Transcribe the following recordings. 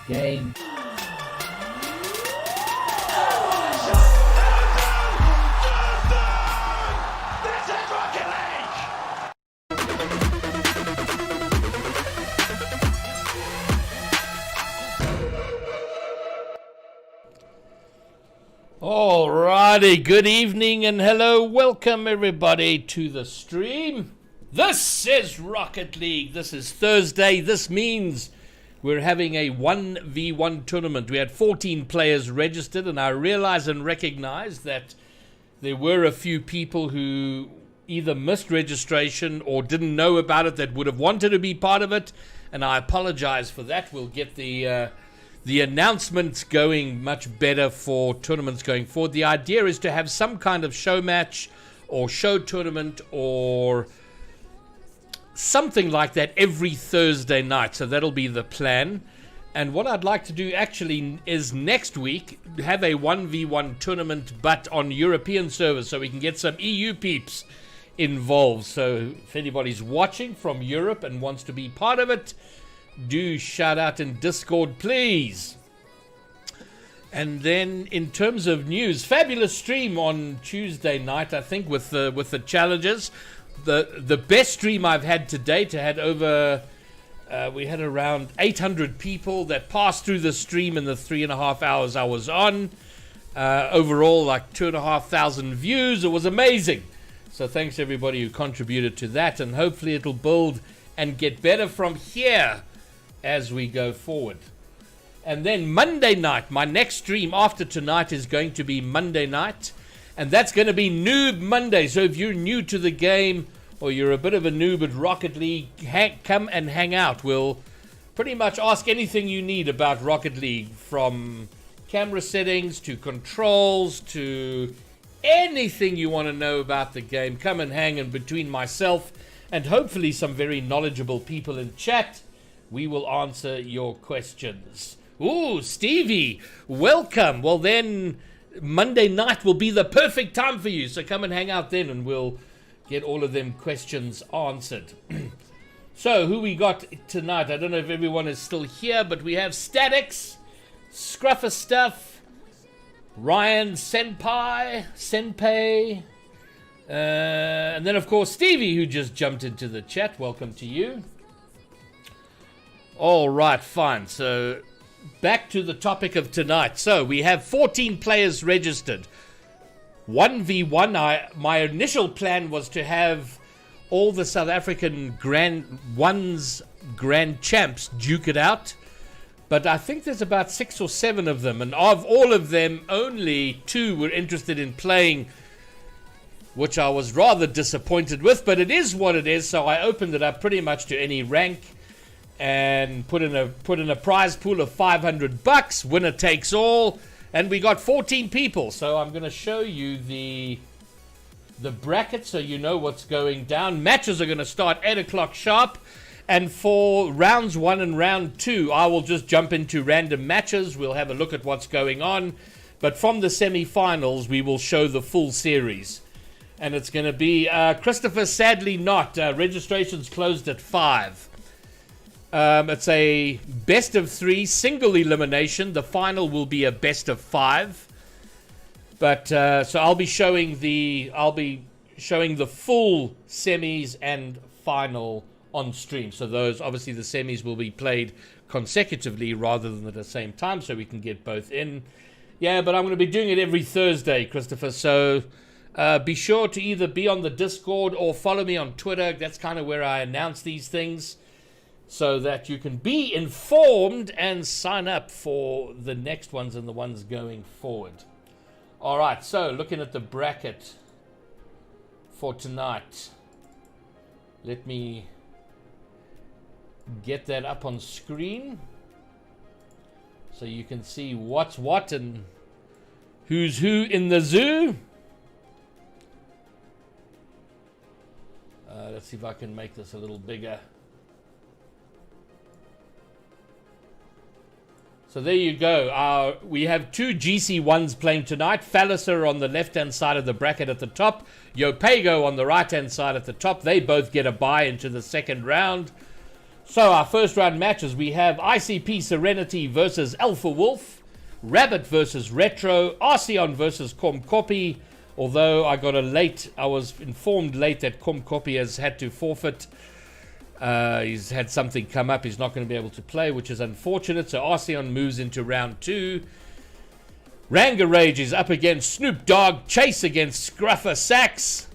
game. Alrighty, good evening and hello, welcome everybody to the stream. This is Rocket League. This is Thursday. This means we're having a 1v1 tournament. We had 14 players registered, and I realize and recognize that there were a few people who either missed registration or didn't know about it that would have wanted to be part of it, and I apologize for that. We'll get the announcements going much better for tournaments going forward. The idea is to have some kind of show match or show tournament or something like that every Thursday night. So that'll be the plan. And what I'd like to do actually is next week have a 1v1 tournament, but on European servers, so we can get some EU peeps involved. So if anybody's watching from Europe and wants to be part of it, do shout out in Discord, please. And then in terms of news, fabulous stream on Tuesday night, I think, with the challenges. The best stream I've had to date. I had over we had around 800 people that passed through the stream in the 3.5 hours I was on. Overall, like 2,500 views. It was amazing. So thanks everybody who contributed to that, and hopefully it'll build and get better from here as we go forward. And then Monday night, my next stream after tonight is going to be Monday night, and that's going to be Noob Monday. So if you're new to the game or you're a bit of a noob at Rocket League, come and hang out. We'll pretty much ask anything you need about Rocket League, from camera settings to controls to anything you want to know about the game. Come and hang in between myself and hopefully some very knowledgeable people in chat. We will answer your questions. Ooh, Stevie, welcome. Well, then Monday night will be the perfect time for you. So come and hang out then and we'll get all of them questions answered. So who we got tonight? I don't know if everyone is still here, but we have Statics, Scruffer Stuff, Ryan Senpai, and then of course Stevie, who just jumped into the chat. Welcome to you. All right, fine. So back to the topic of tonight. So we have 14 players registered. 1v1. My initial plan was to have all the South African Grand Champs duke it out. But I think there's about 6 or 7 of them. And of all of them, only 2 were interested in playing, which I was rather disappointed with. But it is what it is. So I opened it up pretty much to any rank and put in a prize pool of $500. Winner takes all. And we got 14 people. So I'm going to show you the bracket so you know what's going down. Matches are going to start 8 o'clock sharp. And for rounds 1 and round 2, I will just jump into random matches. We'll have a look at what's going on. But from the semi-finals, we will show the full series. And it's going to be Christopher, sadly not. Registration's closed at 5. It's a best of 3 single elimination. The final will be a best of 5. But so I'll be showing the full semis and final on stream. So those, obviously the semis will be played consecutively rather than at the same time, so we can get both in. Yeah, but I'm going to be doing it every Thursday, Christopher. So be sure to either be on the Discord or follow me on Twitter. That's kind of where I announce these things, so that you can be informed and sign up for the next ones and the ones going forward. All right, so looking at the bracket for tonight. Let me get that up on screen so you can see what's what and who's who in the zoo. Let's see if I can make this a little bigger. So there you go. We have 2 GC1s playing tonight. Falliser on the left-hand side of the bracket at the top. Yopego on the right-hand side at the top. They both get a bye into the second round. So our first round matches, we have ICP Serenity versus Alpha Wolf. Rabbit versus Retro. Arceon versus Komkopi. Although I was informed late that Komkopi has had to forfeit. He's had something come up. He's not going to be able to play, which is unfortunate. So Arceon moves into round 2. Ranga Rage is up against Snoop Dogg. Chase against Scruffer Sax.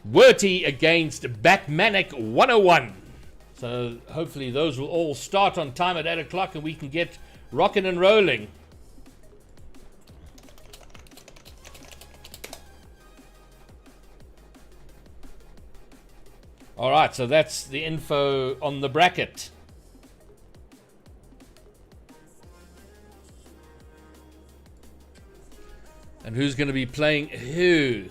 Werty against Batmanic 101. So hopefully those will all start on time at 8 o'clock and we can get rocking and rolling. All right, so that's the info on the bracket. And who's going to be playing who?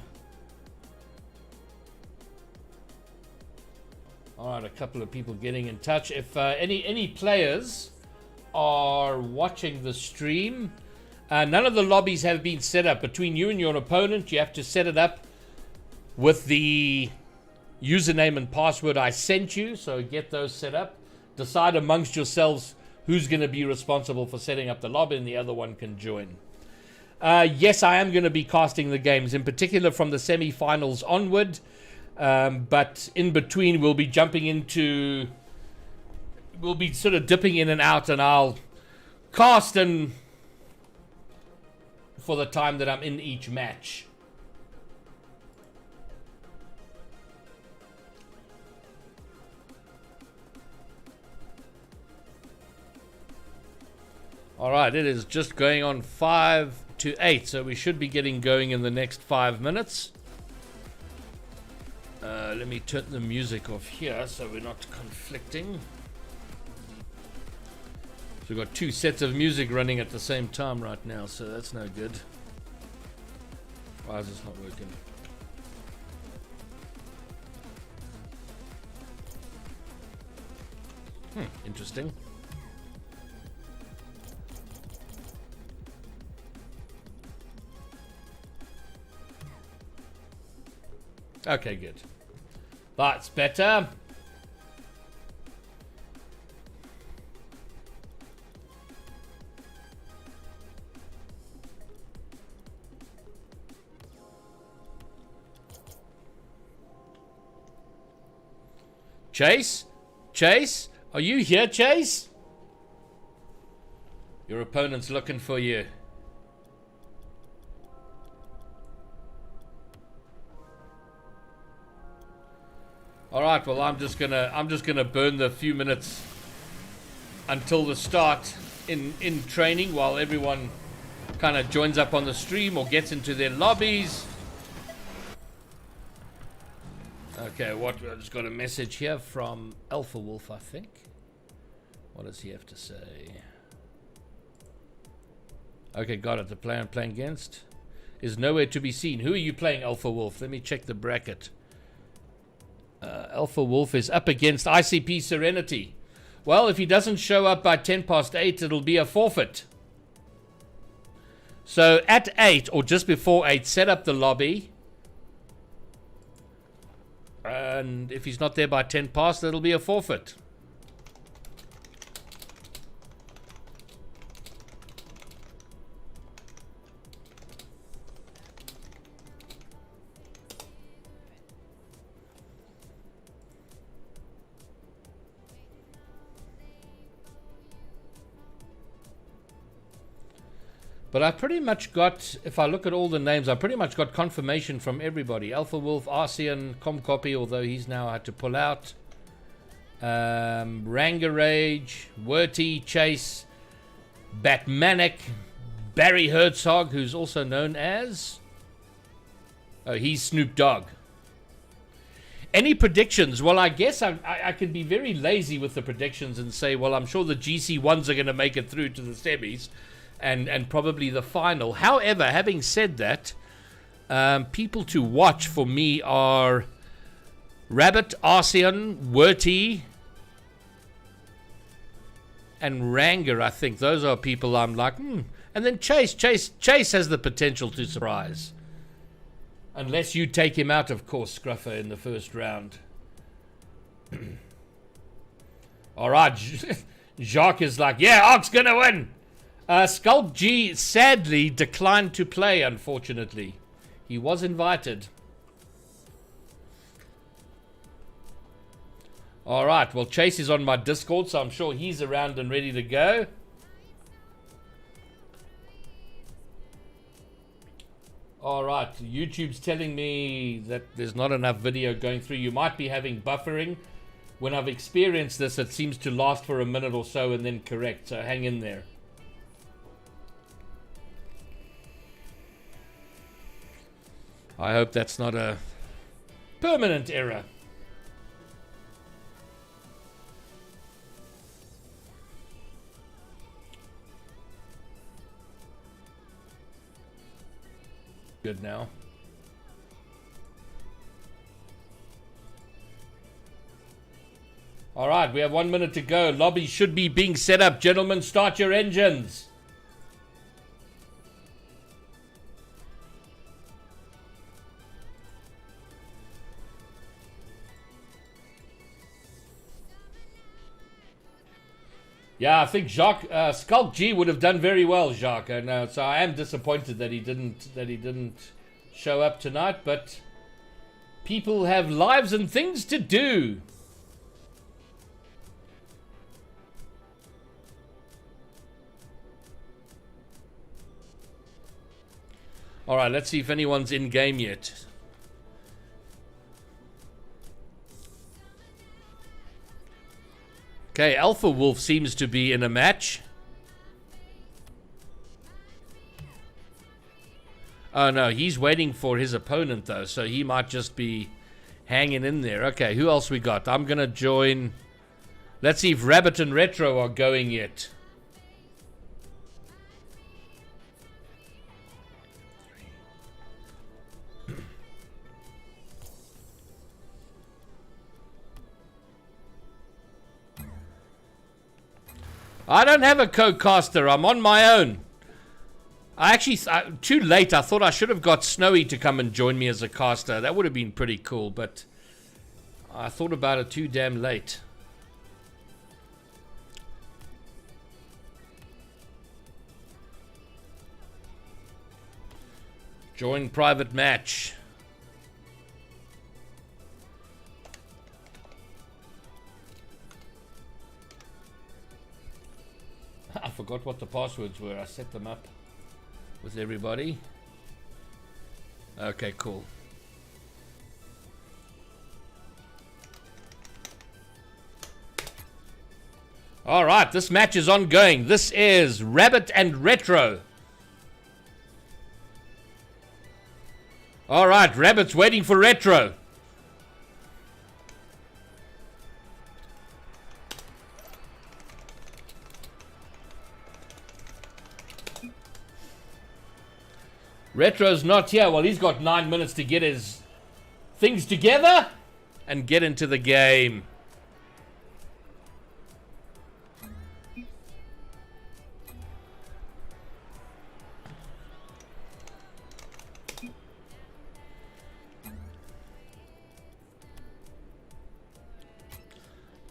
All right, a couple of people getting in touch. If any players are watching the stream, none of the lobbies have been set up. Between you and your opponent, you have to set it up with the username and password I sent you, so get those set up. Decide amongst yourselves who's going to be responsible for setting up the lobby, and the other one can join. Yes, I am going to be casting the games, in particular from the semi-finals onward, but in between we'll be sort of dipping in and out, and I'll cast and for the time that I'm in each match. All right, it is just going on 5 to 8, so we should be getting going in the next 5 minutes. Let me turn the music off here so we're not conflicting. So we've got 2 sets of music running at the same time right now, so that's no good. Why is this not working? Interesting. Okay, good. That's better. Chase? Chase? Are you here, Chase? Your opponent's looking for you. All right, well, I'm just gonna burn the few minutes until the start in training while everyone kind of joins up on the stream or gets into their lobbies. Okay, I just got a message here from Alpha Wolf, I think. What does he have to say? Okay, got it. The player I'm playing against is nowhere to be seen. Who are you playing, Alpha Wolf? Let me check the bracket. Alpha Wolf is up against ICP Serenity. Well, if he doesn't show up by 8:10, it'll be a forfeit. So at 8 or just before 8, set up the lobby. And if he's not there by 10 past, it'll be a forfeit. But I pretty much got, if I look at all the names, I pretty much got confirmation from everybody. Alpha Wolf, Arcean, Comcopy, although he's now had to pull out. Rangarage, Werty, Chase, Batmanic, Barry Herzog, who's also known as... Oh, he's Snoop Dogg. Any predictions? Well, I guess I could be very lazy with the predictions and say, well, I'm sure the GC1s are going to make it through to the semis. And probably the final. However, having said that, people to watch for me are Rabbit, Arcean, Werty, and Ranger, I think. Those are people I'm like, And then Chase has the potential to surprise. Unless you take him out, of course, Scruffer, in the first round. All right. Jacques is like, yeah, Ox gonna win. Skulk G sadly declined to play, unfortunately. He was invited. Alright, well, Chase is on my Discord, so I'm sure he's around and ready to go. Alright, YouTube's telling me that there's not enough video going through. You might be having buffering. When I've experienced this, it seems to last for a minute or so and then correct, so hang in there. I hope that's not a permanent error. Good now. All right, we have 1 minute to go. Lobby should be being set up. Gentlemen, start your engines. Yeah, I think Jacques, Skulk G would have done very well, Jacques. So I am disappointed that he didn't show up tonight. But people have lives and things to do. All right, let's see if anyone's in game yet. Okay, Alpha Wolf seems to be in a match. Oh no, he's waiting for his opponent though, so he might just be hanging in there. Okay, who else we got? I'm gonna join. Let's see if Rabbit and Retro are going yet. I don't have a co-caster. I'm on my own. I actually, too late. I thought I should have got Snowy to come and join me as a caster. That would have been pretty cool, but I thought about it too damn late. Join private match. I forgot what the passwords were. I set them up with everybody. Okay, cool. All right, this match is ongoing. This is Rabbit and Retro. All right, Rabbit's waiting for Retro. Retro's not here. Well, he's got 9 minutes to get his things together and get into the game.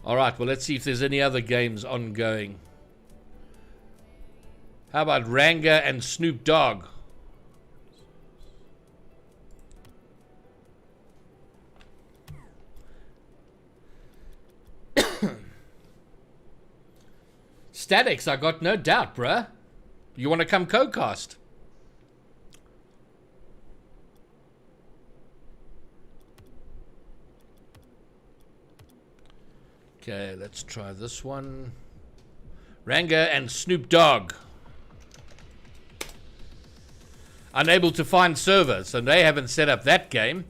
All right, well, let's see if there's any other games ongoing. How about Ranga and Snoop Dogg? Statics, I got no doubt, bruh. You want to come co-cast? Okay, let's try this one. Ranga and Snoop Dogg. Unable to find servers, and they haven't set up that game.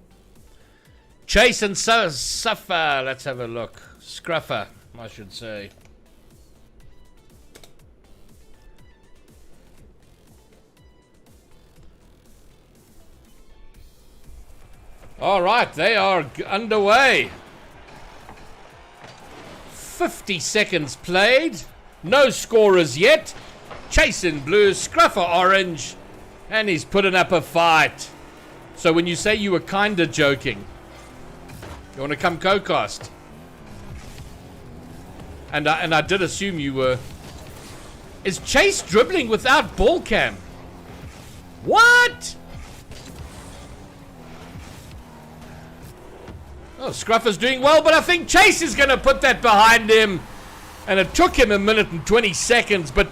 Chase and Suffer. Let's have a look. Scruffer, I should say. All right, they are underway. 50 seconds played. No scorers yet. Chase in blue, Scruffer orange, and he's putting up a fight. So when you say you were kinda joking, you want to come co-cast? And I did assume you were. Is Chase dribbling without ball cam? What? Oh, Scruffer's doing well, but I think Chase is going to put that behind him. And it took him 1 minute and 20 seconds, but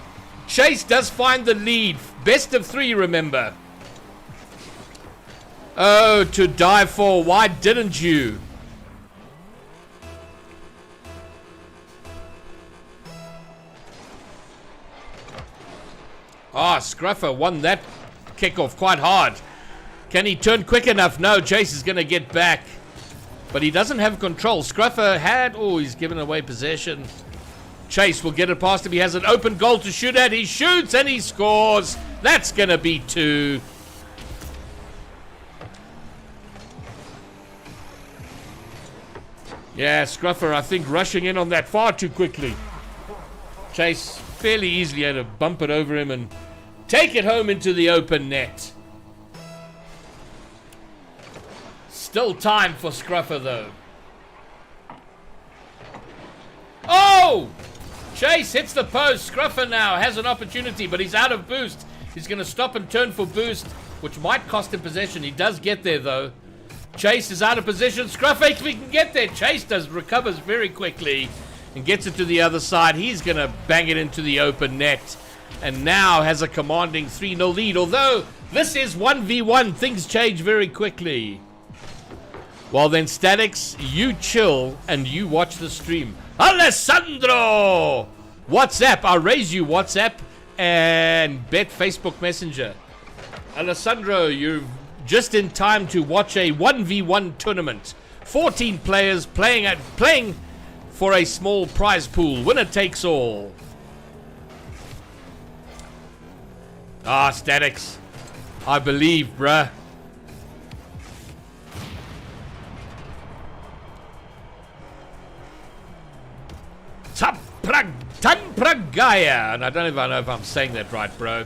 Chase does find the lead. Best of 3, remember. Oh, to die for. Why didn't you? Ah, Scruffer won that kickoff quite hard. Can he turn quick enough? No, Chase is going to get back. But he doesn't have control. Scruffer had... Oh, he's given away possession. Chase will get it past him. He has an open goal to shoot at. He shoots and he scores. That's going to be 2. Yeah, Scruffer, I think, rushing in on that far too quickly. Chase fairly easily had to bump it over him and take it home into the open net. Still time for Scruffer, though. Oh! Chase hits the post. Scruffer now has an opportunity, but he's out of boost. He's going to stop and turn for boost, which might cost him possession. He does get there, though. Chase is out of position. Scruffer, if he can get there. Chase recovers very quickly and gets it to the other side. He's going to bang it into the open net and now has a commanding 3-0 lead. Although this is 1v1, things change very quickly. Well then, Statics, you chill and you watch the stream. Alessandro! WhatsApp, I'll raise you WhatsApp and bet Facebook Messenger. Alessandro, you're just in time to watch a 1v1 tournament. 14 players playing for a small prize pool. Winner takes all. Ah, Statics. I believe, bruh. Tanpragaya. And I don't even know if I'm saying that right, bro.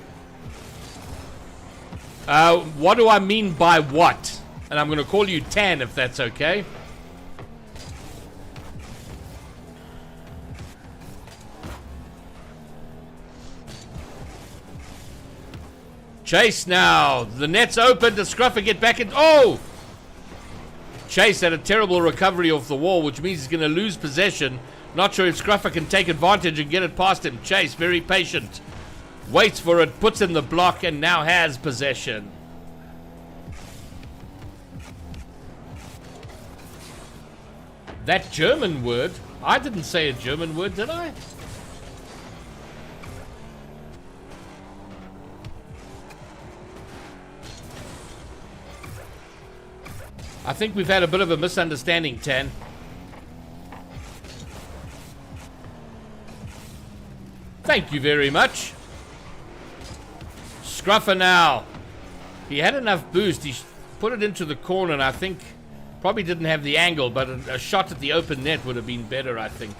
What do I mean by what? And I'm going to call you Tan if that's okay. Chase now. The net's open. Does Scruffer get back in? Oh! Chase had a terrible recovery off the wall, which means he's going to lose possession. Not sure if Scruffer can take advantage and get it past him. Chase, very patient. Waits for it, puts in the block, and now has possession. That German word? I didn't say a German word, did I? I think we've had a bit of a misunderstanding, Tan. Thank you very much. Scruffer now. He had enough boost. He put it into the corner, and I think probably didn't have the angle, but a shot at the open net would have been better, I think.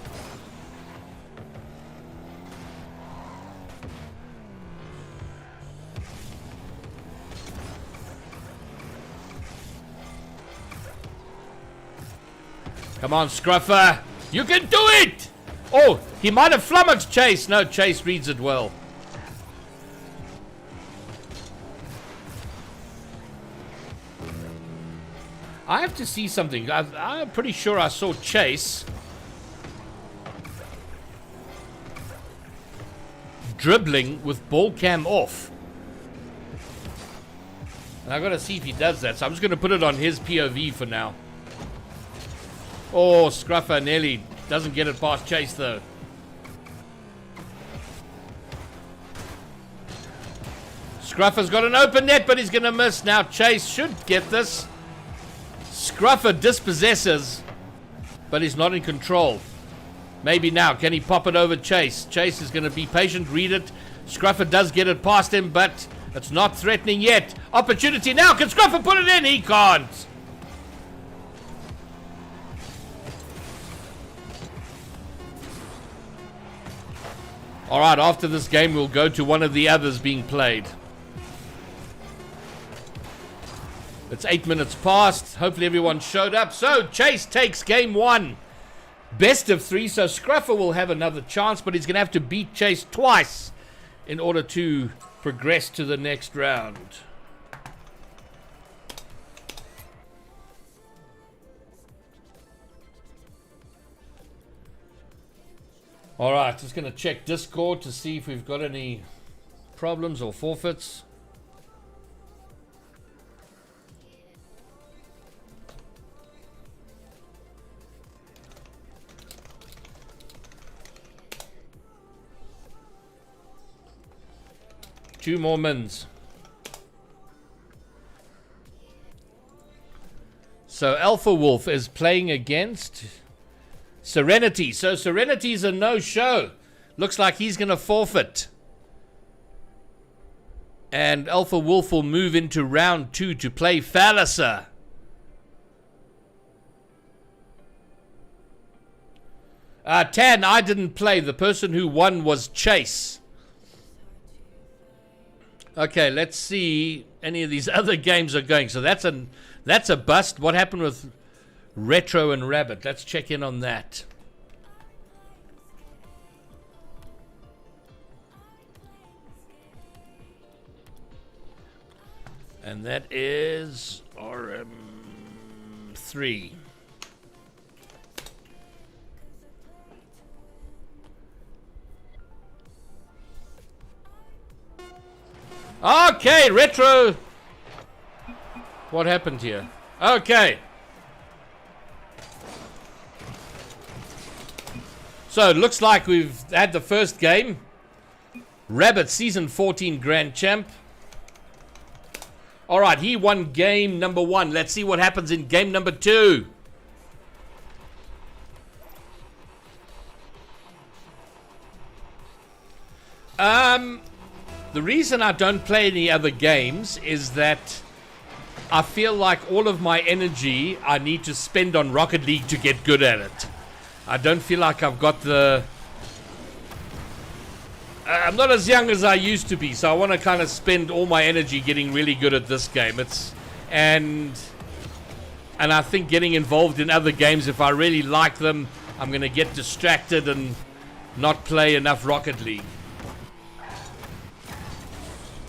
Come on, Scruffer. You can do it! Oh, he might have flummoxed Chase. No, Chase reads it well. I have to see something. I'm pretty sure I saw Chase dribbling with ball cam off. And I've got to see if he does that. So I'm just going to put it on his POV for now. Oh, Scruffer nearly doesn't get it past Chase, though. Scruffer's got an open net, but he's going to miss. Now Chase should get this. Scruffer dispossesses, but he's not in control. Maybe now. Can he pop it over Chase? Chase is going to be patient, read it. Scruffer does get it past him, but it's not threatening yet. Opportunity now. Can Scruffer put it in? He can't. All right, after this game, we'll go to one of the others being played. It's 8 minutes past. Hopefully everyone showed up. So, Chase takes game one. Best of three, so Scruffer will have another chance, but he's going to have to beat Chase twice in order to progress to the next round. Alright, just going to check Discord to see if we've got any problems or forfeits. Two more mins. So Alpha Wolf is playing against Serenity. So Serenity's a no-show. Looks like he's going to forfeit. And Alpha Wolf will move into round two to play Falliser. Tan, I didn't play. The person who won was Chase. Okay, let's see any of these other games are going. So that's a bust. What happened with Retro and Rabbit? Let's check in on that. And that is RM3. Okay, Retro. What happened here? Okay. So it looks like we've had the first game. Rabbit, Season 14 Grand Champ. Alright, he won game number one. Let's see what happens in game number two. The reason I don't play any other games is that I feel like all of my energy I need to spend on Rocket League to get good at it. I don't feel like I've got the I'm not as young as I used to be, so I want to kind of spend all my energy getting really good at this game. And I think getting involved in other games, if I really like them, I'm going to get distracted and not play enough Rocket League.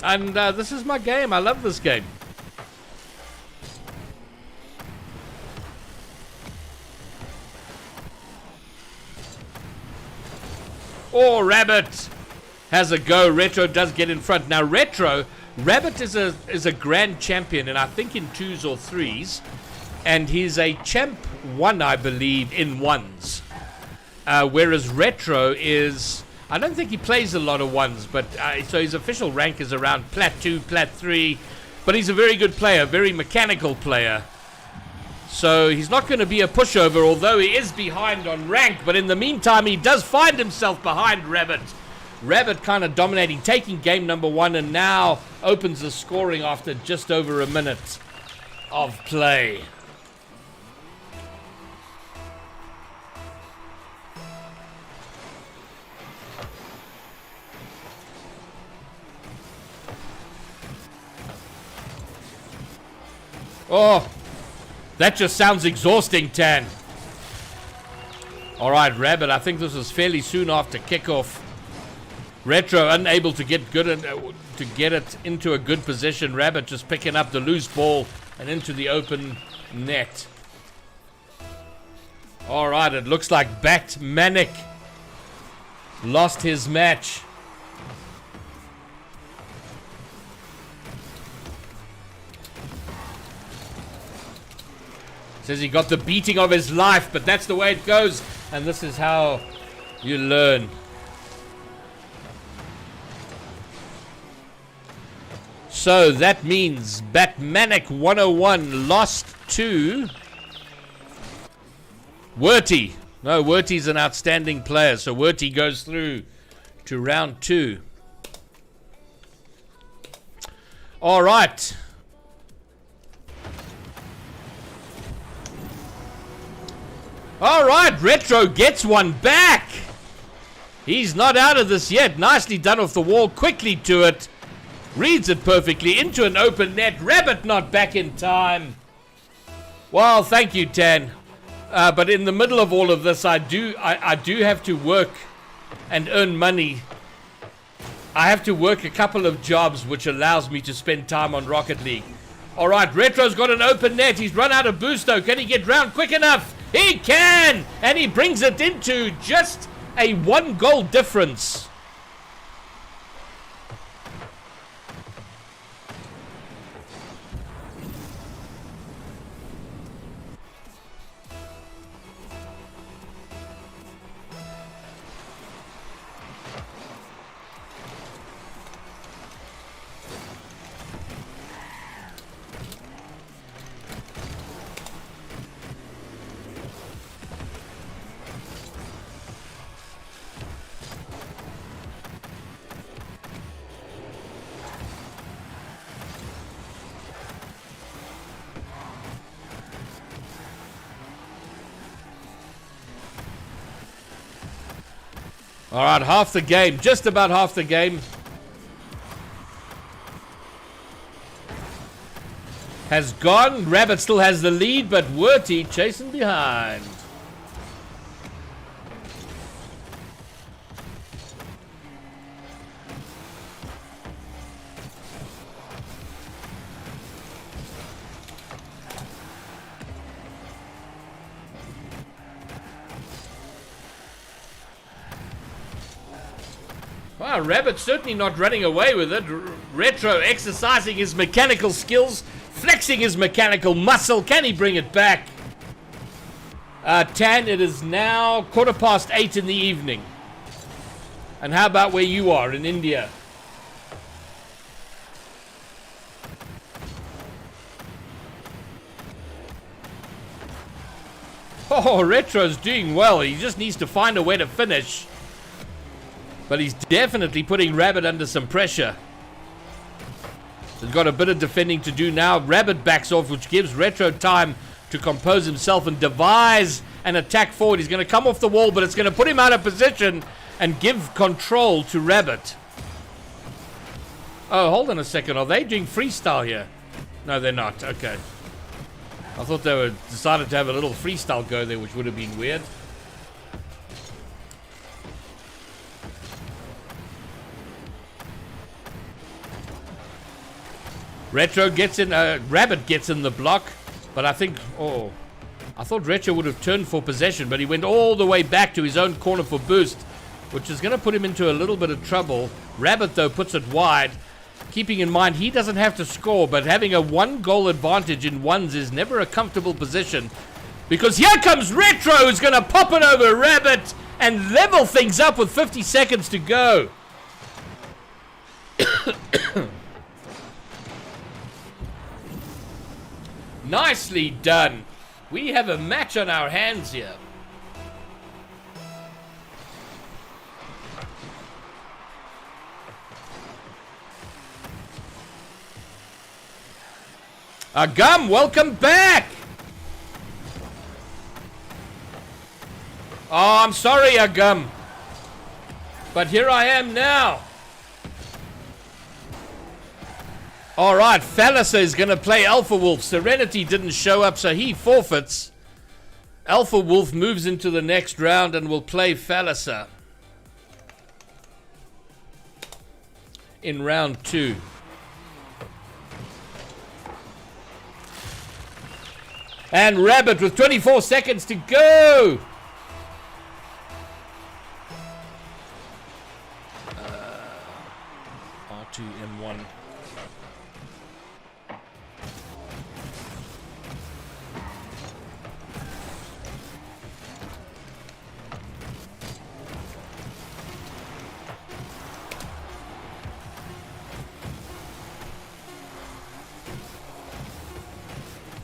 And this is my game. I love this game. Oh, Rabbit has a go. Retro does get in front. Now, Rabbit is a grand champion, and I think in 2s or 3s. And he's a champ 1, I believe, in 1s. Whereas Retro is... I don't think he plays a lot of 1s, but so his official rank is around Plat 2, Plat 3. But he's a very good player, very mechanical player. So he's not going to be a pushover, although he is behind on rank. But in the meantime, he does find himself behind Rabbit. Rabbit kind of dominating, taking game number 1, and now opens the scoring after just over a minute of play. Oh, that just sounds exhausting, Tan. All right, Rabbit, I think this was fairly soon after kickoff. Retro unable to get to get it into a good position. Rabbit just picking up the loose ball and into the open net. All right, it looks like Batmanic lost his match. Says he got the beating of his life, but that's the way it goes. And this is how you learn. So that means Batmanic 101 lost to Werty. No, Werty's an outstanding player. So Werty goes through to round 2. All right. All right, Retro gets one back. He's not out of this yet. Nicely done off the wall, quickly to it. Reads it perfectly into an open net. Rabbit not back in time. Well, thank you, Tan. But in the middle of all of this, I do have to work and earn money. I have to work a couple of jobs, which allows me to spend time on Rocket League. All right, Retro's got an open net. He's run out of boost, though. Can he get round quick enough? He can! And he brings it into just a 1 goal difference. All right, half the game, just about half the game has gone. Rabbit still has the lead, but Werty chasing behind. Wow, Rabbit certainly not running away with it. Retro exercising his mechanical skills, flexing his mechanical muscle. Can he bring it back? Tan, it is now 8:15 in the evening. And how about where you are in India? Oh, Retro's doing well. He just needs to find a way to finish. But he's definitely putting Rabbit under some pressure. He's got a bit of defending to do now. Rabbit backs off, which gives Retro time to compose himself and devise an attack forward. He's going to come off the wall, but it's going to put him out of position. and give control to Rabbit. Oh, hold on a second. Are they doing freestyle here? No, they're not. Okay. I thought they were decided to have a little freestyle go there, which would have been weird. Retro gets in, Rabbit gets in the block, but I think, I thought Retro would have turned for possession, but he went all the way back to his own corner for boost, which is going to put him into a little bit of trouble. Rabbit, though, puts it wide, keeping in mind he doesn't have to score, but having a 1-goal advantage in ones is never a comfortable position, because here comes Retro, who's going to pop it over Rabbit and level things up with 50 seconds to go. Nicely done. We have a match on our hands here. Agum, welcome back. Oh, I'm sorry, Agum. But here I am now. All right, Falliser is going to play Alpha Wolf. Serenity didn't show up, so he forfeits. Alpha Wolf moves into the next round and will play Falliser in round 2. And Rabbit with 24 seconds to go. R2M1.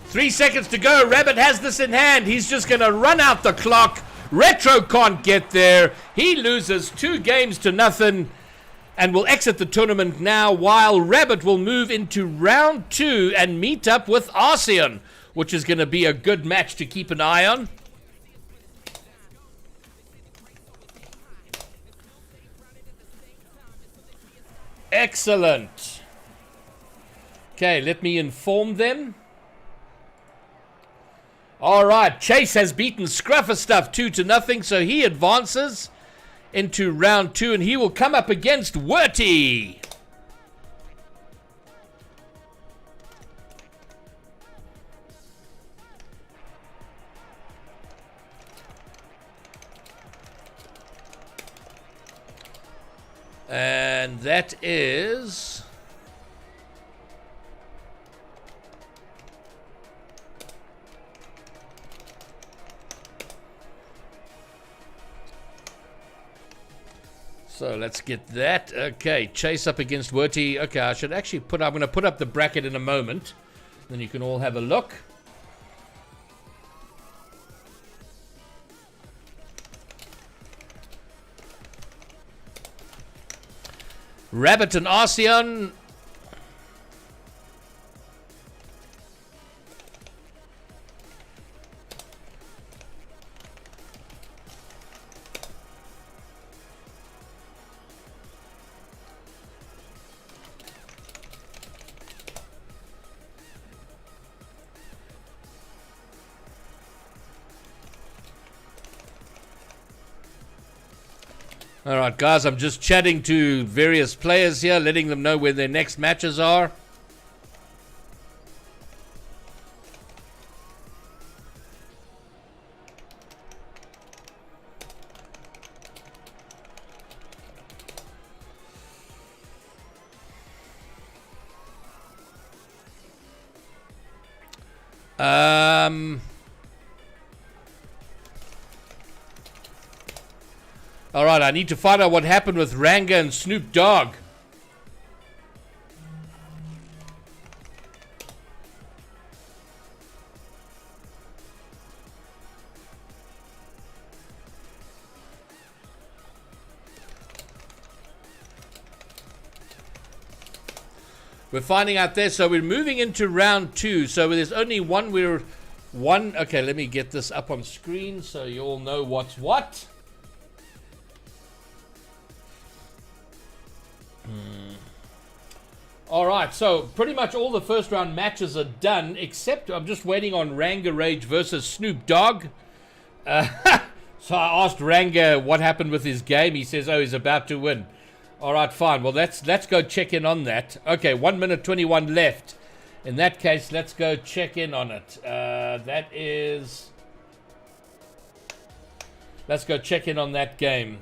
Three seconds to go. Rabbit has this in hand. He's just going to run out the clock. Retro can't get there. He loses 2 games to nothing and will exit the tournament now, while Rabbit will move into round 2 and meet up with Arceon, which is going to be a good match to keep an eye on. Excellent. Okay, let me inform them. All right, Chase has beaten Scrufferstuff 2-0, so he advances into round 2, and he will come up against Wurty. And that is... So let's get that. Okay, Chase up against Wurty. Okay, I should actually I'm going to put up the bracket in a moment. Then you can all have a look. Rabbit and Arceon. All right, guys, I'm just chatting to various players here, letting them know where their next matches are. All right, I need to find out what happened with Ranga and Snoop Dogg. We're finding out there, so we're moving into round 2. So there's only one. Okay, let me get this up on screen so you all know what's what. All right, so pretty much all the first round matches are done, except I'm just waiting on Ranga Rage versus Snoop Dogg. So I asked Ranga what happened with his game. He says, oh, he's about to win. All right, fine. Well, let's go check in on that. Okay, 1 minute 21 left. In that case, let's go check in on it. Let's go check in on that game.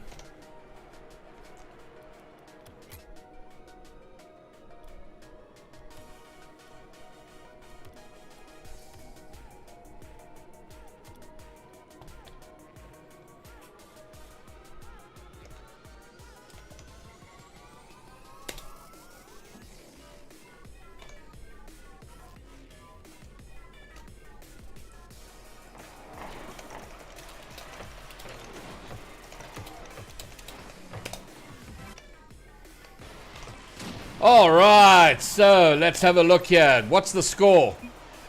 All right, so let's have a look here. What's the score?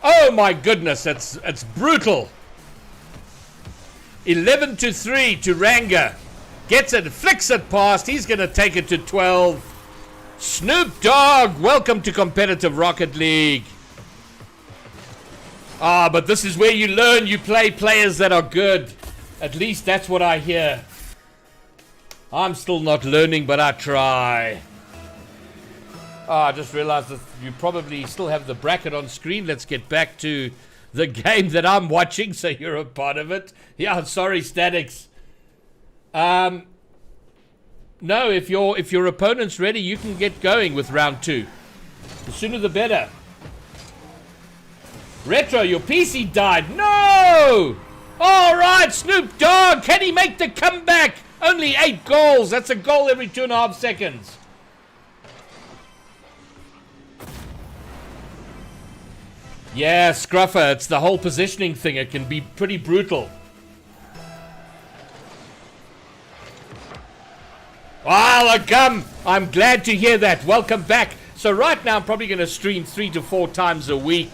Oh my goodness, it's brutal. 11-3 to Ranga. Gets it, flicks it past. He's going to take it to 12. Snoop Dogg, welcome to competitive Rocket League. But this is where you learn. You play players that are good. At least that's what I hear. I'm still not learning, but I try. I just realized that you probably still have the bracket on screen. Let's get back to the game that I'm watching, so you're a part of it. Yeah, sorry, Statics. No, if your opponent's ready, you can get going with round 2. The sooner the better. Retro, your PC died. No! All right, Snoop Dogg, can he make the comeback? Only 8 goals. That's a goal every 2.5 seconds. Yeah, Scruffer, it's the whole positioning thing. It can be pretty brutal. Well, I'm glad to hear that. Welcome back. So right now I'm probably going to stream 3 to 4 times a week,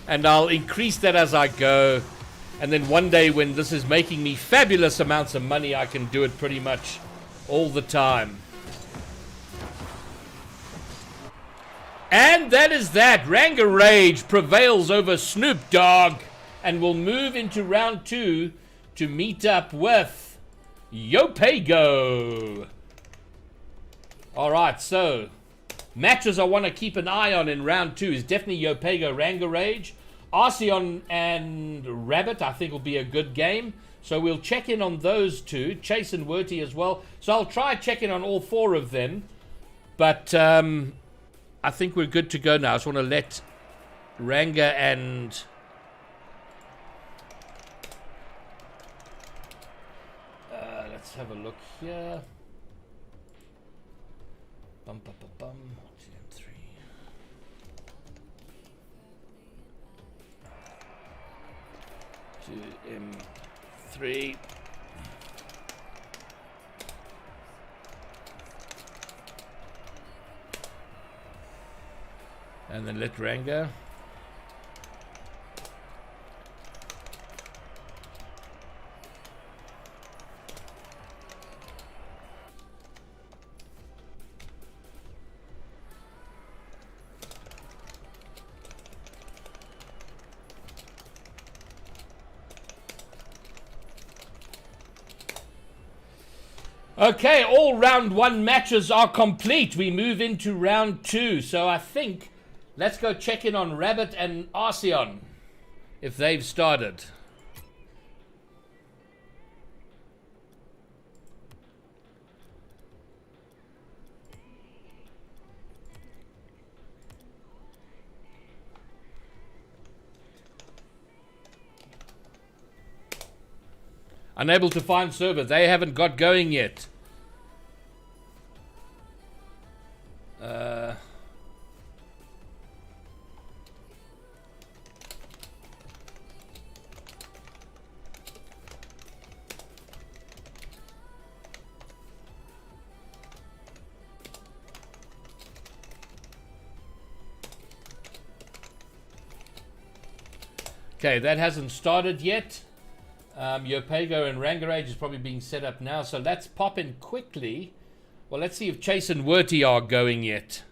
and I'll increase that as I go. And then one day when this is making me fabulous amounts of money, I can do it pretty much all the time. And that is that. Ranga Rage prevails over Snoop Dogg and will move into round 2 to meet up with Yopego. All right, so matches I want to keep an eye on in round 2 is definitely Yopego, Ranga Rage. Arceon and Rabbit I think will be a good game. So we'll check in on those two. Chase and Werty as well. So I'll try check in on all 4 of them. But I think we're good to go now. I just want to let Ranga and let's have a look here. Bum, bum, bum, bum. M3. And then let Ranga. Okay, all round 1 matches are complete. We move into round 2. So I think let's go check in on Rabbit and Arceon if they've started. Unable to find server. They haven't got going yet. Okay, that hasn't started yet. Yopego and Ranga Rage is probably being set up now. So let's pop in quickly Well, let's see if Chase and Werty are going yet.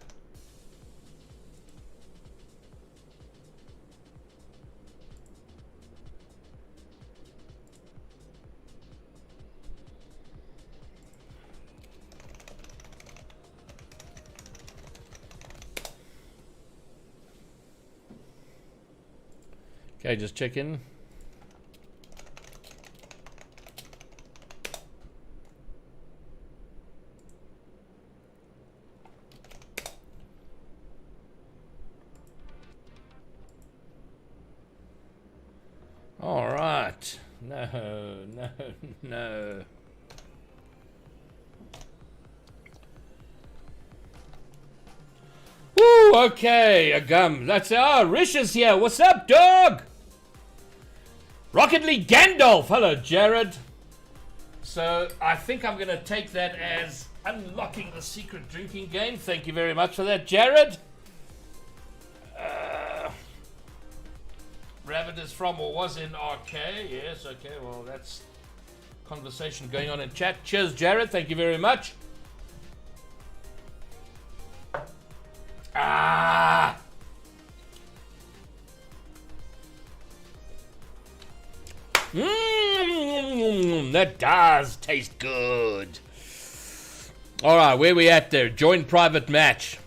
Okay, just check in. All right. No. Woo, okay, a gum. That's Rish is here. What's up, dog? Rocket League Gandalf. Hello, Jared. So I think I'm going to take that as unlocking the secret drinking game. Thank you very much for that, Jared. Rabbit is from or was in RK. Yes, okay. Well, that's conversation going on in chat. Cheers, Jared. Thank you very much. That does taste good. All right, where we at there? Join private match.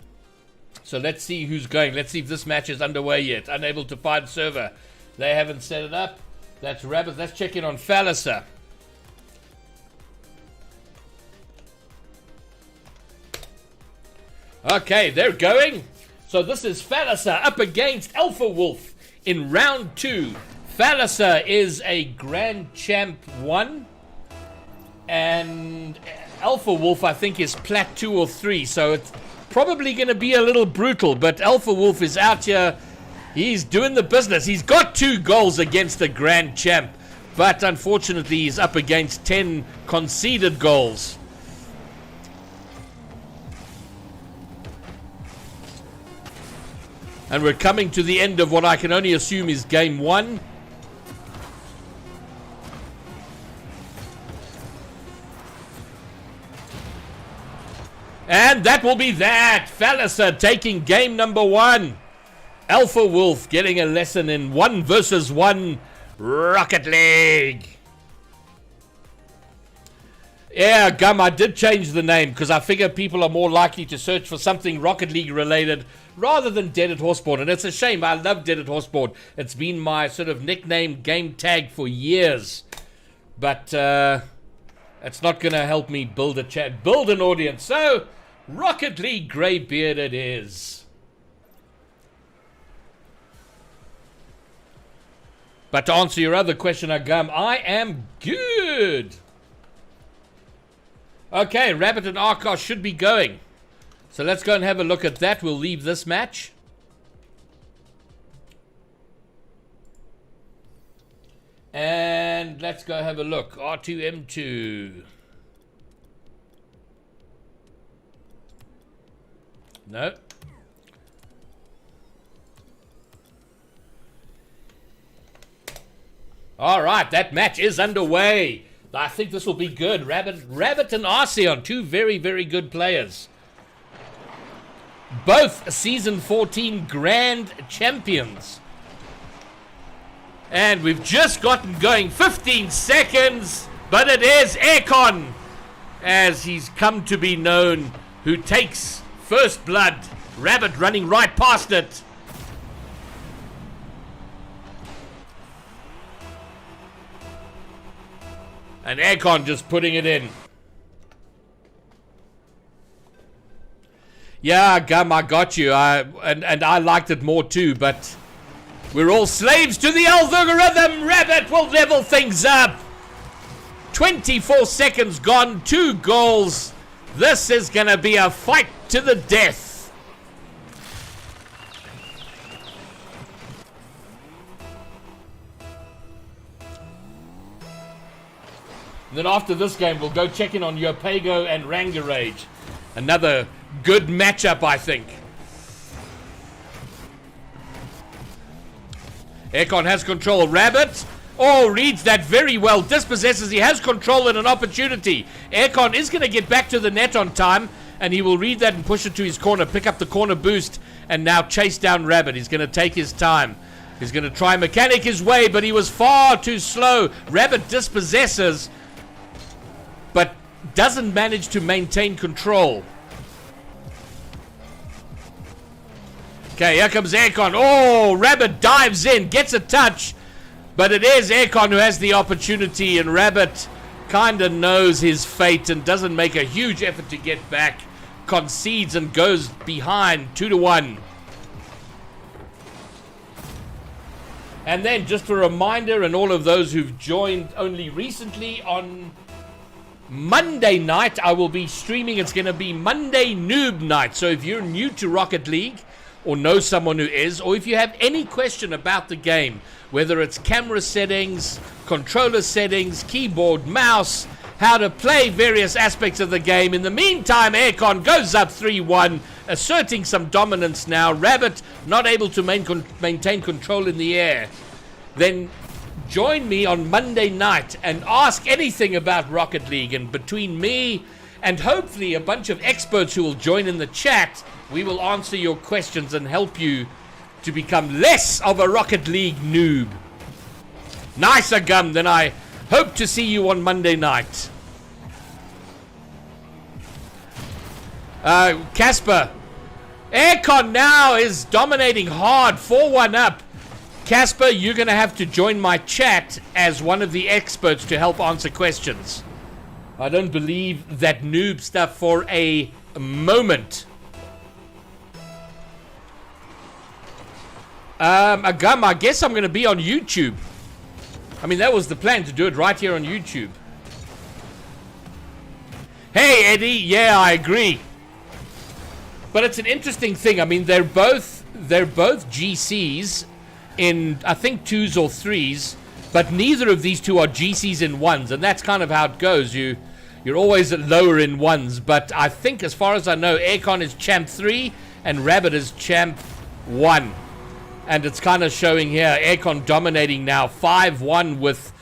So let's see who's going. Let's see if this match is underway yet. Unable to find server. They haven't set it up. That's Rabbit. Let's check in on Falliser. Okay, they're going. So this is Falliser up against Alpha Wolf in round 2. Falliser is a Grand Champ 1. And Alpha Wolf, I think, is Plat 2 or 3. So it's probably going to be a little brutal. But Alpha Wolf is out here. He's doing the business. He's got 2 goals against the Grand Champ. But unfortunately, he's up against 10 conceded goals. And we're coming to the end of what I can only assume is game 1. And that will be that. Falliser taking game number 1. Alpha Wolf getting a lesson in 1 versus 1 Rocket League. Yeah, Gum, I did change the name because I figure people are more likely to search for something Rocket League related rather than Dead at Horseboard. And it's a shame. I love Dead at Horseboard. It's been my sort of nickname game tag for years. But it's not going to help me build a chat, build an audience. So, Rocket League Greybeard it is. But to answer your other question, Agam, I am good. Okay, Rabbit and Arcos should be going. So let's go and have a look at that. We'll leave this match. And let's go have a look. R2M2. No. All right, that match is underway. I think this will be good. Rabbit and Arceon, 2 very, very good players. Both Season 14 Grand Champions. And we've just gotten going. 15 seconds. But it is Aircon, as he's come to be known, who takes first blood. Rabbit running right past it. And Aircon just putting it in. Yeah, Gum, I got you. And I liked it more too, but we're all slaves to the algorithm. Rabbit will level things up. 24 seconds gone, 2 goals. This is going to be a fight to the death. And then after this game, we'll go check in on Yopego and Rangarage. Another good matchup, I think. Aircon has control. Rabbit Oh, reads that very well. Dispossesses. He has control and an opportunity. Aircon is going to get back to the net on time, and he will read that and push it to his corner, pick up the corner boost, and now chase down Rabbit. He's going to take his time. He's going to try mechanic his way, but he was far too slow. Rabbit dispossesses, but doesn't manage to maintain control. Okay, here comes Aircon. Oh, Rabbit dives in, gets a touch, but it is Aircon who has the opportunity, and Rabbit kind of knows his fate and doesn't make a huge effort to get back. Concedes and goes behind 2-1. And then just a reminder, and all of those who've joined only recently, on Monday night I will be streaming. It's going to be Monday Noob Night. So if you're new to Rocket League, or know someone who is, or if you have any question about the game, whether it's camera settings, controller settings, keyboard, mouse, how to play various aspects of the game. In the meantime, Aircon goes up 3-1, asserting some dominance now. Rabbit not able to maintain control in the air. Then join me on Monday night and ask anything about Rocket League, and between me and hopefully a bunch of experts who will join in the chat, we will answer your questions and help you to become less of a Rocket League noob. Nicer gum. Then I hope to see you on Monday night. Casper. Aircon now is dominating hard. 4-1 up. Casper, you're going to have to join my chat as one of the experts to help answer questions. I don't believe that noob stuff for a moment. Agam, I guess I'm going to be on YouTube. I mean, that was the plan, to do it right here on YouTube. Hey, Eddie. Yeah, I agree. But it's an interesting thing. I mean, they're both GCs in, I think, 2s or 3s, but neither of these two are GCs in 1s, and that's kind of how it goes. You're always lower in 1s, but I think, as far as I know, Aircon is Champ 3 and Rabbit is Champ 1. And it's kind of showing here, Aircon dominating now, 5-1 with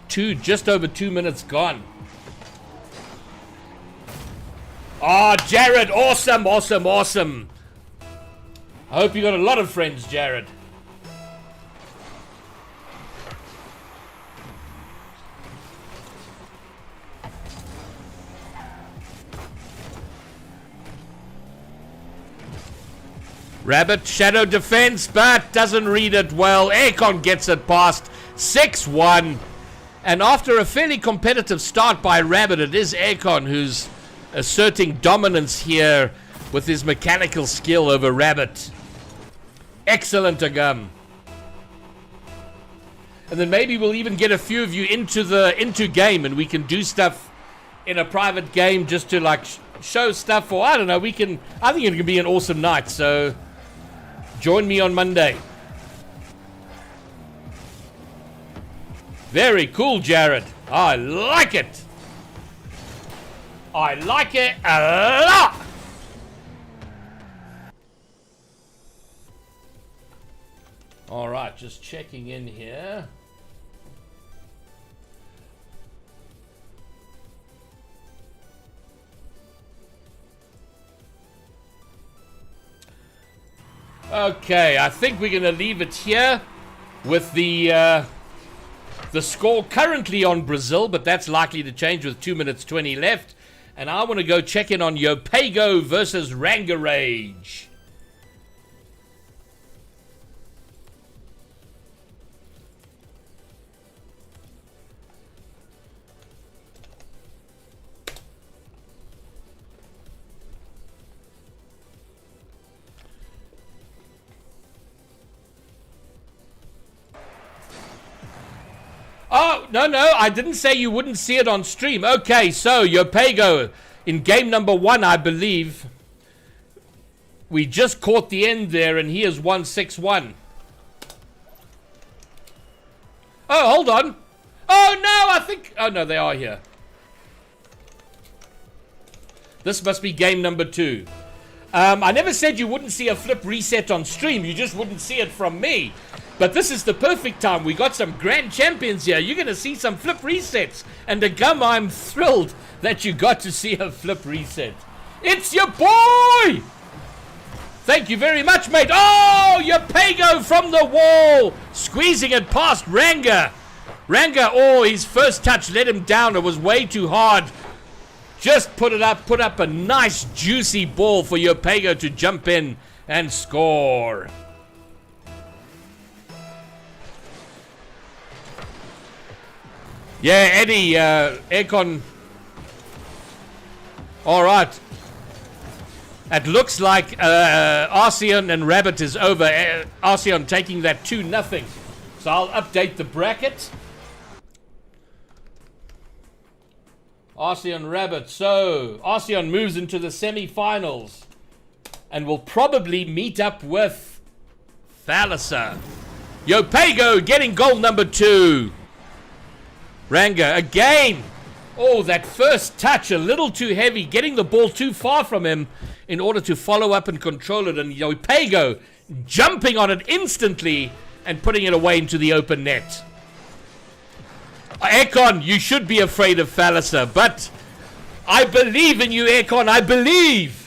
just over 2 minutes gone. Oh, Jared, awesome, awesome, awesome. I hope you got a lot of friends, Jared. Rabbit, shadow defense, but doesn't read it well. Aircon gets it past. 6-1. And after a fairly competitive start by Rabbit, it is Aircon who's asserting dominance here with his mechanical skill over Rabbit. Excellent, Agam. And then maybe we'll even get a few of you into game, and we can do stuff in a private game just to like show stuff, or I don't know, I think it can be an awesome night. So join me on Monday. Very cool, Jared. I like it. I like it a lot. All right, just checking in here. Okay, I think we're going to leave it here with the score currently on Brazil, but that's likely to change with 2 minutes 20 left. And I want to go check in on Yopago versus Rangarage. Oh, no, I didn't say you wouldn't see it on stream. Okay, so Yopago, in game number 1, I believe, we just caught the end there, and he has won 6-1. Oh, hold on. Oh, no, oh, no, they are here. This must be game number 2. I never said you wouldn't see a flip reset on stream. You just wouldn't see it from me. But this is the perfect time. We got some grand champions here. You're going to see some flip resets. And Agum, I'm thrilled that you got to see a flip reset. It's your boy! Thank you very much, mate. Oh, your Pago from the wall. Squeezing it past Ranga. Ranga, oh, his first touch let him down. It was way too hard. Just put up a nice juicy ball for your Pago to jump in and score. Yeah, Eddie, Aircon. All right. It looks like Arceon and Rabbit is over. Arceon taking that 2-0. So I'll update the bracket. Arceon Rabbit. So Arceon moves into the semi-finals and will probably meet up with Thalassa. Yopago getting goal number 2. Ranga again. Oh, that first touch a little too heavy, getting the ball too far from him in order to follow up and control it. And Yopago jumping on it instantly and putting it away into the open net. Aircon, you should be afraid of Thalassa, but I believe in you, Aircon. I believe.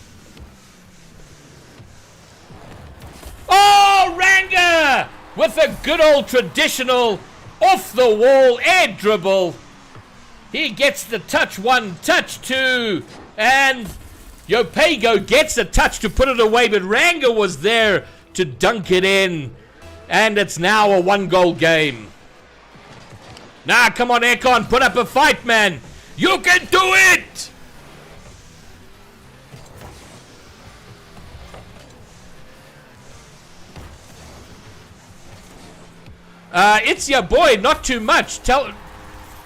Oh, Ranga with a good old traditional off-the-wall air dribble. He gets the touch 1, touch 2, and Yopago gets a touch to put it away, but Ranga was there to dunk it in, and it's now a 1-goal game. Nah, come on, Aircon, put up a fight, man. You can do it! It's your boy, not too much.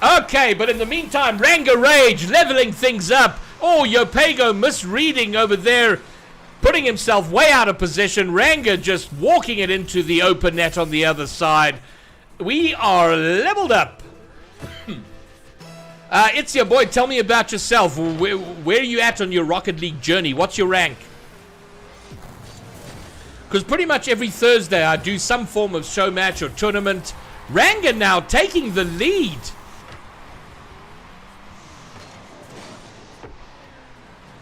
Okay, but in the meantime, Ranga Rage leveling things up. Oh, Yopago misreading over there, putting himself way out of position. Ranga just walking it into the open net on the other side. We are leveled up. It's your boy. Tell me about yourself. Where are you at on your Rocket League journey? What's your rank? Because pretty much every Thursday I do some form of show match or tournament. Ranga now taking the lead.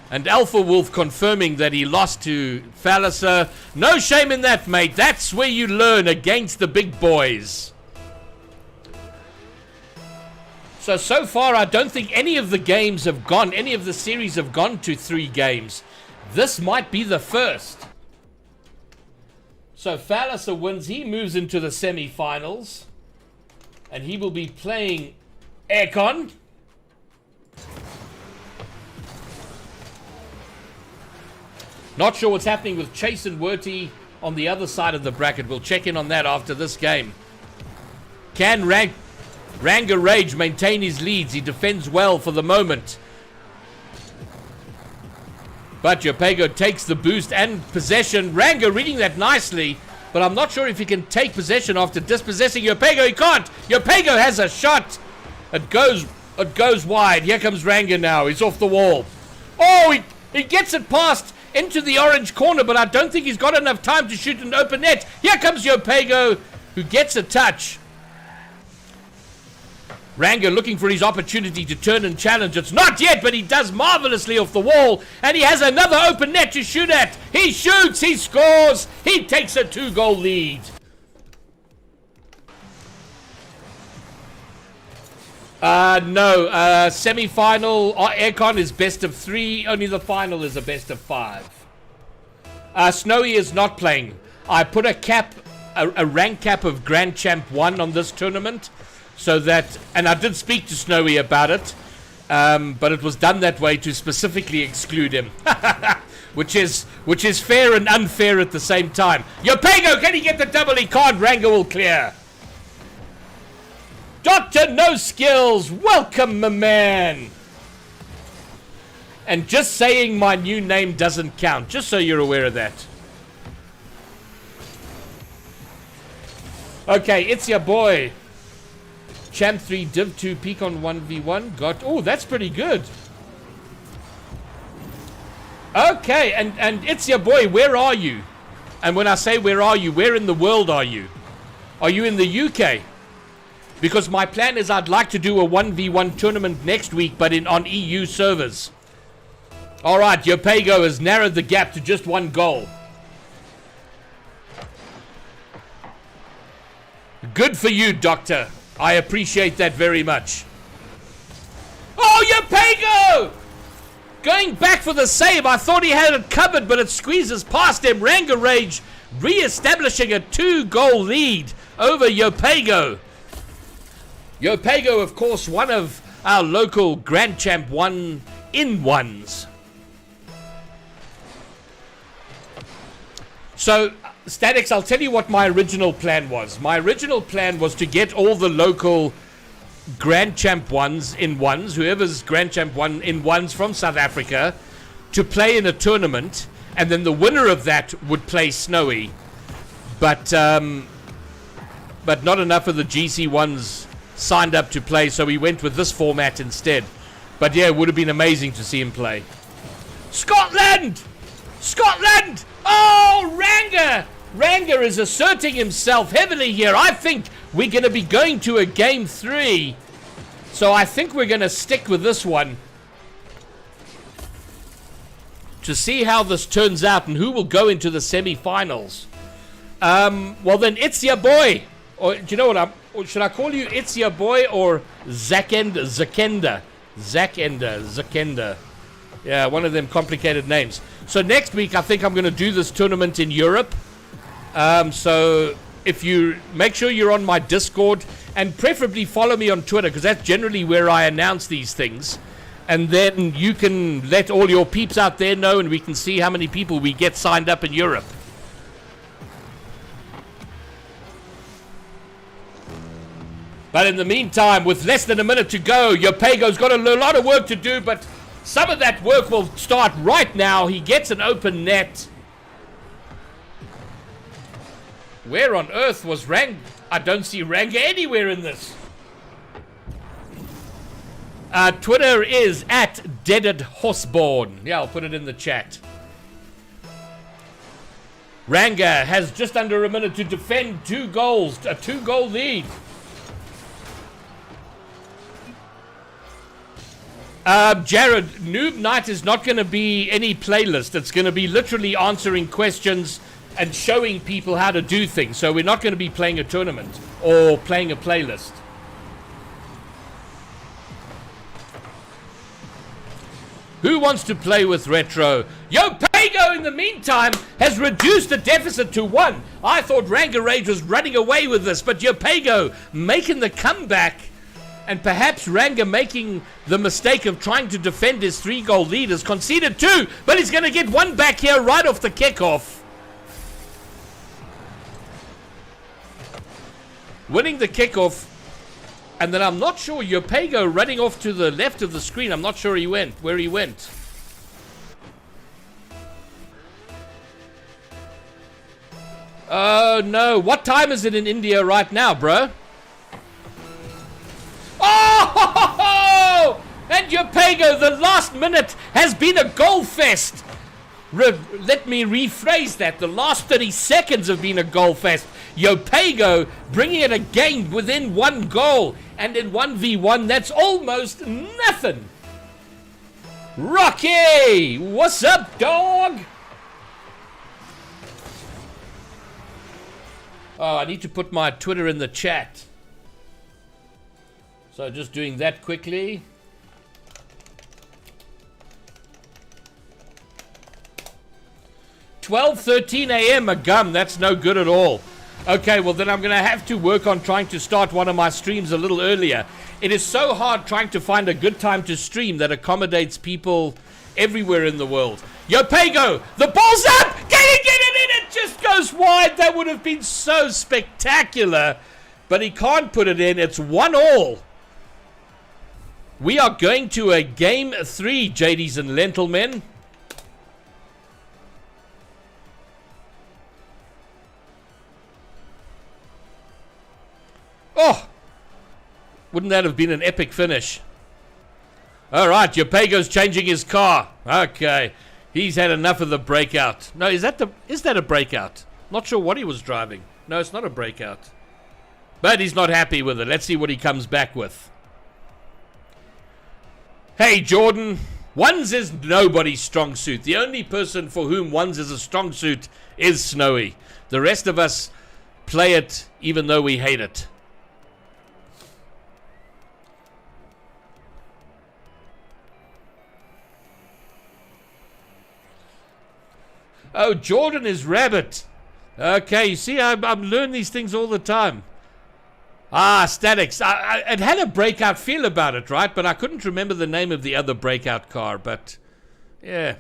And Alpha Wolf confirming that he lost to Thalassa. No shame in that, mate. That's where you learn against the big boys. So far I don't think any of the games have gone, any of the series have gone to 3 games. This might be the first. So Thalassa wins. He moves into the semi-finals. And he will be playing Aircon. Not sure what's happening with Chase and Werty on the other side of the bracket. We'll check in on that after this game. Can Ranga Rage maintain his leads? He defends well for the moment. But Yopago takes the boost and possession. Ranga reading that nicely, but I'm not sure if he can take possession after dispossessing Yopago. He can't. Yopago has a shot. It goes wide. Here comes Ranga now. He's off the wall. Oh, he gets it past into the orange corner, but I don't think he's got enough time to shoot an open net. Here comes Yopago, who gets a touch. Ranga looking for his opportunity to turn and challenge. It's not yet, but he does marvelously off the wall. And he has another open net to shoot at. He shoots, he scores. He takes a 2-goal lead. No. Semi-final, Aircon is best of 3. Only the final is a best of 5. Snowy is not playing. I put a rank cap of Grand Champ 1 on this tournament. So that, and I did speak to Snowy about it, but it was done that way to specifically exclude him, which is fair and unfair at the same time. Yopago, can he get the double? He can't. Ranga will clear. Dr. No Skills, welcome, my man. And just saying my new name doesn't count, just so you're aware of that. Okay, it's your boy. Champ 3, Div 2, Peak-on 1v1. Oh, that's pretty good. Okay, and it's your boy. Where are you? And when I say where are you, where in the world are you? Are you in the UK? Because my plan is I'd like to do a 1v1 tournament next week, but on EU servers. All right, Yopego has narrowed the gap to just 1 goal. Good for you, Doctor. I appreciate that very much. Oh, Yopego! Going back for the save. I thought he had it covered, but it squeezes past him. Ranga Rage re-establishing a 2-goal lead over Yopego. Yopego, of course, one of our local Grand Champ 1-in-1s. So, Statics, I'll tell you what my original plan was. My original plan was to get all the local Grand Champ 1-in-1s, whoever's Grand Champ 1-in-1s from South Africa, to play in a tournament, and then the winner of that would play Snowy. But not enough of the GC ones signed up to play, so we went with this format instead. But yeah, it would have been amazing to see him play. Scotland! Scotland! Oh, Ranga! Ranga is asserting himself heavily here. I think we're going to be going to a game 3. So I think we're going to stick with this one to see how this turns out and who will go into the semi-finals. Well then, it's your boy. Or do you know what should I call you It's Your Boy or Zakenda? Yeah, one of them complicated names. So next week, I think I'm going to do this tournament in Europe. So if you make sure you're on my Discord and preferably follow me on Twitter, because that's generally where I announce these things. And then you can let all your peeps out there know, and we can see how many people we get signed up in Europe. But in the meantime, with less than a minute to go, Yopego's got a lot of work to do, but some of that work will start right now. He gets an open net. Where on earth was Rang? I don't see Ranga anywhere in this. Twitter is at @DeadedHorseborn. Yeah, I'll put it in the chat. Ranga has just under a minute to defend 2 goals, a 2-goal lead. Jared, Noob Night is not going to be any playlist. It's going to be literally answering questions and showing people how to do things. So we're not going to be playing a tournament or playing a playlist. Who wants to play with Retro? Yopego, in the meantime, has reduced the deficit to 1. I thought Ranga Rage was running away with this, but Yopego making the comeback. And perhaps Ranga making the mistake of trying to defend his 3-goal lead, has conceded 2, but he's going to get 1 back here right off the kickoff. Winning the kickoff, and then I'm not sure, Yopego running off to the left of the screen. I'm not sure where he went. Oh no, what time is it in India right now, bro? Oh! And Yopego, the last minute has been a goal fest. Let me rephrase that. The last 30 seconds have been a goal fest. Yopego bringing it again within 1 goal. And in 1v1, that's almost nothing. Rocky! What's up, dog? Oh, I need to put my Twitter in the chat. So just doing that quickly. 12:13 a.m. a gum. That's no good at all. Okay, well then I'm going to have to work on trying to start one of my streams a little earlier. It is so hard trying to find a good time to stream that accommodates people everywhere in the world. Yopego, the ball's up! Can he get it in? It just goes wide. That would have been so spectacular. But he can't put it in. It's 1-1. We are going to a game 3, JDs and gentlemen. Oh! Wouldn't that have been an epic finish? All right, Yopego's changing his car. Okay. He's had enough of the breakout. No, is that a breakout? Not sure what he was driving. No, it's not a breakout. But he's not happy with it. Let's see what he comes back with. Hey, Jordan. Ones is nobody's strong suit. The only person for whom ones is a strong suit is Snowy. The rest of us play it even though we hate it. Oh, Jordan is rabbit. Okay, you see, I'm learning these things all the time. Statics. It had a breakout feel about it, right? But I couldn't remember the name of the other breakout car, but yeah.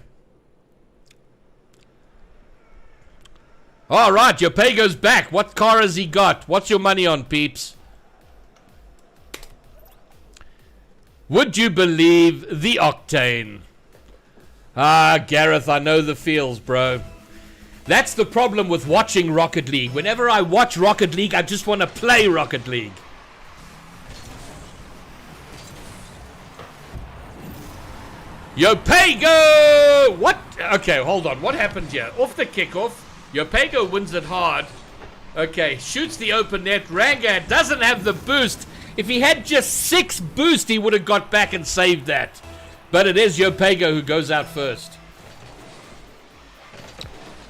All right, your pay goes back. What car has he got? What's your money on, peeps? Would you believe the Octane? Gareth, I know the feels, bro. That's the problem with watching Rocket League. Whenever I watch Rocket League, I just want to play Rocket League. Yopego! What? Okay, hold on. What happened here? Off the kickoff, Yopego wins it hard. Okay, shoots the open net. Ranga doesn't have the boost. If he had just 6 boost, he would have got back and saved that. But it is Yopego who goes out first.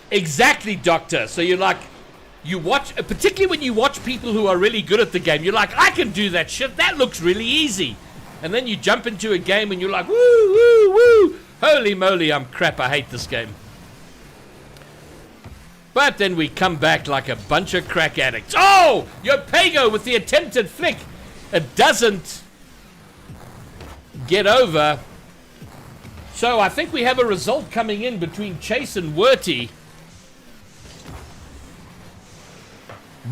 Exactly, Doctor. So you're like, you watch, particularly when you watch people who are really good at the game, you're like, I can do that shit. That looks really easy. And then you jump into a game and you're like, woo, woo, woo. Holy moly, I'm crap. I hate this game. But then we come back like a bunch of crack addicts. Oh, Yopego with the attempted flick. It doesn't get over. So I think we have a result coming in between Chase and Werty.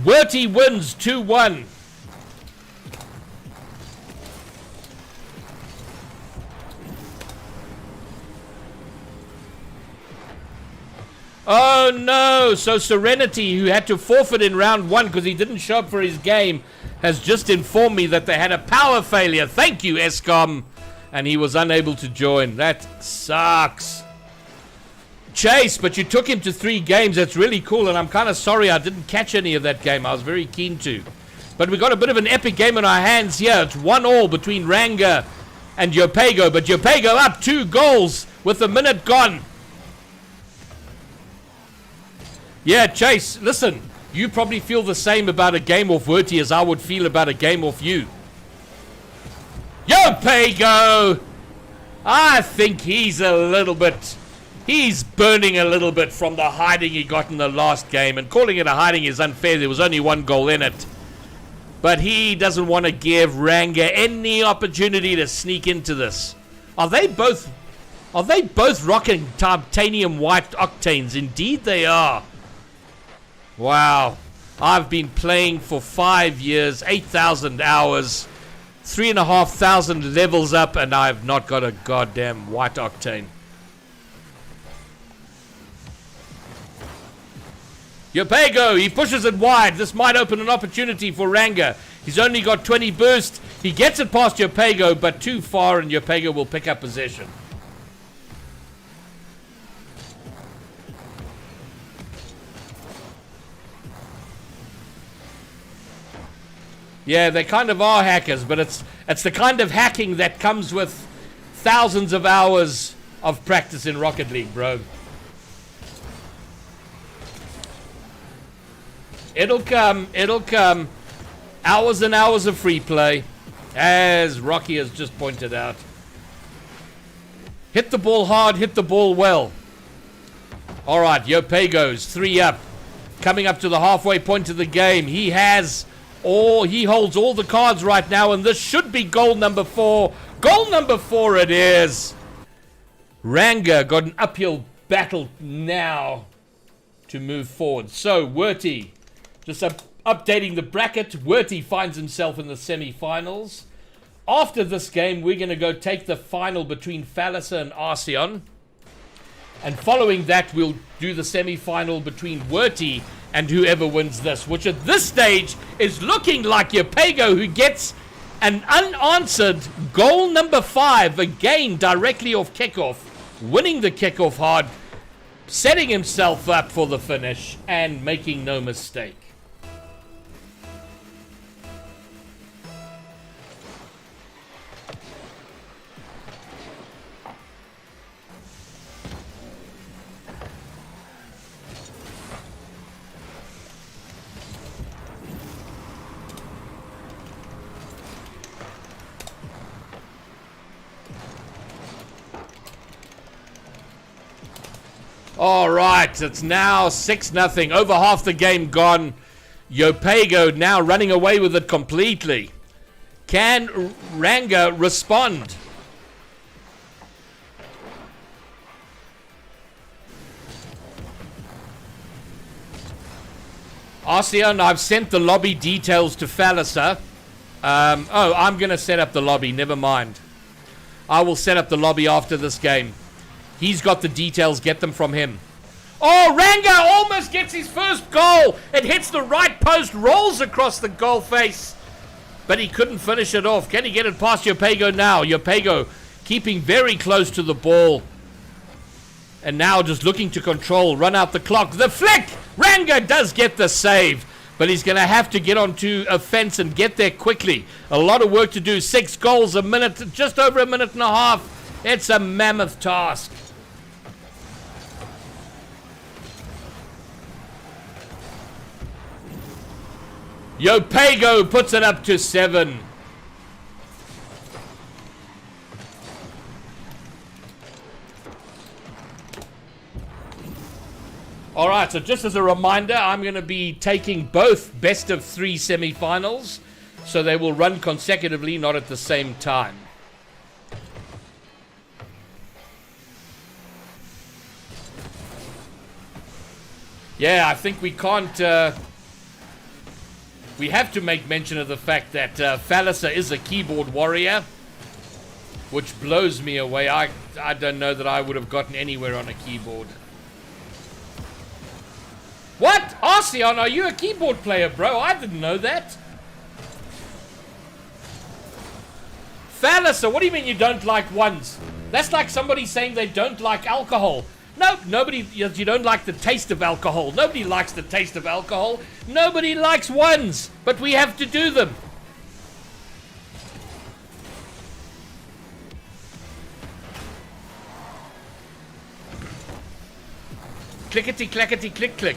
Werty wins 2-1. Oh no, so Serenity, who had to forfeit in round 1 because he didn't show up for his game, has just informed me that they had a power failure. Thank you, Escom. And he was unable to join. That sucks. Chase, but you took him to 3 games. That's really cool, and I'm kind of sorry I didn't catch any of that game. I was very keen to. But we got a bit of an epic game in our hands here. It's 1-1 between Ranga and Yopego, but Yopego up 2 goals with a minute gone. Yeah, Chase, listen, you probably feel the same about a game off Werty as I would feel about a game off you. Yopego! I think he's burning a little bit from the hiding he got in the last game, and calling it a hiding is unfair. There was only 1 goal in it. But he doesn't want to give Ranga any opportunity to sneak into this. Are they both rocking titanium white octanes? Indeed they are. Wow. I've been playing for 5 years, 8,000 hours, 3,500 levels up, and I've not got a goddamn white octane. Yopego, he pushes it wide. This might open an opportunity for Ranga. He's only got 20 boost. He gets it past Yopego, but too far, and Yopego will pick up possession. Yeah, they kind of are hackers, but it's the kind of hacking that comes with thousands of hours of practice in Rocket League, bro. It'll come. It'll come. Hours and hours of free play, as Rocky has just pointed out. Hit the ball hard, hit the ball well. All right, Yopego's 3 up. Coming up to the halfway point of the game. He holds all the cards right now, and this should be goal number 4. Goal number 4 it is. Ranga got an uphill battle now to move forward. So, Werty, just updating the bracket. Werty finds himself in the semi-finals. After this game, we're going to go take the final between Falisa and Arceon. And following that, we'll do the semi-final between Werty and whoever wins this, which at this stage is looking like Yopego, who gets an unanswered goal number 5, again directly off kickoff, winning the kickoff hard, setting himself up for the finish, and making no mistake. All right, it's now 6-0. Over half the game gone. Yopego now running away with it completely. Can Ranga respond? Arceon, I've sent the lobby details to Falliser. I'm going to set up the lobby. Never mind. I will set up the lobby after this game. He's got the details. Get them from him. Oh, Ranga almost gets his first goal. It hits the right post, rolls across the goal face. But he couldn't finish it off. Can he get it past Yopego now? Yopego keeping very close to the ball. And now just looking to control, run out the clock. The flick! Ranga does get the save. But he's going to have to get onto a fence and get there quickly. A lot of work to do. 6 goals a minute, just over a minute and a half. It's a mammoth task. Yopego puts it up to 7. All right, so just as a reminder, I'm going to be taking both best of 3 semifinals, so they will run consecutively, not at the same time. Yeah, I think we can't... we have to make mention of the fact that Falliser is a keyboard warrior, which blows me away. I don't know that I would have gotten anywhere on a keyboard. What? Arceon, are you a keyboard player, bro? I didn't know that. Falliser, what do you mean you don't like ones? That's like somebody saying they don't like alcohol. No, nobody, you don't like the taste of alcohol. Nobody likes the taste of alcohol. Nobody likes ones, but we have to do them. Clickety, clackety, click, click.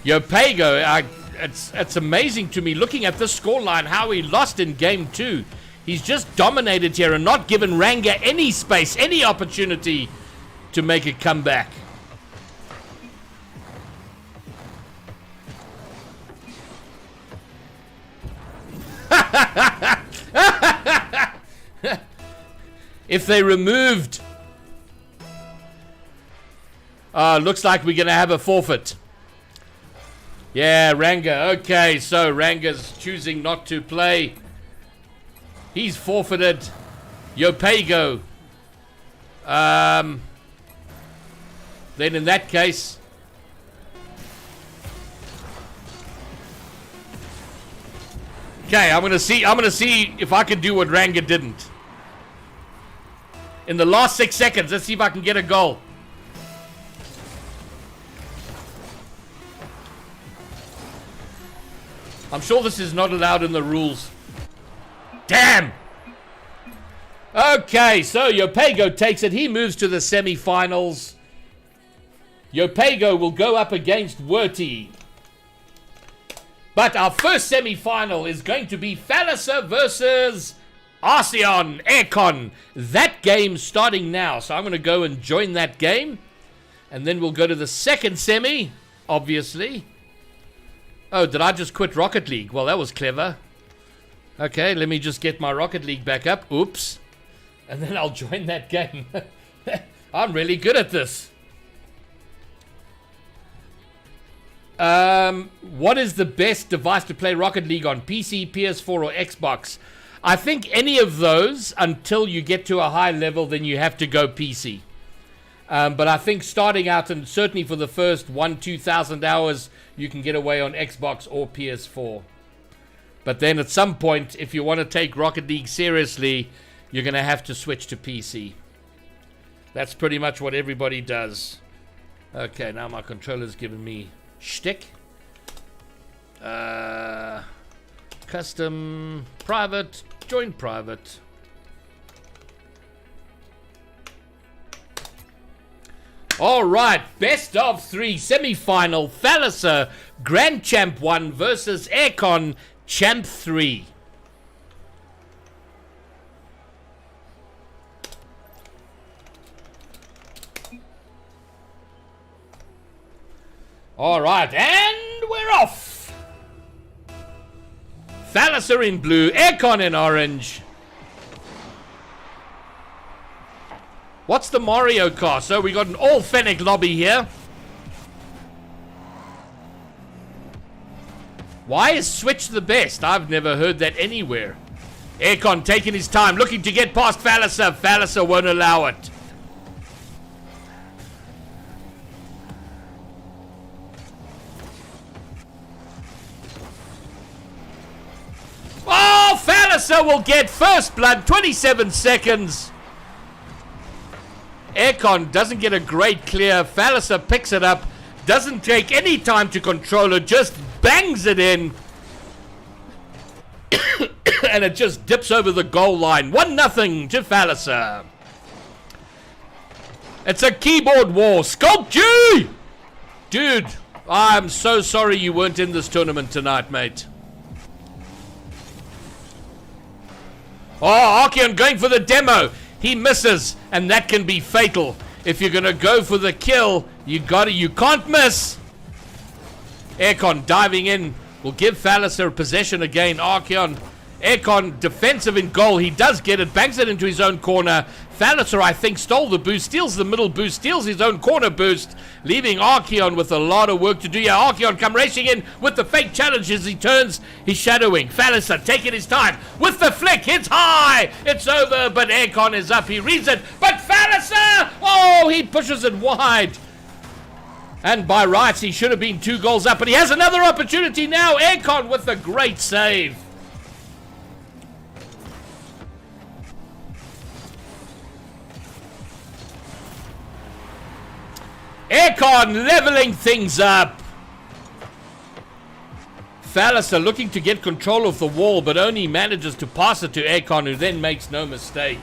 Yopego, it's amazing to me looking at this scoreline how he lost in game 2. He's just dominated here and not given Ranga any space, any opportunity to make a comeback. If they removed... looks like we're going to have a forfeit. Yeah, Ranga. Okay, so Ranga's choosing not to play. He's forfeited. Yopego. Then in that case... Okay, I'm gonna see if I can do what Ranga didn't. In the last 6 seconds, let's see if I can get a goal. I'm sure this is not allowed in the rules. Damn! Okay, so Yopego takes it. He moves to the semi-finals. Yopego will go up against Werty. But our first semi-final is going to be Falliser versus Arceon Aircon. That game starting now. So I'm going to go and join that game. And then we'll go to the second semi, obviously. Oh, did I just quit Rocket League? Well, that was clever. Okay, let me just get my Rocket League back up. Oops. And then I'll join that game. I'm really good at this. What is the best device to play Rocket League on? PC, PS4, or Xbox? I think any of those until you get to a high level, then you have to go PC. But I think starting out, and certainly for the first 2,000 hours, you can get away on Xbox or PS4. But then at some point, if you want to take Rocket League seriously, you're going to have to switch to PC. That's pretty much what everybody does. Okay, now my controller's giving me shtick. Custom, private, join private. All right, best of 3 semi-final. Falliser, Grand Champ 1 versus Aircon, Champ 3. All right, and we're off. Thalasser in blue, Aircon in orange. What's the Mario car? So we got an all Fennec lobby here. Why is Switch the best? I've never heard that anywhere. Aircon taking his time, looking to get past Thalasser. Thalasser won't allow it. Oh, Thalasser will get first blood, 27 seconds. Aircon doesn't get a great clear. Thalasser picks it up, doesn't take any time to control it, just bangs it in. And it just dips over the goal line. 1-0 to Thalasser. It's a keyboard war. Sculpt G! Dude, I'm so sorry you weren't in this tournament tonight, mate. Oh, Archeon going for the demo. He misses, and that can be fatal. If you're gonna go for the kill, you can't miss. Aircon diving in will give Thalasser possession again. Archeon, Aircon defensive in goal. He does get it, bangs it into his own corner. Thalasser, I think, stole the boost, steals the middle boost, steals his own corner boost, leaving Archeon with a lot of work to do. Yeah, Archeon come racing in with the fake challenge as he turns. He's shadowing. Thalasser taking his time with the flick. Hits high. It's over, but Aircon is up. He reads it, but Thalasser, oh, he pushes it wide. And by rights, he should have been 2 goals up, but he has another opportunity now. Aircon with a great save. Aircon leveling things up. Thalasser looking to get control of the wall, but only manages to pass it to Aircon, who then makes no mistake.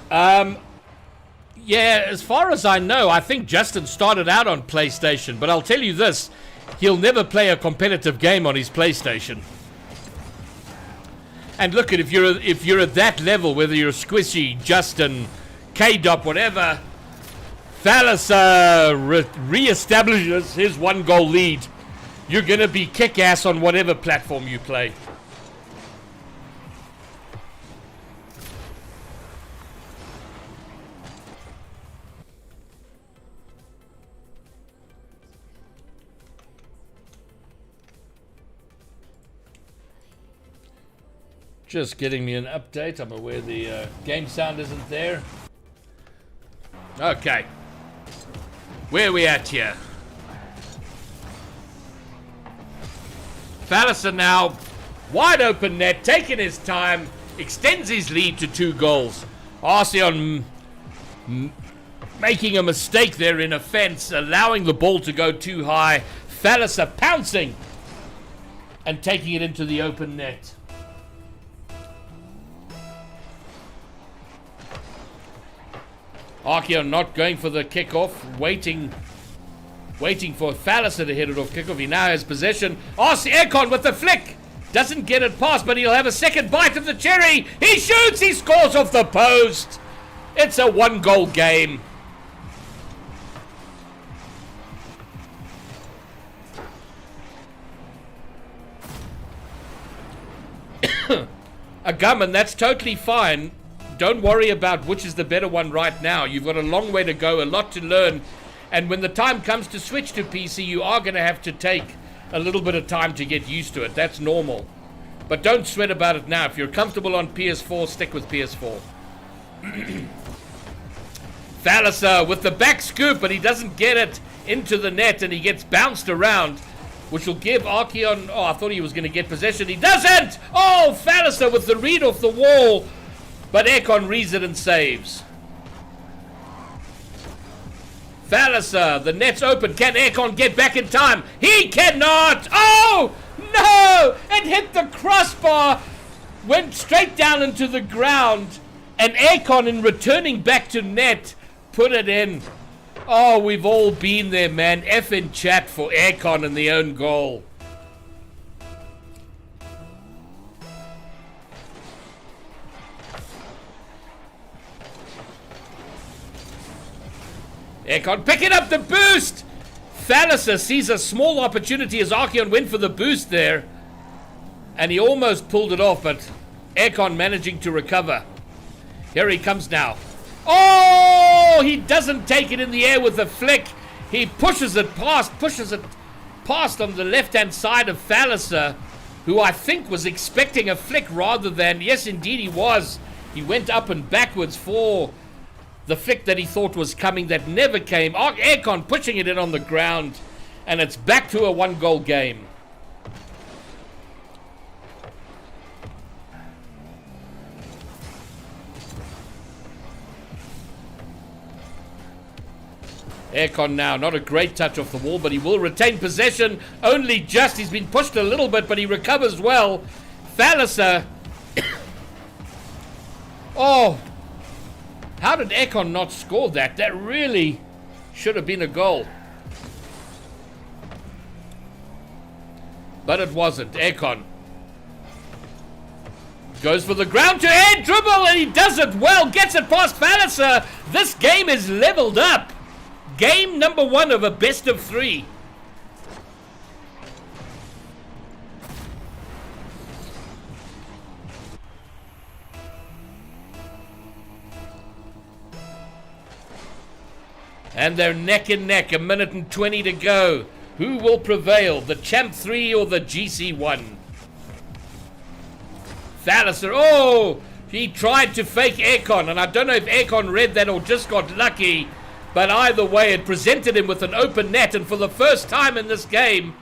Yeah, as far as I know, I think Justin started out on PlayStation, but I'll tell you this, he'll never play a competitive game on his PlayStation. And look at if you're at that level, whether you're Squishy, Justin, K-Dop, whatever, Thalasser re-establishes his 1-goal lead. You're going to be kick-ass on whatever platform you play. Just getting me an update. I'm aware the game sound isn't there. Okay. Where are we at here? Thalasser now, wide open net, taking his time, extends his lead to 2 goals. Archeon making a mistake there in offense, allowing the ball to go too high. Thalasser pouncing and taking it into the open net. Archeon not going for the kickoff, waiting for Thalasser to hit it off kickoff. He now has possession. Aircon with the flick. Doesn't get it past, but he'll have a second bite of the cherry. He shoots, he scores off the post. It's a 1-goal game. A Gummin, that's totally fine. Don't worry about which is the better one right now. You've got a long way to go, a lot to learn. And when the time comes to switch to PC, you are going to have to take a little bit of time to get used to it. That's normal. But don't sweat about it now. If you're comfortable on PS4, stick with PS4. Thalasser with the back scoop, but he doesn't get it into the net, and he gets bounced around, which will give Archeon... Oh, I thought he was going to get possession. He doesn't! Oh, Thalasser with the read off the wall. But Aircon reads it and saves. Thalasser, the net's open. Can Aircon get back in time? He cannot! Oh! No! It hit the crossbar. Went straight down into the ground. And Aircon, in returning back to net, put it in. Oh, we've all been there, man. F in chat for Aircon and the own goal. Aircon picking up the boost. Falliser sees a small opportunity as Archeon went for the boost there. And he almost pulled it off, but Aircon managing to recover. Here he comes now. Oh, he doesn't take it in the air with a flick. He pushes it past on the left-hand side of Falliser, who I think was expecting a flick rather than, yes, indeed he was. He went up and backwards for the flick that he thought was coming that never came. Aircon pushing it in on the ground, and it's back to a one-goal game. Aircon now, not a great touch off the wall, but he will retain possession. Only just, he's been pushed a little bit, but he recovers well. Falliser. Oh, how did Aircon not score that? That really should have been a goal. But it wasn't. Aircon goes for the ground to air dribble, and he does it well. Gets it past Falliser. This game is leveled up. Game number 1 of a best of 3. And they're neck and neck, a minute and 20 to go. Who will prevail, the Champ 3 or the GC 1? Falliser, oh! He tried to fake Aircon, and I don't know if Aircon read that or just got lucky. But either way, it presented him with an open net, and for the first time in this game,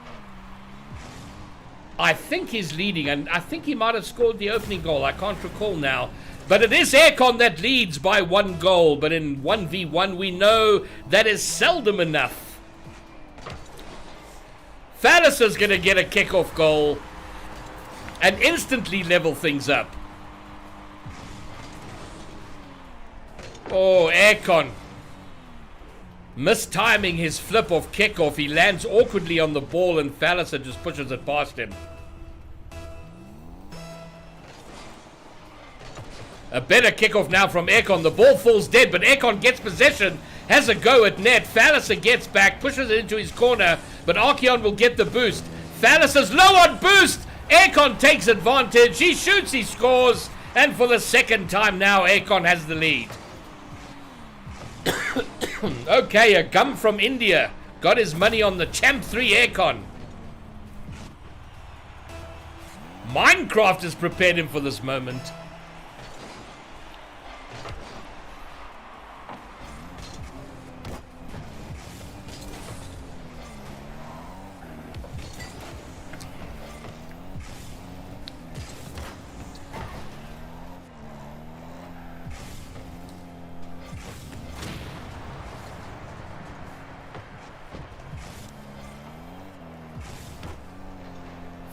I think he's leading, and I think he might have scored the opening goal. I can't recall now. But it is Aircon that leads by 1 goal, but in 1v1 we know that is seldom enough. Falliser's going to get a kickoff goal and instantly level things up. Oh, Aircon mistiming his flip off kickoff. He lands awkwardly on the ball and Falliser just pushes it past him. A better kickoff now from Aircon. The ball falls dead, but Aircon gets possession, has a go at net. Falliser gets back, pushes it into his corner, but Archeon will get the boost. Falliser's low on boost. Aircon takes advantage. He shoots, he scores, and for the second time now, Aircon has the lead. Okay, a gum from India got his money on the Champ 3 Aircon. Minecraft has prepared him for this moment.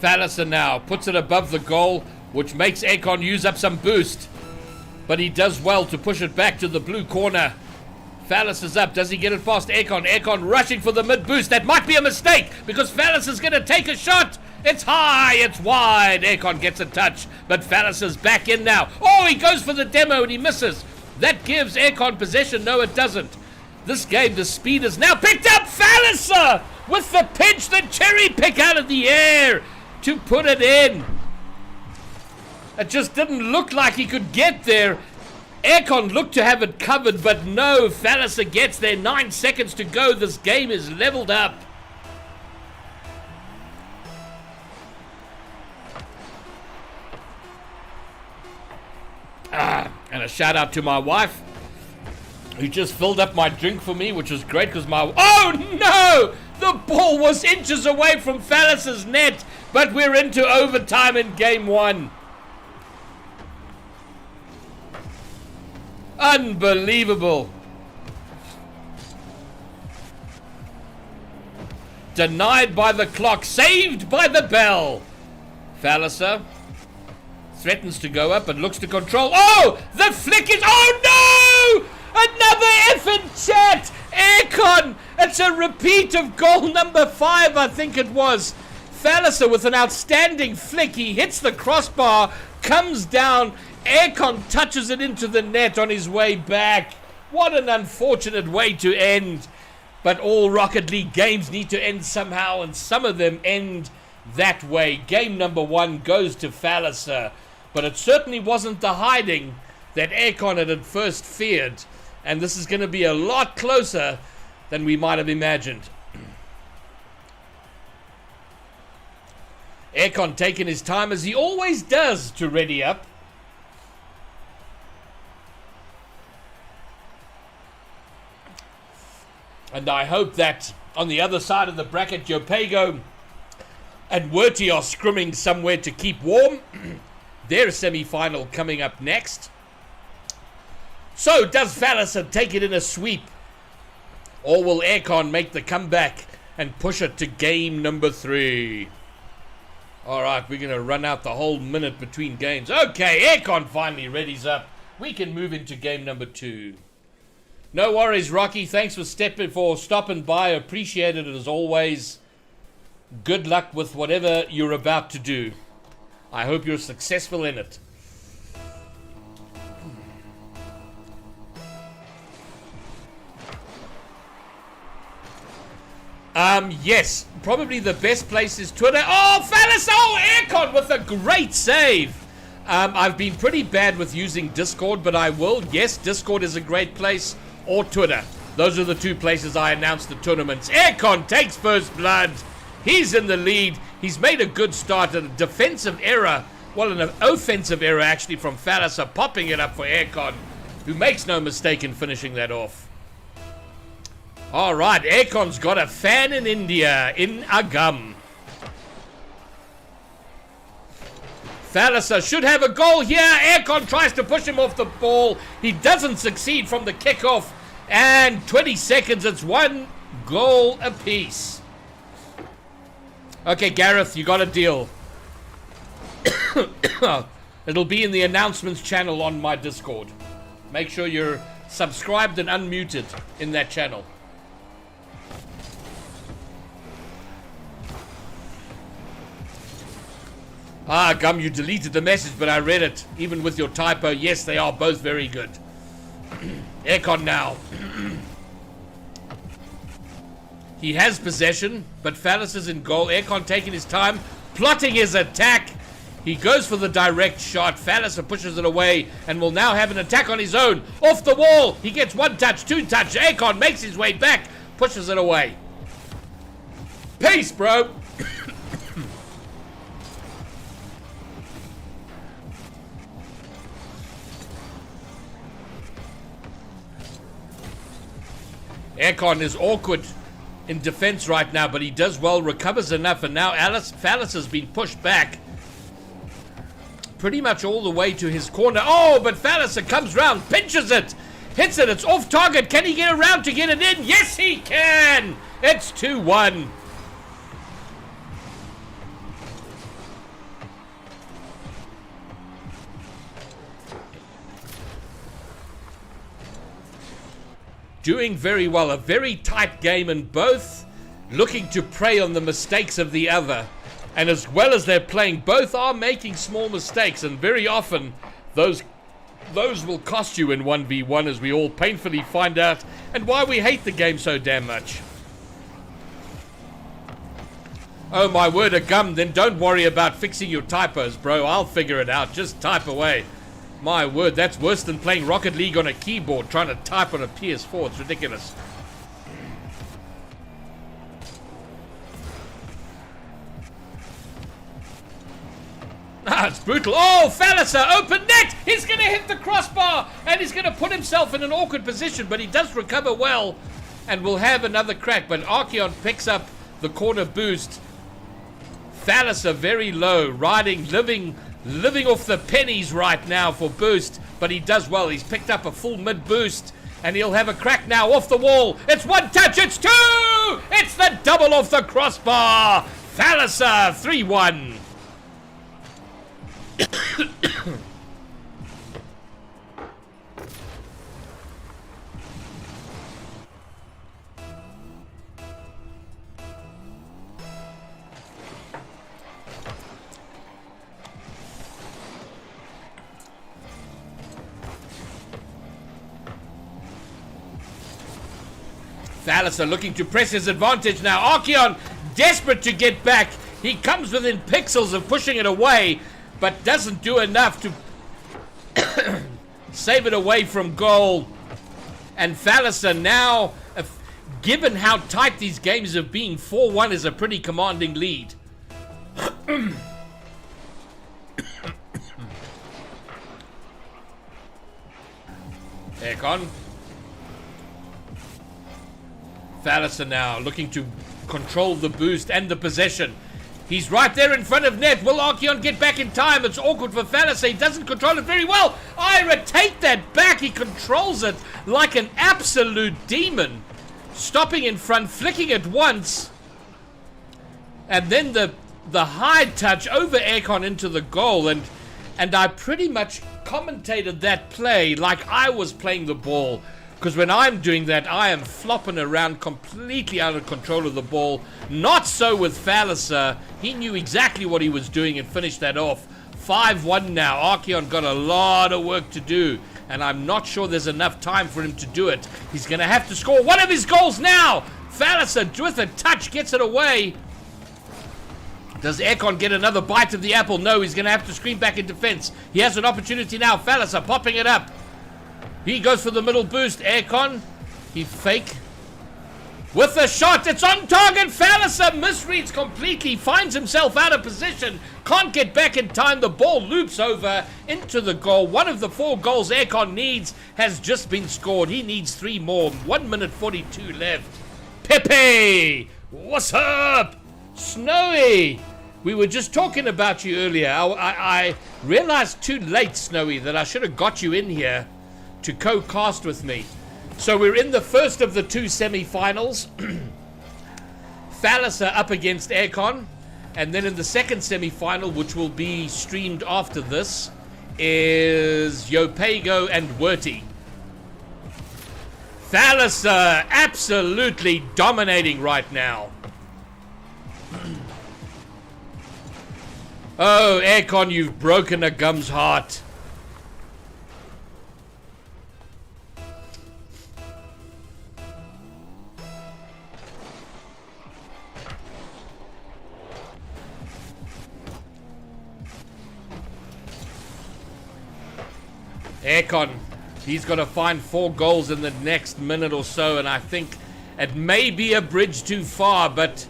Falliser now puts it above the goal, which makes Aircon use up some boost. But he does well to push it back to the blue corner. Falliser's up. Does he get it past Aircon? Aircon rushing for the mid boost. That might be a mistake because Falliser's going to take a shot. It's high. It's wide. Aircon gets a touch, but Falliser's back in now. Oh, he goes for the demo and he misses. That gives Aircon possession. No, it doesn't. This game, the speed is now picked up. Falliser with the pinch, the cherry pick out of the air to put it in. It just didn't look like he could get there. Aircon looked to have it covered, but no, Falliser gets there. 9 seconds to go. This game is leveled up. And a shout out to my wife, who just filled up my drink for me, which was great because oh no! The ball was inches away from Falliser's net, but we're into overtime in game 1. Unbelievable. Denied by the clock, saved by the bell. Falliser threatens to go up and looks to control. Oh, the flick is, oh no! Another effing chat! Aircon! It's a repeat of goal number 5, I think it was. Falliser with an outstanding flick. He hits the crossbar, comes down. Aircon touches it into the net on his way back. What an unfortunate way to end. But all Rocket League games need to end somehow, and some of them end that way. Game number 1 goes to Falliser, but it certainly wasn't the hiding that Aircon had at first feared, and this is going to be a lot closer than we might have imagined. Aircon taking his time, as he always does, to ready up. And I hope that on the other side of the bracket, Jopego and Werty are scrimming somewhere to keep warm. Their semi-final coming up next. So, does Falliser take it in a sweep? Or will Aircon make the comeback and push it to game number 3? Alright, we're going to run out the whole minute between games. Okay, Aircon finally readies up. We can move into game number 2. No worries, Rocky. Thanks for stopping by. Appreciate it as always. Good luck with whatever you're about to do. I hope you're successful in it. Yes, probably the best place is Twitter. Oh, Falliser! Oh, Aircon with a great save. I've been pretty bad with using Discord, but I will. Yes, Discord is a great place. Or Twitter. Those are the 2 places I announced the tournaments. Aircon takes first blood. He's in the lead. He's made a good start. A defensive error. Well, an offensive error actually from Falliser, popping it up for Aircon, who makes no mistake in finishing that off. Alright, Aircon's got a fan in India, in Agam. Falliser should have a goal here. Aircon tries to push him off the ball. He doesn't succeed from the kickoff. And 20 seconds, it's 1 goal apiece. Okay, Gareth, you got a deal. It'll be in the announcements channel on my Discord. Make sure you're subscribed and unmuted in that channel. Ah, Gum, you deleted the message, but I read it. Even with your typo, yes, they are both very good. Aircon now. He has possession, but Falliser's in goal. Aircon taking his time, plotting his attack. He goes for the direct shot. Falliser pushes it away and will now have an attack on his own. Off the wall. He gets 1 touch, 2 touch. Aircon makes his way back, pushes it away. Peace, bro. Aircon is awkward in defense right now, but he does well, recovers enough, and now Falliser has been pushed back pretty much all the way to his corner. Oh, but Falliser comes round, pinches it, hits it, it's off target. Can he get around to get it in? Yes, he can! It's 2-1. Doing very well. A very tight game, and both looking to prey on the mistakes of the other. And as well as they're playing, both are making small mistakes, and very often those will cost you in 1v1, as we all painfully find out, and why we hate the game so damn much. Oh my word, a gum. Then don't worry about fixing your typos, bro. I'll figure it out. Just type away. My word, that's worse than playing Rocket League on a keyboard, trying to type on a PS4. It's ridiculous. Ah, it's brutal. Oh, Falliser, open net! He's going to hit the crossbar, and he's going to put himself in an awkward position, but he does recover well, and will have another crack. But Archeon picks up the corner boost. Falliser very low, riding, living off the pennies right now for boost, but he does well. He's picked up a full mid boost, and he'll have a crack now off the wall. It's 1 touch, it's 2! It's the double off the crossbar. Falliser 3-1. Thalassa looking to press his advantage now. Archeon desperate to get back. He comes within pixels of pushing it away, but doesn't do enough to save it away from goal. And Thalassa now, given how tight these games have been, 4-1 is a pretty commanding lead. Aircon. Thalassa now looking to control the boost and the possession. He's right there in front of net. Will Archeon get back in time? It's awkward for Thalassa. He doesn't control it very well. Ira, take that back. He controls it like an absolute demon. Stopping in front, flicking it once. And then the high touch over Aircon into the goal. And I pretty much commentated that play like I was playing the ball. Because when I'm doing that, I am flopping around completely out of control of the ball. Not so with Thalassa. He knew exactly what he was doing and finished that off. 5-1 now. Archeon got a lot of work to do. And I'm not sure there's enough time for him to do it. He's going to have to score one of his goals now. Thalassa with a touch gets it away. Does Aircon get another bite of the apple? No, he's going to have to screen back in defense. He has an opportunity now. Thalassa popping it up. He goes for the middle boost. Aircon, he fake. With the shot, it's on target. Thalassa misreads completely, finds himself out of position. Can't get back in time. The ball loops over into the goal. One of the 4 goals Aircon needs has just been scored. He needs 3 more. 1 minute 42 left. Pepe, what's up? Snowy, we were just talking about you earlier. I realized too late, Snowy, that I should have got you in here to co-cast with me. So we're in the first of the 2 semi-finals. Thalassa up against Aircon. And then in the second semi-final, which will be streamed after this, is Yopego and Werty. Thalassa absolutely dominating right now. Oh, Aircon, you've broken a gum's heart. Aircon, he's got to find 4 goals in the next minute or so, and I think it may be a bridge too far, but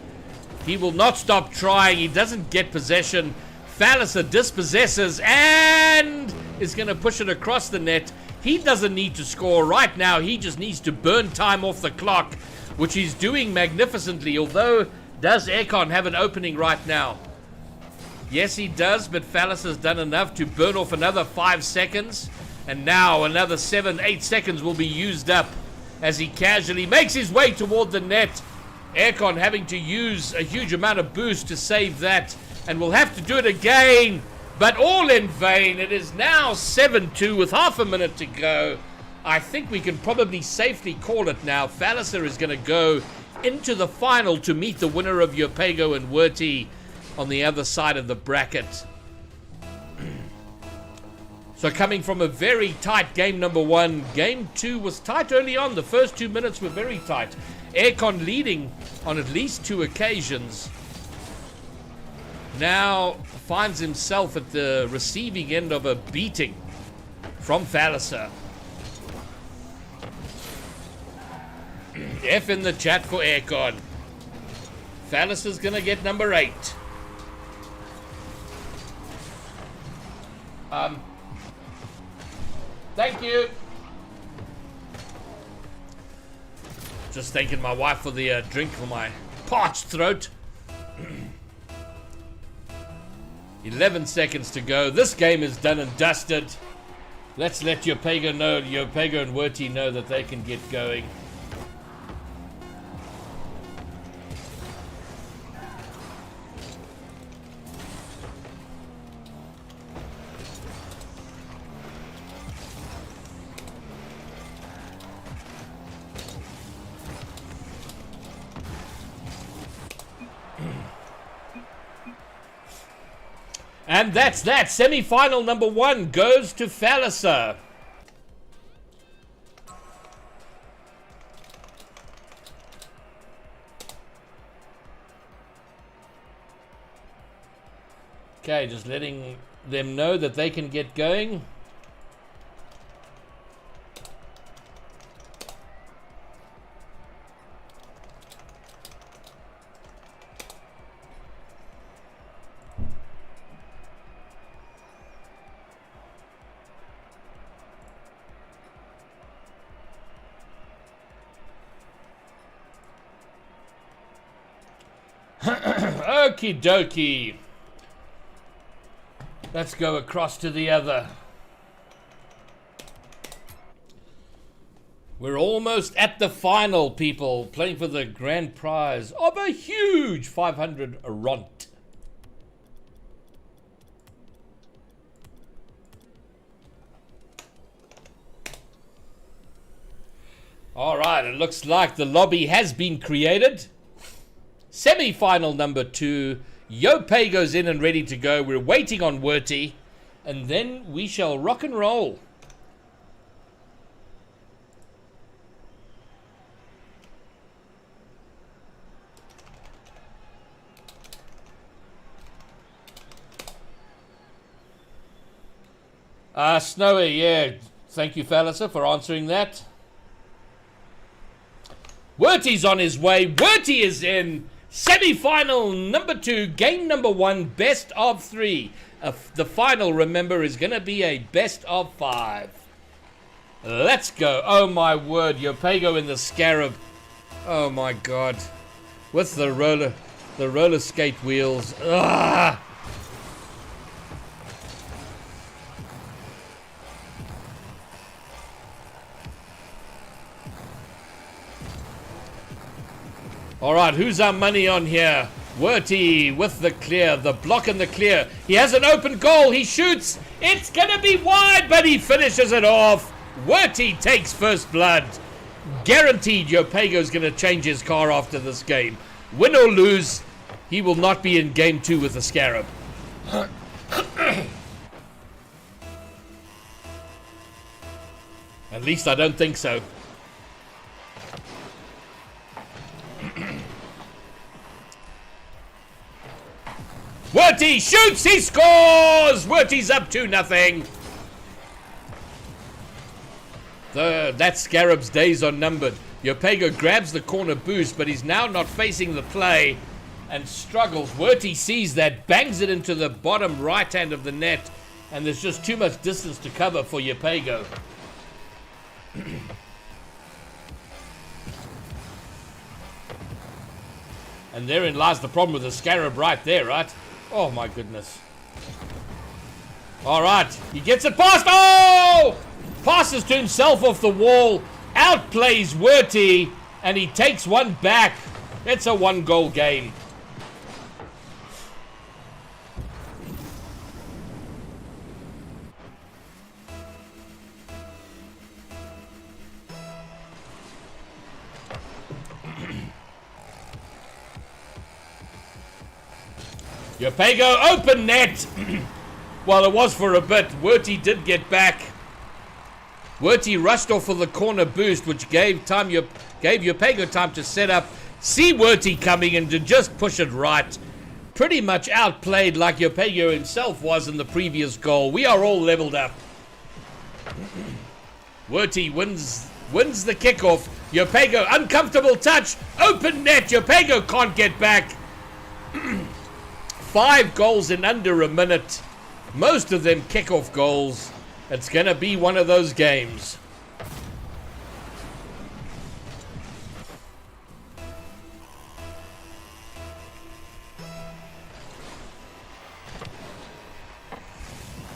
he will not stop trying. He doesn't get possession. Thalassa dispossesses and is going to push it across the net. He doesn't need to score right now. He just needs to burn time off the clock, which he's doing magnificently, although does Aircon have an opening right now? Yes, he does, but Thalassa's done enough to burn off another 5 seconds. And now another 7-8 seconds will be used up as he casually makes his way toward the net. Aircon having to use a huge amount of boost to save that, and will have to do it again, but all in vain. It is now 7-2 with half a minute to go. I think we can probably safely call it now. Thalassa is going to go into the final to meet the winner of Yopego and Werty on the other side of the bracket. So coming from a very tight game number 1, game 2 was tight early on. The first 2 minutes were very tight. Aircon leading on at least 2 occasions. Now finds himself at the receiving end of a beating from Thalassa. F in the chat for Aircon. Thalassa's gonna get number 8. Thank you. Just thanking my wife for the drink for my parched throat. 11 seconds to go. This game is done and dusted. Let's let Yopego and Werty know that they can get going. And that's that. Semi-final number 1 goes to Thalassa. Okay, just letting them know that they can get going. Okie dokie. Let's go across to the other. We're almost at the final, people. Playing for the grand prize of a huge 500 ront. All right, it looks like the lobby has been created. Semi-final number 2. Yopay goes in and ready to go. We're waiting on Werty, and then we shall rock and roll. Snowy, yeah. Thank you, Falliser, for answering that. Werty's on his way. Werty is in. Semi-final number 2, game number 1, best of 3. The final, remember, is going to be a best of 5. Let's go. Oh my word, Yopego in the Scarab. Oh my god. With the roller skate wheels. Ugh. All right, who's our money on here? Werty with the clear, the block and the clear. He has an open goal. He shoots. It's going to be wide, but he finishes it off. Werty takes first blood. Guaranteed Yopego's going to change his car after this game. Win or lose, he will not be in game 2 with the Scarab. At least I don't think so. Werty shoots, he scores! Werty's up 2-0. That Scarab's days are numbered. Yopego grabs the corner boost, but he's now not facing the play and struggles. Werty sees that, bangs it into the bottom right hand of the net, and there's just too much distance to cover for Yopego. And therein lies the problem with the Scarab right there, right? Oh my goodness. All right, he gets it past. Oh! Passes to himself off the wall. Outplays Werty, and he takes one back. It's a 1-goal game. Yopego, open net. Well, it was for a bit. Werty did get back. Werty rushed off for the corner boost, which gave Yopego time to set up. See Werty coming and to just push it right. Pretty much outplayed like Yopego himself was in the previous goal. We are all leveled up. Werty wins the kickoff. Yopego, uncomfortable touch. Open net. Yopego can't get back. 5 goals in under a minute. Most of them kickoff goals. It's going to be one of those games.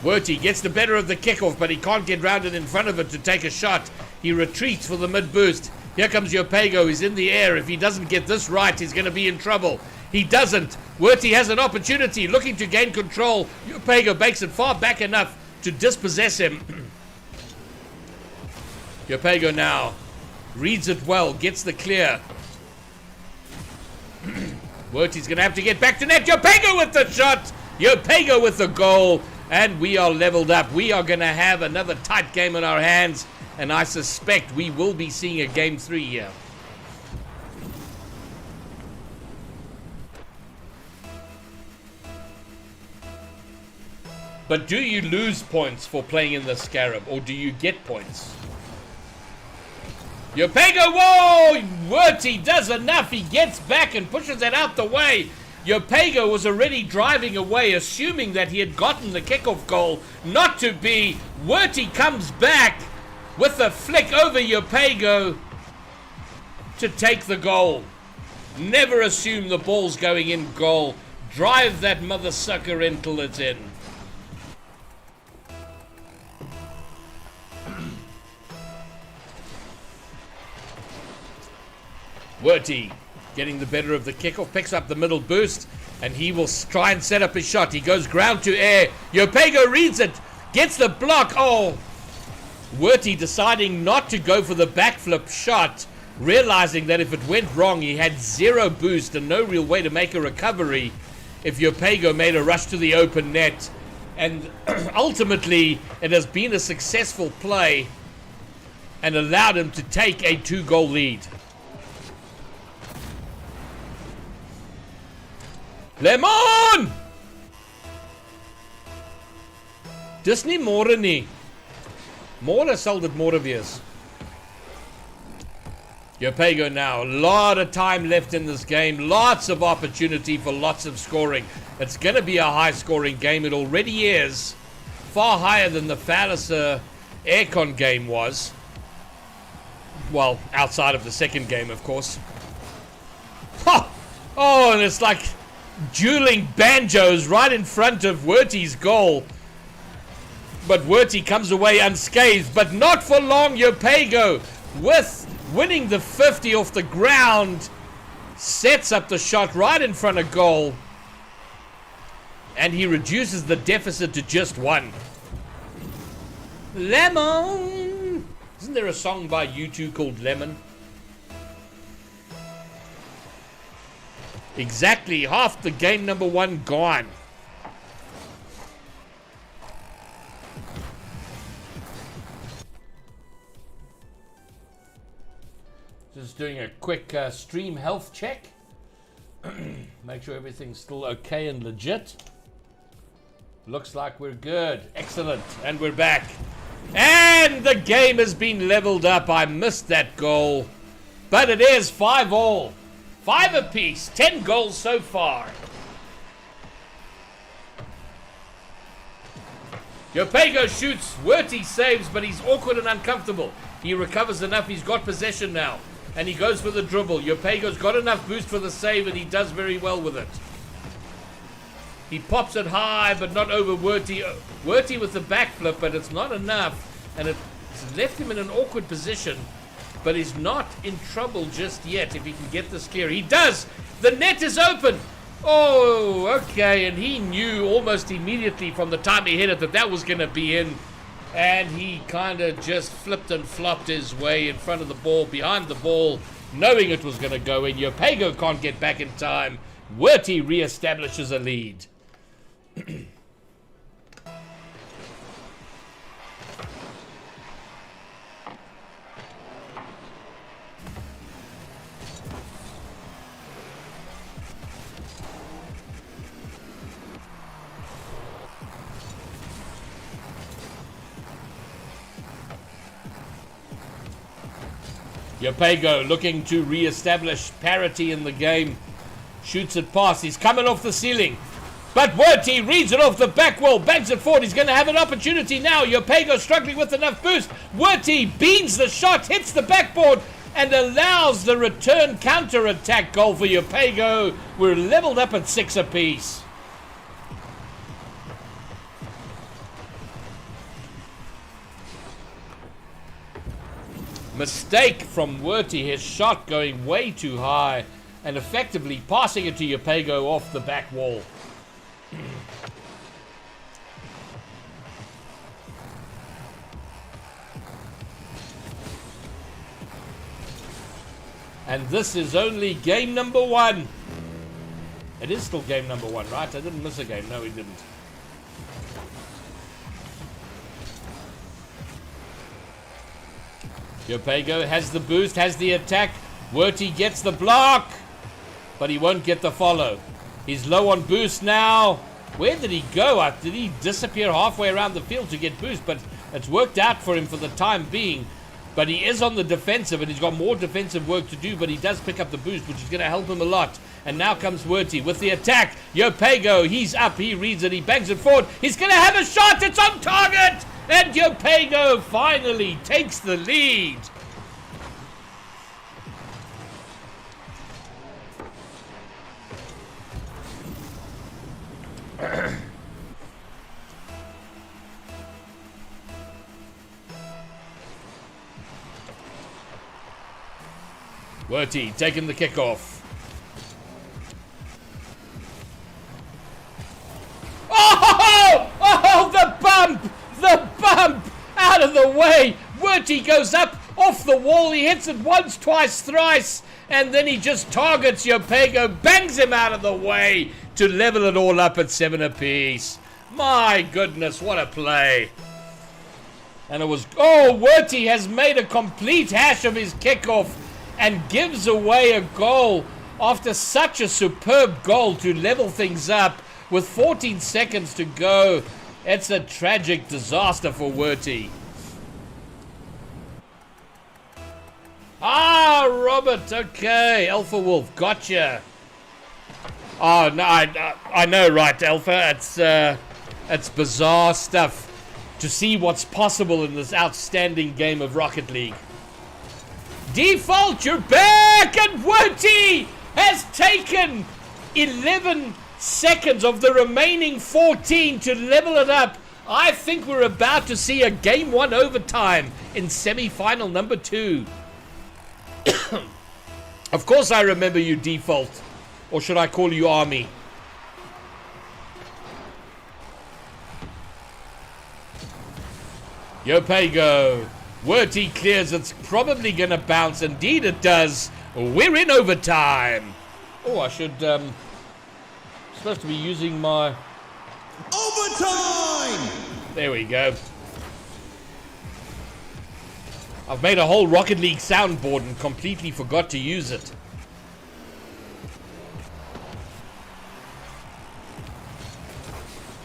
Werty gets the better of the kickoff, but he can't get rounded in front of it to take a shot. He retreats for the mid boost. Here comes Yopego. He's in the air. If he doesn't get this right, he's going to be in trouble. He doesn't. Werty has an opportunity, looking to gain control. Yopego makes it far back enough to dispossess him. Yopego now reads it well, gets the clear. Werty's going to have to get back to net. Yopego with the shot. Yopego with the goal. And we are leveled up. We are going to have another tight game in our hands. And I suspect we will be seeing a game 3 here. But do you lose points for playing in the Scarab, or do you get points? Yopego, whoa! Werty does enough. He gets back and pushes it out the way. Yopego was already driving away, assuming that he had gotten the kickoff goal. Not to be. Werty comes back with a flick over Yopego to take the goal. Never assume the ball's going in goal. Drive that mother sucker until it's in. Werty getting the better of the kickoff, picks up the middle boost, and he will try and set up his shot. He goes ground to air. Yopego reads it, gets the block. Oh, Werty deciding not to go for the backflip shot, realizing that if it went wrong, he had zero boost and no real way to make a recovery if Yopego made a rush to the open net. And ultimately, it has been a successful play and allowed him to take a 2-goal lead. Lemon! Disney môre nie. Môre sal dit môre wees. Yopego now. A lot of time left in this game. Lots of opportunity for lots of scoring. It's going to be a high-scoring game. It already is. Far higher than the Falliser Aircon game was. Well, outside of the second game, of course. Ha! Oh, and it's like dueling banjos right in front of Werty's goal. But Werty comes away unscathed, but not for long. Yopego, with winning the 50 off the ground, sets up the shot right in front of goal, and he reduces the deficit to just 1. Lemon! Isn't there a song by U2 called Lemon? Exactly half the game number 1 gone. Just doing a quick stream health check. Make sure everything's still okay and legit. Looks like we're good. Excellent. And we're back. And the game has been leveled up. I missed that goal. But it is 5-all. 5 apiece, 10 goals so far. Yopego shoots, Werty saves, but he's awkward and uncomfortable. He recovers enough, he's got possession now. And he goes for the dribble. Yopego's got enough boost for the save, and he does very well with it. He pops it high, but not over Werty. Werty with the backflip, but it's not enough. And it's left him in an awkward position. But he's not in trouble just yet if he can get this clear. He does! The net is open! Oh, okay. And he knew almost immediately from the time he hit it that that was going to be in. And he kind of just flipped and flopped his way in front of the ball, behind the ball, knowing it was going to go in. Yopego can't get back in time. Werty reestablishes a lead. Yopego looking to re-establish parity in the game. Shoots it past. He's coming off the ceiling. But Werty reads it off the back wall. Bangs it forward. He's going to have an opportunity now. Yopego struggling with enough boost. Werty beans the shot. Hits the backboard. And allows the return counter-attack goal for Yopego. We're leveled up at 6 apiece. Mistake from Werty, his shot going way too high and effectively passing it to Yopego off the back wall. And this is only game number 1. It is still game number 1, right? I didn't miss a game. No, we didn't. Yopego has the boost, has the attack. Werty gets the block, but he won't get the follow. He's low on boost now. Where did he go? Did he disappear halfway around the field to get boost? But it's worked out for him for the time being. But he is on the defensive, and he's got more defensive work to do, but he does pick up the boost, which is going to help him a lot. And now comes Werty with the attack. Yopego, he's up, he reads it, he bangs it forward. He's going to have a shot, it's on target! And Yopego finally takes the lead. Werty taking the kickoff. Oh, the bump! The bump! Out of the way! Werty goes up, off the wall, he hits it once, twice, thrice, and then he just targets Yopego, bangs him out of the way to level it all up at 7 apiece. My goodness, what a play. And it was, Werty has made a complete hash of his kickoff and gives away a goal after such a superb goal to level things up with 14 seconds to go. It's a tragic disaster for Werty. Robert, okay. Alpha Wolf, gotcha. Oh, no, I know, right, Alpha? It's bizarre stuff to see what's possible in this outstanding game of Rocket League. Default, you're back, and Werty has taken 11 seconds of the remaining 14 to level it up. I think we're about to see a game 1 overtime in semi-final number 2. Of course I remember you, Default. Or should I call you Army? Yopego. Werty clears. It's probably going to bounce. Indeed it does. We're in overtime. I should... supposed to be using my... Overtime! There we go. I've made a whole Rocket League soundboard and completely forgot to use it.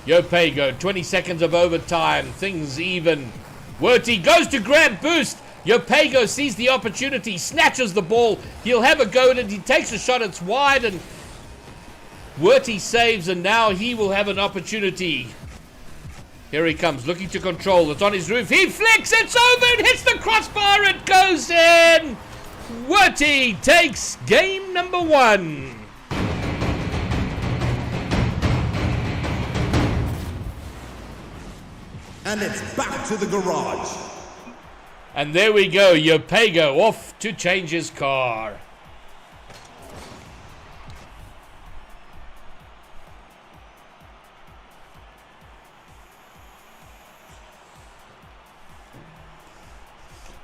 Yopego, 20 seconds of overtime. Things even. Werty goes to grab boost. Yopego sees the opportunity, snatches the ball. He'll have a go at it. He takes a shot. It's wide, and Werty saves, and now he will have an opportunity. Here he comes, looking to control. It's on his roof. He flicks. It's over. It hits the crossbar. It goes in. Werty takes game number 1. And it's back to the garage. And there we go. Yopego off to change his car.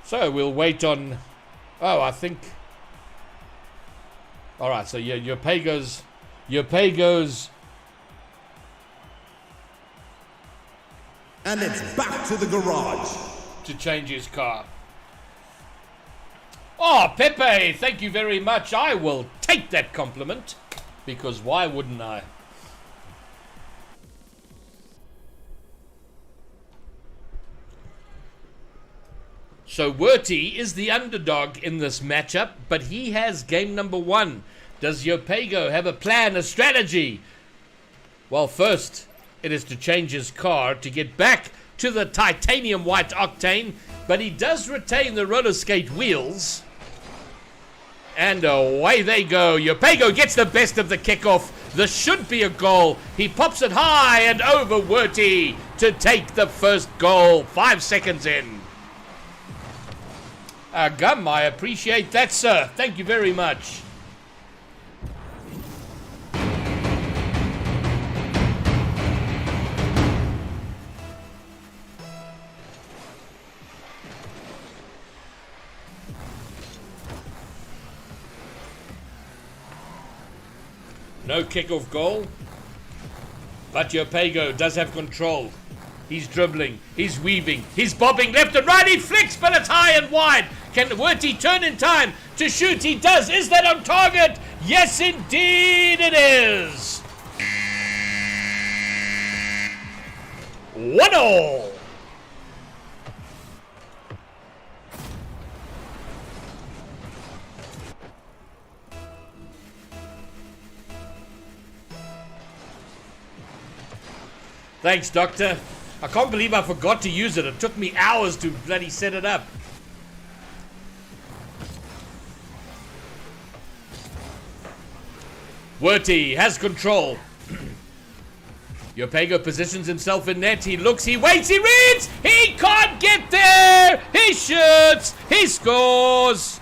So we'll wait on... I think... Alright, so yeah, Yopego's... And it's back to the garage. To change his car. Oh, Pepe, thank you very much. I will take that compliment. Because why wouldn't I? So Werty is the underdog in this matchup, but he has game number 1. Does Yopego have a plan, a strategy? Well, first, it is to change his car to get back to the titanium white octane, but he does retain the roller skate wheels. And away they go. Yopego gets the best of the kickoff. This should be a goal. He pops it high and over Werty to take the first goal. 5 seconds in. Gum, I appreciate that, sir. Thank you very much. No kickoff goal, but Yopego does have control. He's dribbling, he's weaving, he's bobbing left and right, he flicks, but it's high and wide. Can Werty turn in time to shoot? He does. Is that on target? Yes, indeed it is. 1-all. Thanks, Doctor. I can't believe I forgot to use it. It took me hours to bloody set it up. Werty has control. Yopego positions himself in net. He looks, he waits, he reads! He can't get there! He shoots! He scores!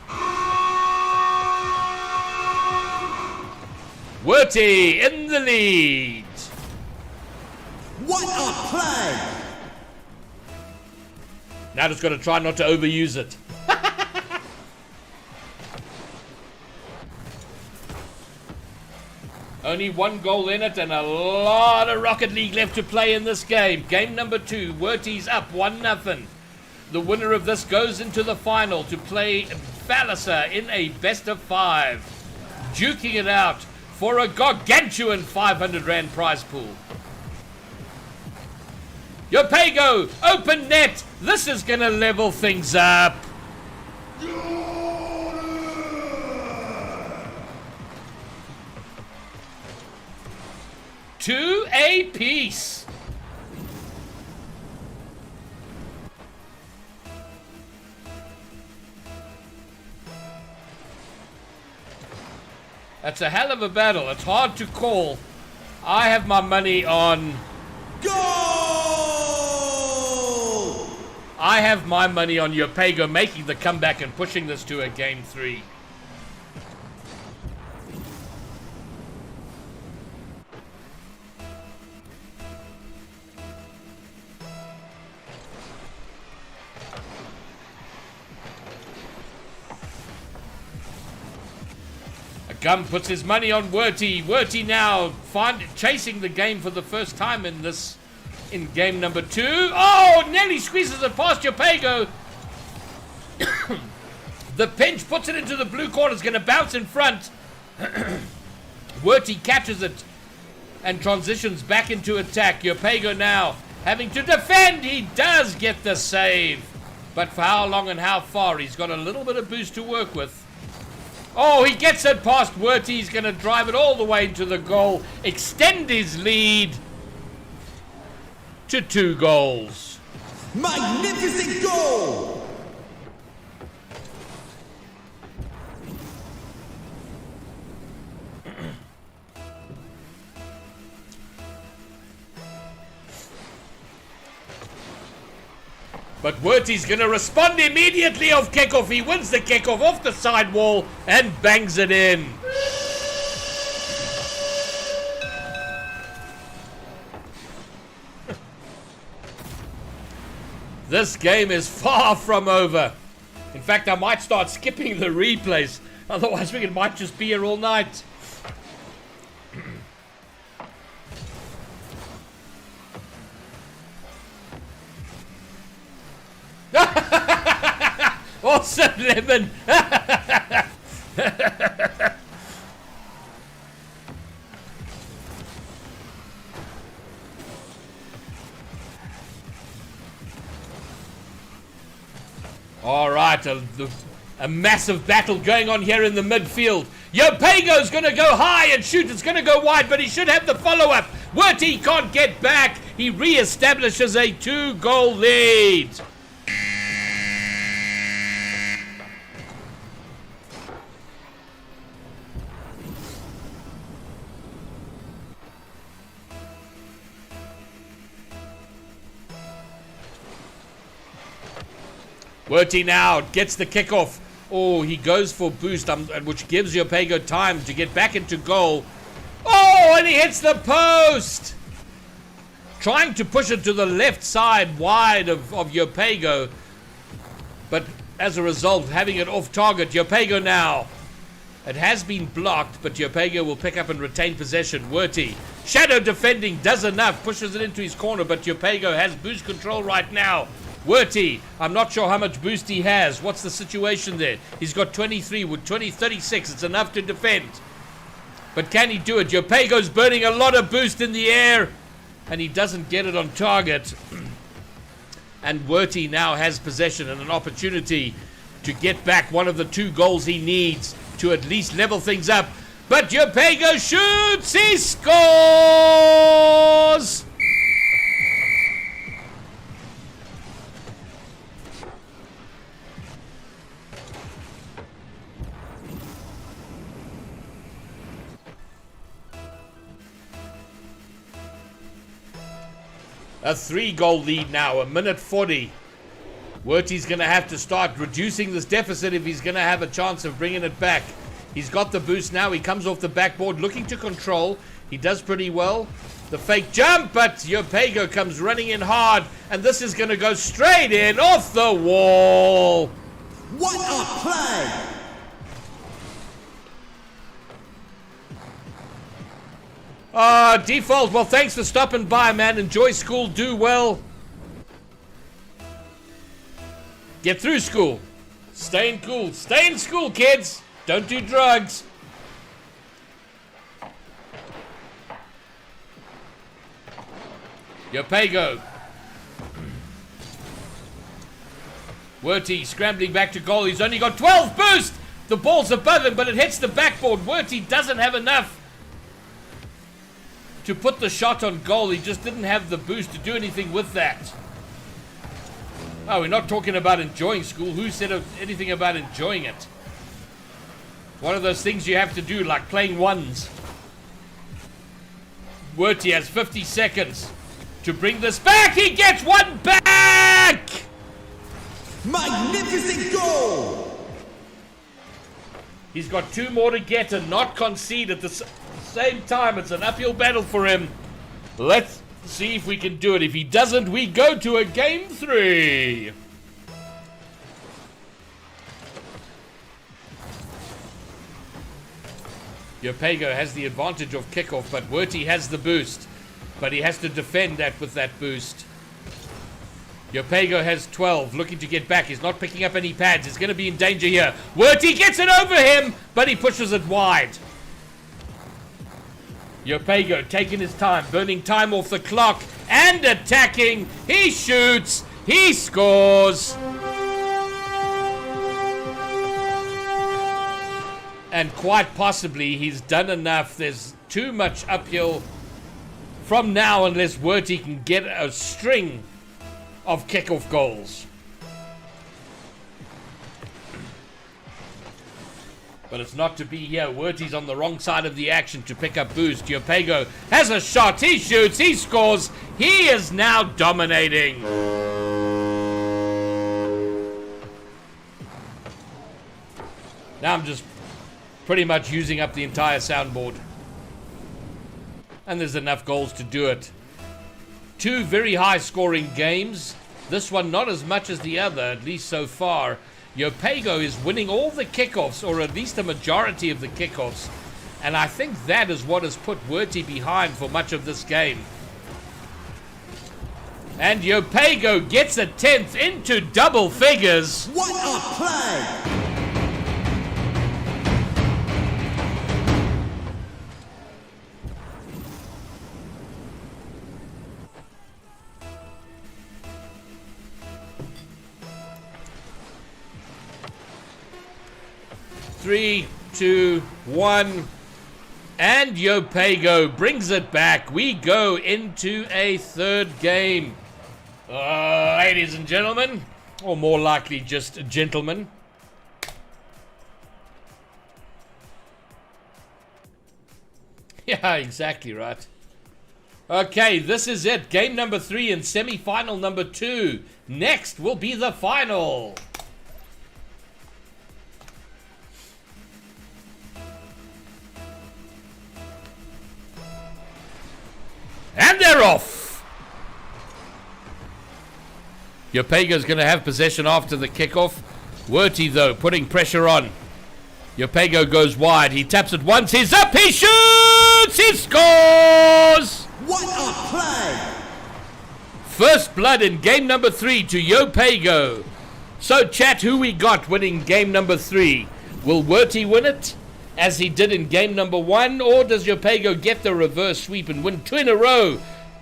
Werty in the lead. What a play! Now just got to try not to overuse it. Only one goal in it and a lot of Rocket League left to play in this game. Game number 2. Werty's up 1-0. The winner of this goes into the final to play Valisa in a best of 5. Duking it out for a gargantuan 500 Rand prize pool. Yopego, open net. This is going to level things up. 2 apiece. That's a hell of a battle. It's hard to call. I have my money on... Goal! I have my money on Yopego making the comeback and pushing this to a game 3. Gum puts his money on Werty. Werty now chasing the game for the first time in game number 2. Oh, Nelly squeezes it past Yopego. The pinch puts it into the blue corner. It's going to bounce in front. Werty catches it and transitions back into attack. Yopego now having to defend. He does get the save. But for how long and how far? He's got a little bit of boost to work with. Oh, he gets it past Werty. He's going to drive it all the way into the goal. Extend his lead to 2 goals. Magnificent goal! But Werty's going to respond immediately off kickoff. He wins the kickoff off the side wall and bangs it in. This game is far from over. In fact, I might start skipping the replays. Otherwise, we might just be here all night. Awesome, Lemon! All right, a massive battle going on here in the midfield. Yopego's going to go high and shoot. It's going to go wide, but he should have the follow-up. Werty can't get back. He re-establishes a 2-goal lead. Werty now gets the kickoff. Oh, he goes for boost, which gives Yopego time to get back into goal. Oh, and he hits the post! Trying to push it to the left side wide of Yopego. But as a result, having it off target, Yopego now. It has been blocked, but Yopego will pick up and retain possession. Werty, shadow defending, does enough, pushes it into his corner, but Yopego has boost control right now. Werty, I'm not sure how much boost he has. What's the situation there? He's got 23 with 36. It's enough to defend. But can he do it? Yopego's burning a lot of boost in the air. and he doesn't get it on target. And Werty now has possession and an opportunity to get back one of the 2 goals he needs to at least level things up. But Yopego shoots, he scores! A 3-goal lead now, 1:40. Werty's going to have to start reducing this deficit if he's going to have a chance of bringing it back. He's got the boost now. He comes off the backboard looking to control. He does pretty well. The fake jump, but Yopego comes running in hard, and this is going to go straight in off the wall. What a play! Default. Well, thanks for stopping by, man. Enjoy school. Do well. Get through school. Stay in cool. Stay in school, kids. Don't do drugs. Yopego. Werty scrambling back to goal. He's only got 12 boost. The ball's above him, but it hits the backboard. Werty doesn't have enough to put the shot on goal. He just didn't have the boost to do anything with that. Oh, we're not talking about enjoying school. Who said anything about enjoying it? One of those things you have to do, like playing ones. Werty has 50 seconds to bring this back. He gets one back! Magnificent goal! He's got 2 more to get and not concede at the same time. It's an uphill battle for him. Let's see if we can do it. If he doesn't, we go to a game 3. Yopego has the advantage of kickoff, but Werty has the boost. But he has to defend that with that boost. Yopego has 12, looking to get back. He's not picking up any pads. He's going to be in danger here. Werty gets it over him, but he pushes it wide. Yopego taking his time, burning time off the clock, and attacking. He shoots. He scores. And quite possibly he's done enough. There's too much uphill from now unless Werty can get a string of kickoff goals. But it's not to be here. Werty's on the wrong side of the action to pick up boost. Yopego has a shot. He shoots. He scores. He is now dominating. Now I'm just pretty much using up the entire soundboard. And there's enough goals to do it. 2 very high scoring games. This one not as much as the other, at least so far. Yopego is winning all the kickoffs, or at least a majority of the kickoffs. And I think that is what has put Werty behind for much of this game. And Yopego gets a 10th into double figures. What a play! Three, 2, 1, and Yopego brings it back. We go into a 3rd game. Ladies and gentlemen, or more likely just gentlemen. Yeah, exactly right. Okay, this is it. Game number 3 and semi-final number 2. Next will be the final. And they're off. Yopego's going to have possession after the kickoff. Werty, though, putting pressure on. Yopego goes wide. He taps it once. He's up. He shoots. He scores. What a play. First blood in game number 3 to Yopego. So, chat, who we got winning game number 3? Will Werty win it, as he did in game number 1, or does Yopego get the reverse sweep and win 2 in a row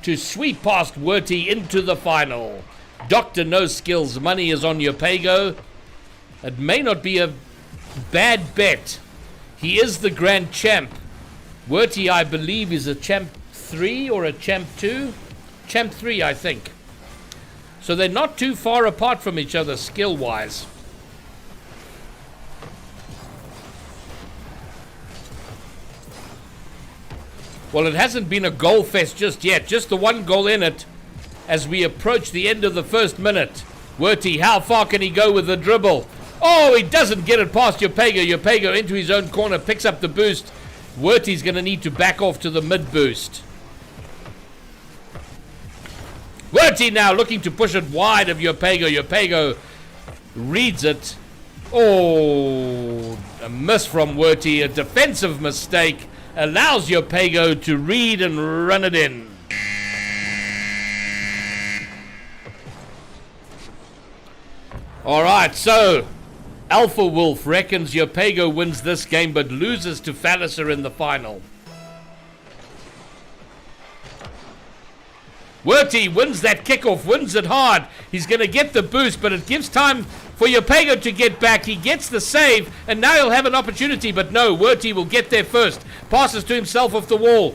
to sweep past Werty into the final. Dr. No Skills money is on Yopego. It may not be a bad bet. He is the grand champ. Werty, I believe, is a champ 3 or a champ 2. Champ 3, I think. So they're not too far apart from each other skill-wise. Well, it hasn't been a goal fest just yet. Just the one goal in it as we approach the end of the first minute. Werty, how far can he go with the dribble? Oh, he doesn't get it past Yopego. Yopego into his own corner, picks up the boost. Werty's going to need to back off to the mid-boost. Werty now looking to push it wide of Yopego. Yopego reads it. Oh, a miss from Werty. A defensive mistake allows Yopego to read and run it in. All right, so Alpha Wolf reckons Yopego wins this game but loses to Falliser in the final. Werty wins that kickoff, wins it hard. He's going to get the boost, but it gives time for Yopego to get back. He gets the save, and now he'll have an opportunity, but no, Werty will get there first. Passes to himself off the wall.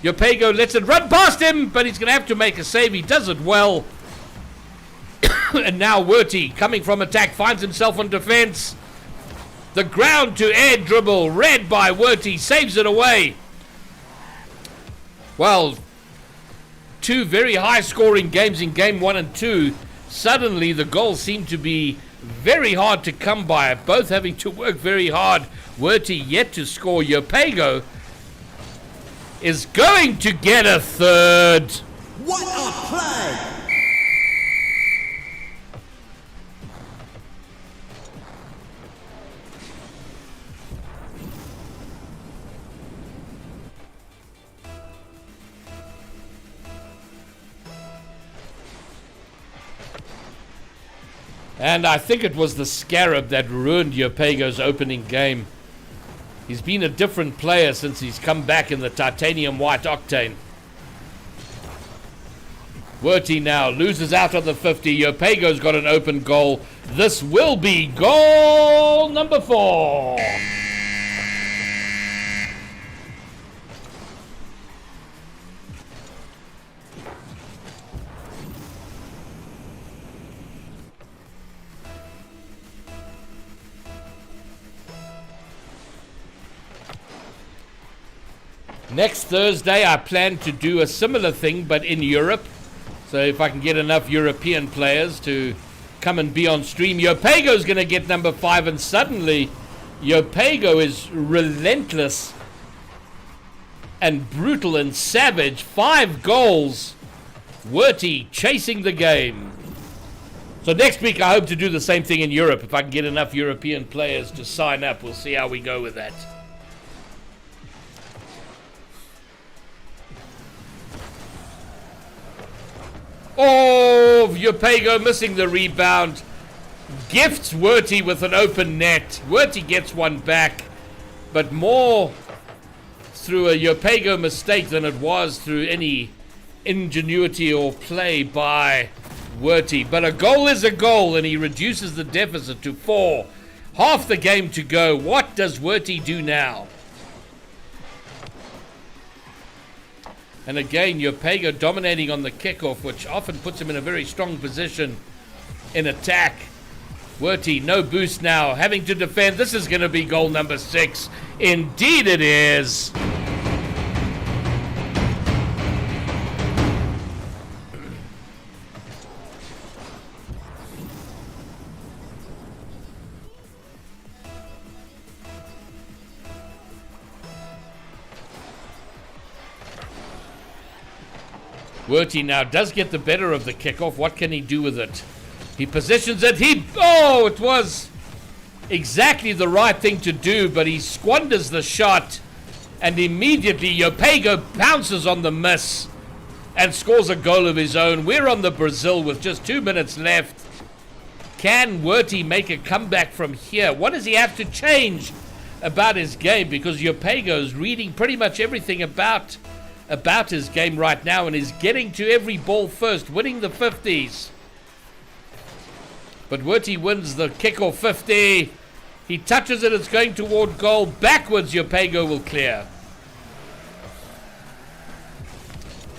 Yopego lets it run past him, but he's going to have to make a save. He does it well. And now Werty, coming from attack, finds himself on defense. The ground to air dribble, read by Werty, saves it away. Well, two very high-scoring games in Game 1 and 2. Suddenly, the goals seem to be very hard to come by, both having to work very hard. Werty yet to score. Yopego is going to get a third. What a play! And I think it was the Scarab that ruined Yopego's opening game. He's been a different player since he's come back in the titanium white octane. Werty now loses out on the 50. Yopego's got an open goal. This will be goal number 4. Next Thursday, I plan to do a similar thing, but in Europe. So if I can get enough European players to come and be on stream. Yopego's going to get number 5, and suddenly Yopego is relentless and brutal and savage. 5 goals. Werty chasing the game. So next week, I hope to do the same thing in Europe. If I can get enough European players to sign up, we'll see how we go with that. Oh, Yopego missing the rebound. Gifts Werty with an open net. Werty gets one back, but more through a Yopego mistake than it was through any ingenuity or play by Werty. But a goal is a goal, and he reduces the deficit to 4. Half the game to go. What does Werty do now? And again, Yopego dominating on the kickoff, which often puts him in a very strong position in attack. Werty, no boost now, having to defend. This is going to be goal number 6. Indeed it is. Werty now does get the better of the kickoff. What can he do with it? He positions it. It was exactly the right thing to do, but he squanders the shot, and immediately Yopego pounces on the miss and scores a goal of his own. We're on the Brazil with just 2 minutes left. Can Werty make a comeback from here? What does he have to change about his game? Because Yopego's reading pretty much everything about about his game right now and is getting to every ball first, winning the 50s. But Werty wins the kickoff 50. He touches it, it's going toward goal. Backwards, Yopego will clear.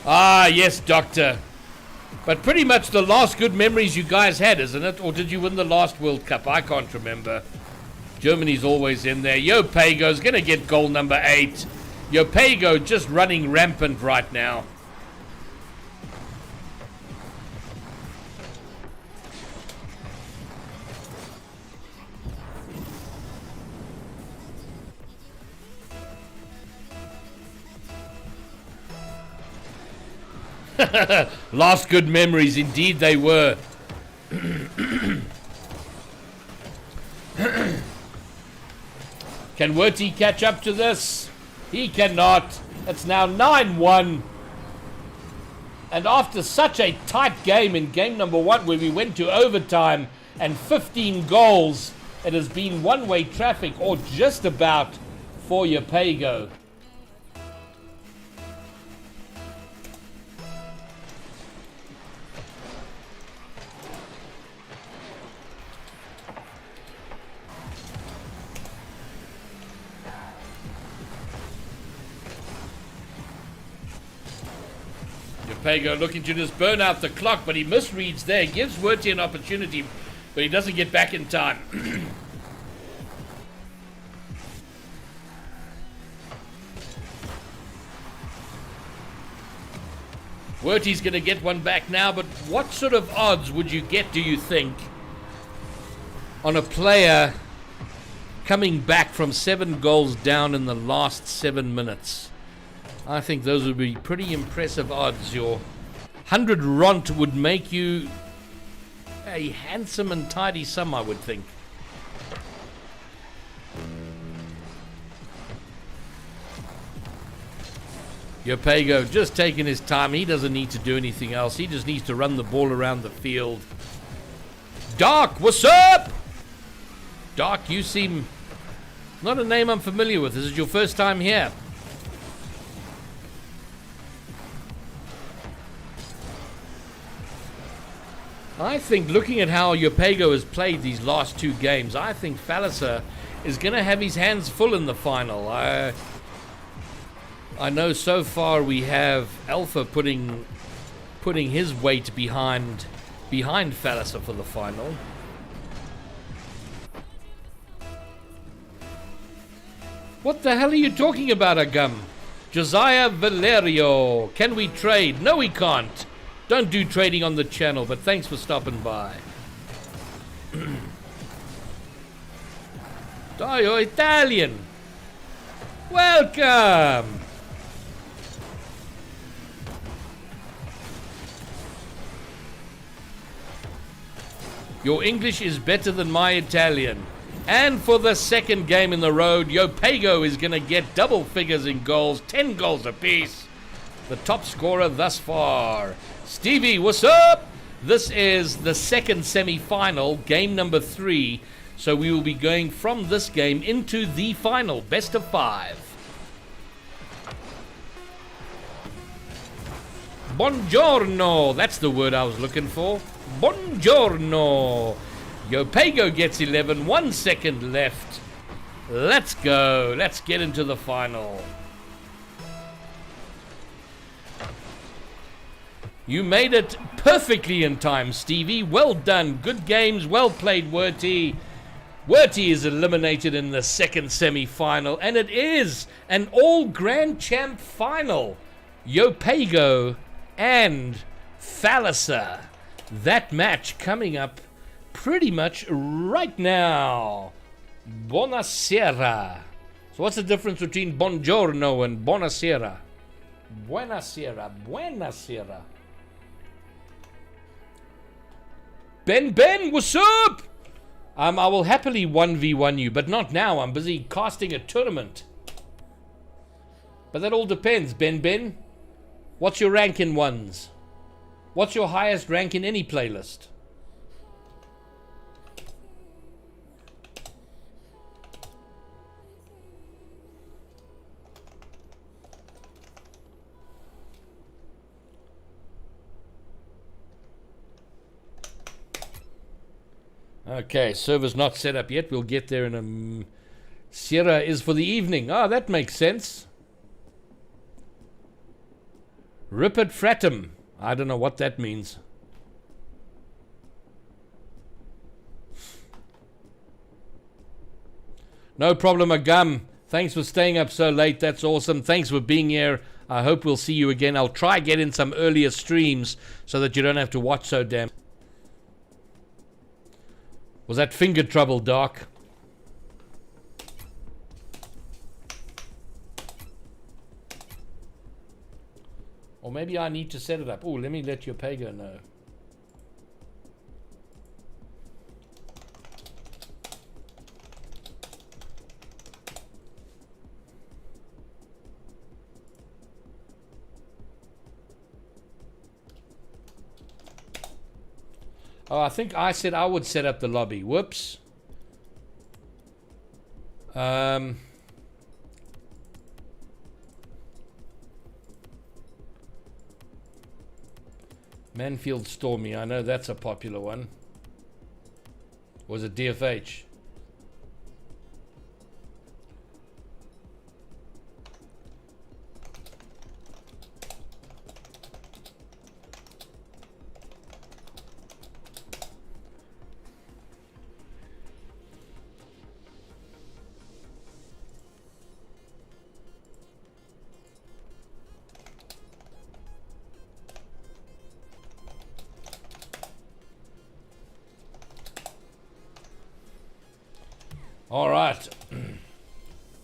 Ah, yes, Doctor. But pretty much the last good memories you guys had, isn't it? Or did you win the last World Cup? I can't remember. Germany's always in there. Yopego's going to get goal number 8. Yopego just running rampant right now. Last good memories, indeed they were. Can Werty catch up to this? He cannot. It's now 9-1. And after such a tight game in game number 1 where we went to overtime and 15 goals, it has been one-way traffic or just about for Yopego. Yopego looking to just burn out the clock, but he misreads there. Gives Werty an opportunity, but he doesn't get back in time. Werty's going to get one back now, but what sort of odds would you get, do you think, on a player coming back from 7 goals down in the last 7 minutes? I think those would be pretty impressive odds. Your 100 ront would make you a handsome and tidy sum, I would think. Yopego just taking his time. He doesn't need to do anything else. He just needs to run the ball around the field. Dark, what's up? Dark, you seem not a name I'm familiar with. This is your first time here. I think, looking at how Yopego has played these last 2 games, I think Falliser is going to have his hands full in the final. I know so far we have Alpha putting his weight behind Falliser for the final. What the hell are you talking about, Agum? Josiah Valerio, can we trade? No, we can't. Don't do trading on the channel, but thanks for stopping by. Dario Italian. Welcome. Your English is better than my Italian. And for the second game in the road, Yopego is going to get double figures in goals, 10 goals apiece. The top scorer thus far. Stevie, what's up? This is the second semi-final, game number 3. So we will be going from this game into the final, best of 5. Buongiorno, that's the word I was looking for. Buongiorno. Yopego gets 11, 1 second left. Let's go, let's get into the final. You made it perfectly in time, Stevie. Well done. Good games. Well played, Werty. Werty is eliminated in the second semi-final, and it is an all-Grand Champ final. Yopego and Falliser. That match coming up pretty much right now. Buonasera. So what's the difference between buongiorno and buonasera? Buonasera. Buonasera. Ben, what's up? I will happily 1v1 you, but not now. I'm busy casting a tournament. But that all depends, Ben. What's your rank in ones? What's your highest rank in any playlist? Okay, server's not set up yet. We'll get there in a... Sierra is for the evening. Ah, that makes sense. Ripid fratum. I don't know what that means. No problem, Agam. Thanks for staying up so late. That's awesome. Thanks for being here. I hope we'll see you again. I'll try get in some earlier streams so that you don't have to watch so damn. Was that finger trouble, Doc? Or maybe I need to set it up. Oh, let me let your Pago know. Oh, I think I said I would set up the lobby. Whoops. Manfield Stormy. I know that's a popular one. Was it DFH? All right.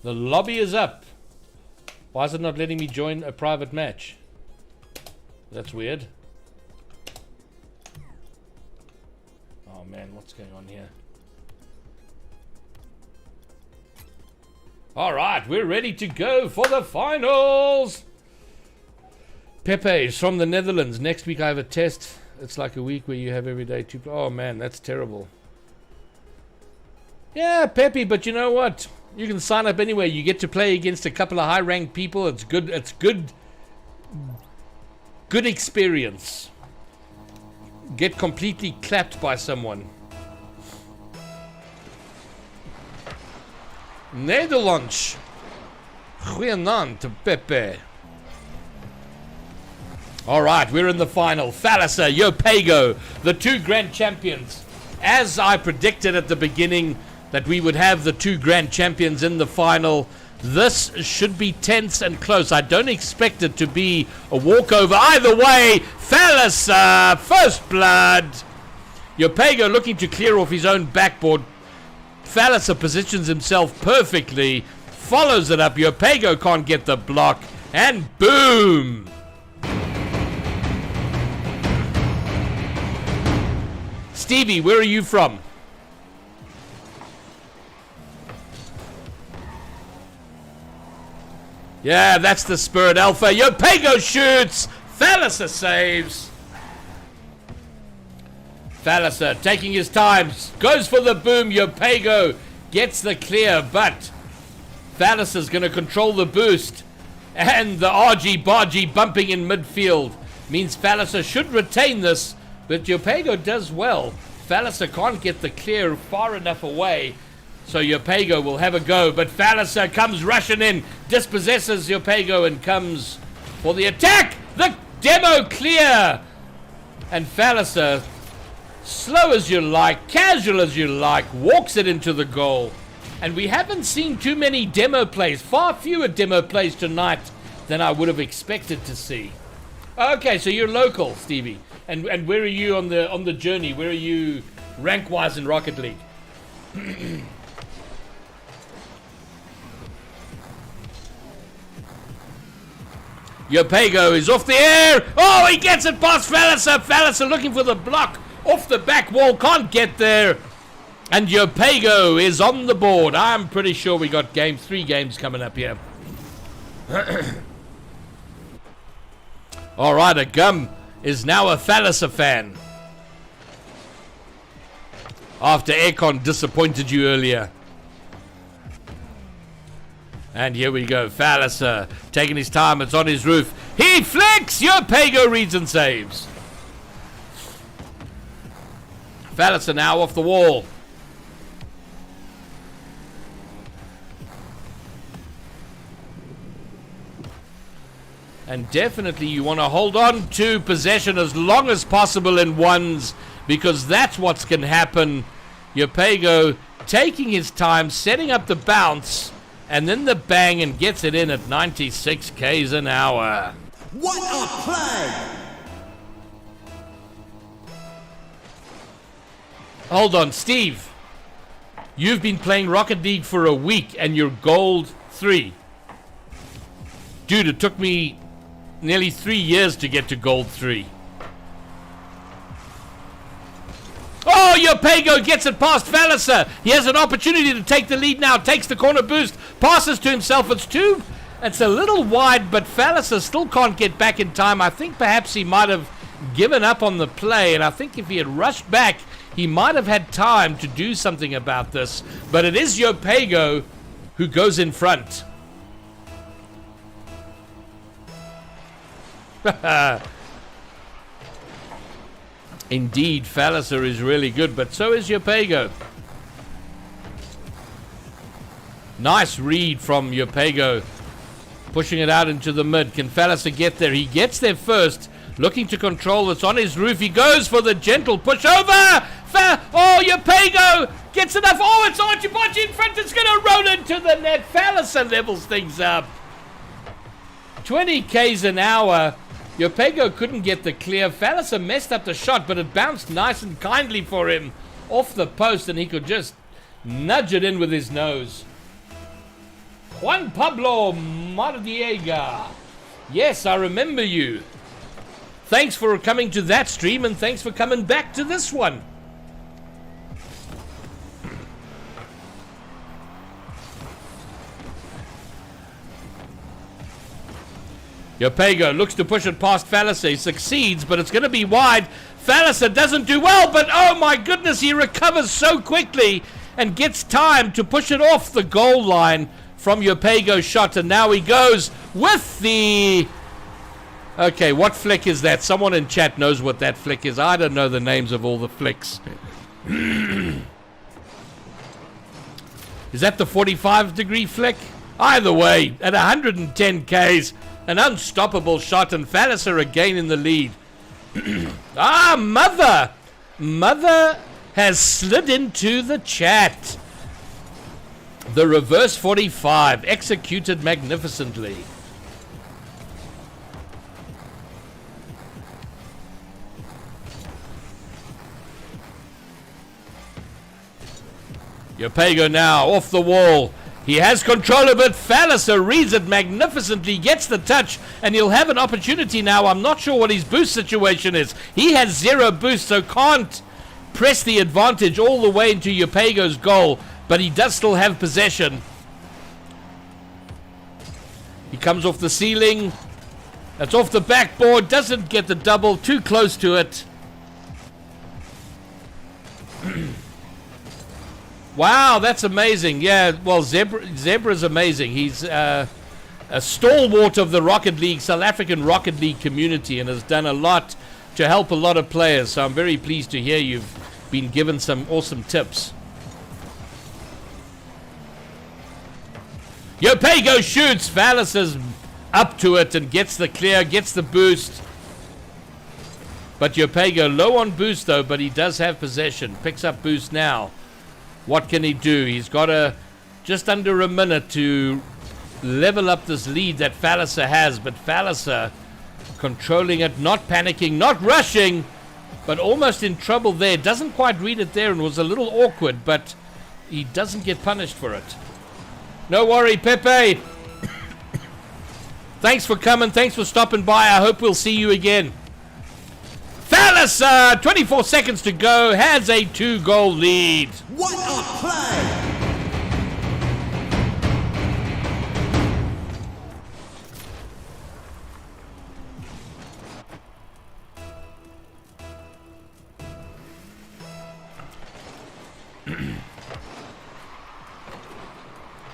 The lobby is up. Why is it not letting me join a private match? That's weird. Oh man, what's going on here? All right, we're ready to go for the finals. Pepe is from the Netherlands. Next week I have a test. It's like a week where you have every day two. Oh man, that's terrible. Yeah, Pepe, but you know what? You can sign up anyway. You get to play against a couple of high-ranked people. It's good. It's good experience. Get completely clapped by someone. Nederlands. Goeienaand, Pepe. All right, we're in the final. Thalassa, Yopago, the two grand champions. As I predicted at the beginning, that we would have the two grand champions in the final. This should be tense and close. I don't expect it to be a walkover. Either way, Thalassa, first blood. Yopago looking to clear off his own backboard. Thalassa positions himself perfectly, follows it up. Yopago can't get the block, and boom. Stevie, where are you from? Yeah, that's the Spirit Alpha. Yopago shoots. Thalassa saves. Thalassa taking his time. Goes for the boom. Yopago gets the clear, but Thalassa's going to control the boost. And the argy-bargy bumping in midfield means Thalassa should retain this, but Yopago does well. Thalassa can't get the clear far enough away. So Yopago will have a go, but Thalassa comes rushing in, dispossesses Yopago and comes for the attack. The demo clear. And Thalassa, slow as you like, casual as you like, walks it into the goal. And we haven't seen too many demo plays, far fewer demo plays tonight than I would have expected to see. Okay, so you're local, Stevie. And where are you on the journey? Where are you rank-wise in Rocket League? Yopago is off the air. Oh, he gets it past Thalassa. Thalassa looking for the block. Off the back wall. Can't get there. And Yopago is on the board. I'm pretty sure we got 3 games coming up here. All right, a Gum is now a Thalassa fan. After Aircon disappointed you earlier. And here we go. Thalassa taking his time. It's on his roof. He flicks. Yopago reads and saves. Thalassa now off the wall. And definitely you want to hold on to possession as long as possible in ones, because that's what's going to happen. Yopego taking his time, setting up the bounce, and then the bang, and gets it in at 96 k's an hour. What a play! Hold on, Steve. You've been playing Rocket League for a week and you're gold 3. Dude, it took me nearly 3 years to get to gold 3. Oh, Yopego gets it past Falliser. He has an opportunity to take the lead now. Takes the corner boost. Passes to himself. It's a little wide, but Falliser still can't get back in time. I think perhaps he might have given up on the play, and I think if he had rushed back, he might have had time to do something about this. But it is Yopego who goes in front. Indeed, Falliser is really good, but so is Yopego. Nice read from Yopego, pushing it out into the mid. Can Falliser get there? He gets there first, looking to control. It's on his roof. He goes for the gentle push over. Yopego gets enough. Oh, it's Archibald in front. It's going to roll into the net. Falliser levels things up. 20 k's an hour. Yopego couldn't get the clear. Falliser messed up the shot, but it bounced nice and kindly for him off the post, and he could just nudge it in with his nose. Juan Pablo Mardiega. Yes, I remember you. Thanks for coming to that stream, and thanks for coming back to this one. Yopego looks to push it past Falliser. He succeeds, but it's going to be wide. Falliser doesn't do well, but oh my goodness, he recovers so quickly and gets time to push it off the goal line from Yopego's shot. And now he goes with the... Okay, what flick is that? Someone in chat knows what that flick is. I don't know the names of all the flicks. Is that the 45-degree flick? Either way, at 110 Ks, an unstoppable shot, and Falliser again in the lead. Mother! Mother has slid into the chat. The reverse 45, executed magnificently. Yopego now off the wall. He has control of it. Falliser reads it magnificently, gets the touch, and he'll have an opportunity now. I'm not sure what his boost situation is. He has 0 boost, so can't press the advantage all the way into Yopego's goal, but he does still have possession. He comes off the ceiling. That's off the backboard. Doesn't get the double. Too close to it. Wow, that's amazing. Yeah, well, Zebra's amazing. He's a stalwart of the Rocket League, South African Rocket League community, and has done a lot to help a lot of players. So I'm very pleased to hear you've been given some awesome tips. Yopego shoots. Falliser's up to it and gets the clear, gets the boost. But Yopego low on boost though, but he does have possession. Picks up boost now. What can he do? He's got just under a minute to level up this lead that Falliser has, but Falliser controlling it, not panicking, not rushing, but almost in trouble there. Doesn't quite read it there and was a little awkward, but he doesn't get punished for it. No worry, Pepe. Thanks for coming. Thanks for stopping by. I hope we'll see you again. Falliser, 24 seconds to go, has a 2-goal lead. What a play!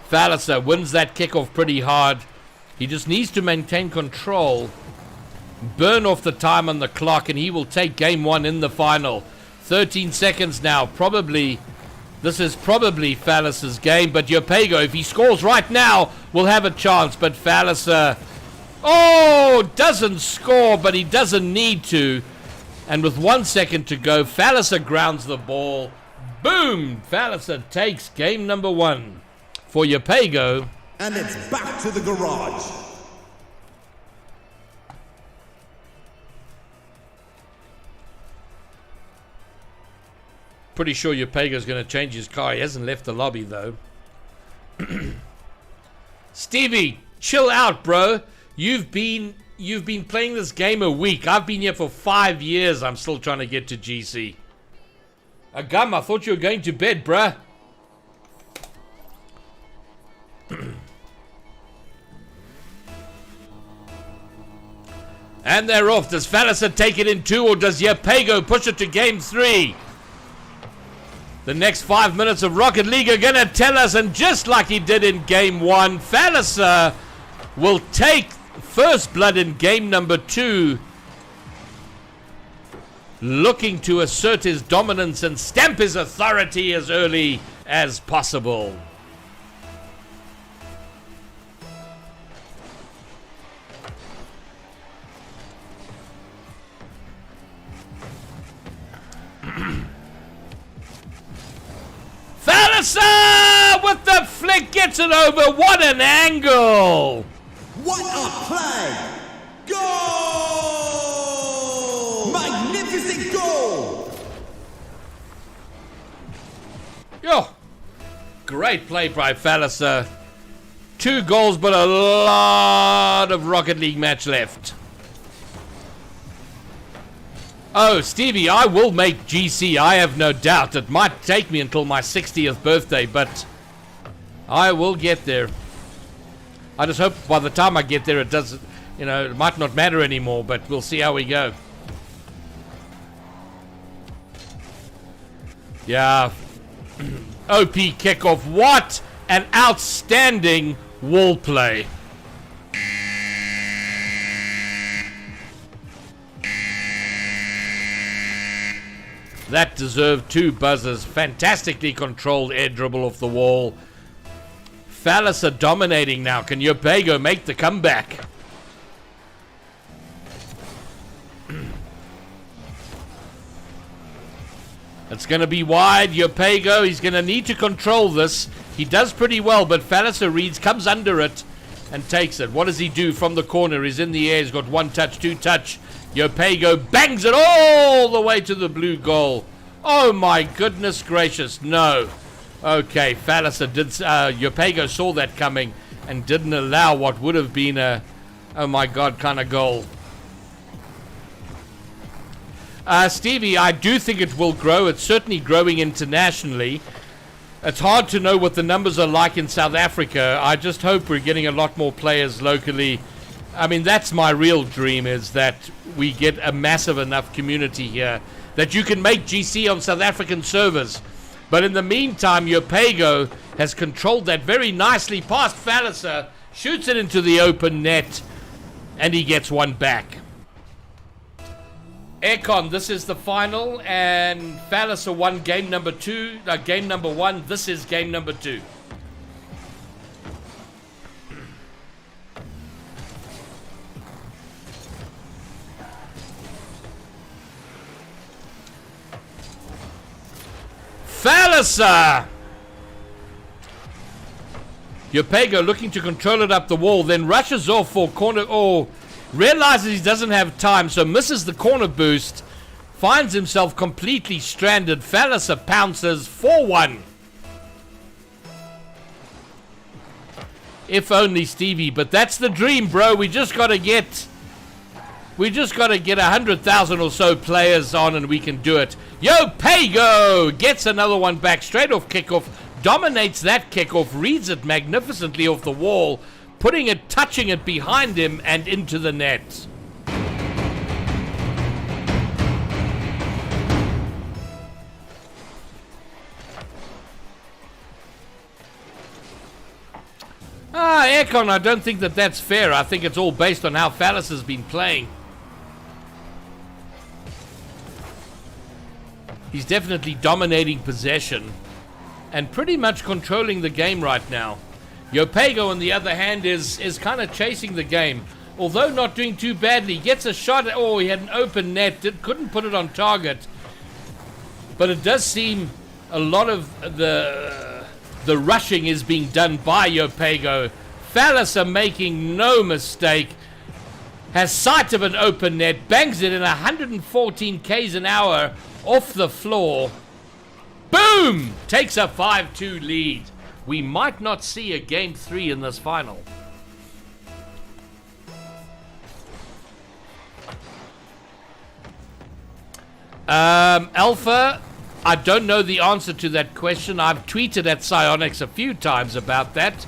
Falliser wins that kickoff pretty hard. He just needs to maintain control, burn off the time on the clock, and he will take game 1 in the final. 13 seconds now. This is probably Falliser's game, but Yopego, if he scores right now, will have a chance. But Falliser Oh, doesn't score, but he doesn't need to. And with 1 second to go, Falliser grounds the ball. Boom! Falliser takes game number 1 for Yapego. And it's back to the garage. Pretty sure Yapego's going to change his car. He hasn't left the lobby, though. Stevie, chill out, bro. You've been playing this game a week. I've been here for 5 years. I'm still trying to get to GC. Agam, I thought you were going to bed, bruh. And they're off. Does Falliser take it in 2, or does Yapego push it to game 3? The next 5 minutes of Rocket League are going to tell us, and just like he did in game 1, Falliser will take first blood in game number 2, looking to assert his dominance and stamp his authority as early as possible. Falliser with the flick gets it over. What an angle! What a play! Goal! Magnificent goal! Yo, great play by Falliser. 2 goals, but a lot of Rocket League match left. Oh, Stevie, I will make GC, I have no doubt. It might take me until my 60th birthday, but I will get there. I just hope by the time I get there it doesn't, it might not matter anymore, but we'll see how we go. Yeah. OP kickoff. What an outstanding wall play. That deserved 2 buzzers. Fantastically controlled air dribble off the wall. Falliser dominating now. Can Yapego make the comeback? It's going to be wide. Yapego, he's going to need to control this. He does pretty well, but Falliser reads, comes under it, and takes it. What does he do from the corner? He's in the air. He's got 1 touch, 2 touch. Yapego bangs it all the way to the blue goal. Oh my goodness gracious, no. Okay, Falliser did, Yapego saw that coming and didn't allow what would have been a, oh my god, kind of goal. Stevie, I do think it will grow. It's certainly growing internationally. It's hard to know what the numbers are like in South Africa. I just hope we're getting a lot more players locally. I mean, that's my real dream, is that we get a massive enough community here that you can make GC on South African servers. But in the meantime, Yapego has controlled that very nicely past Falliser, shoots it into the open net, and he gets 1 back. Aircon, this is the final, and Falliser won game number 1. This is game number 2. Falliser! Yapego looking to control it up the wall, then rushes off for corner. Oh, realizes he doesn't have time, so misses the corner boost. Finds himself completely stranded. Falliser pounces 4-1. If only Stevie, but that's the dream, bro. We just got to get 100,000 or so players on and we can do it. Yapego gets another 1 back straight off kickoff, dominates that kickoff, reads it magnificently off the wall, touching it behind him and into the net. Aircon, I don't think that that's fair. I think it's all based on how Falliser's been playing. He's definitely dominating possession and pretty much controlling the game right now. Yapego, on the other hand, is kind of chasing the game. although not doing too badly. Gets a shot. Oh, he had an open net. Couldn't put it on target. But it does seem a lot of the rushing is being done by Yopego. Falliser making no mistake. Has sight of an open net. Bangs it in 114 k's an hour off the floor. Boom! Takes a 5-2 lead. We might not see a game 3 in this final. Alpha, I don't know the answer to that question. I've tweeted at Psionics a few times about that.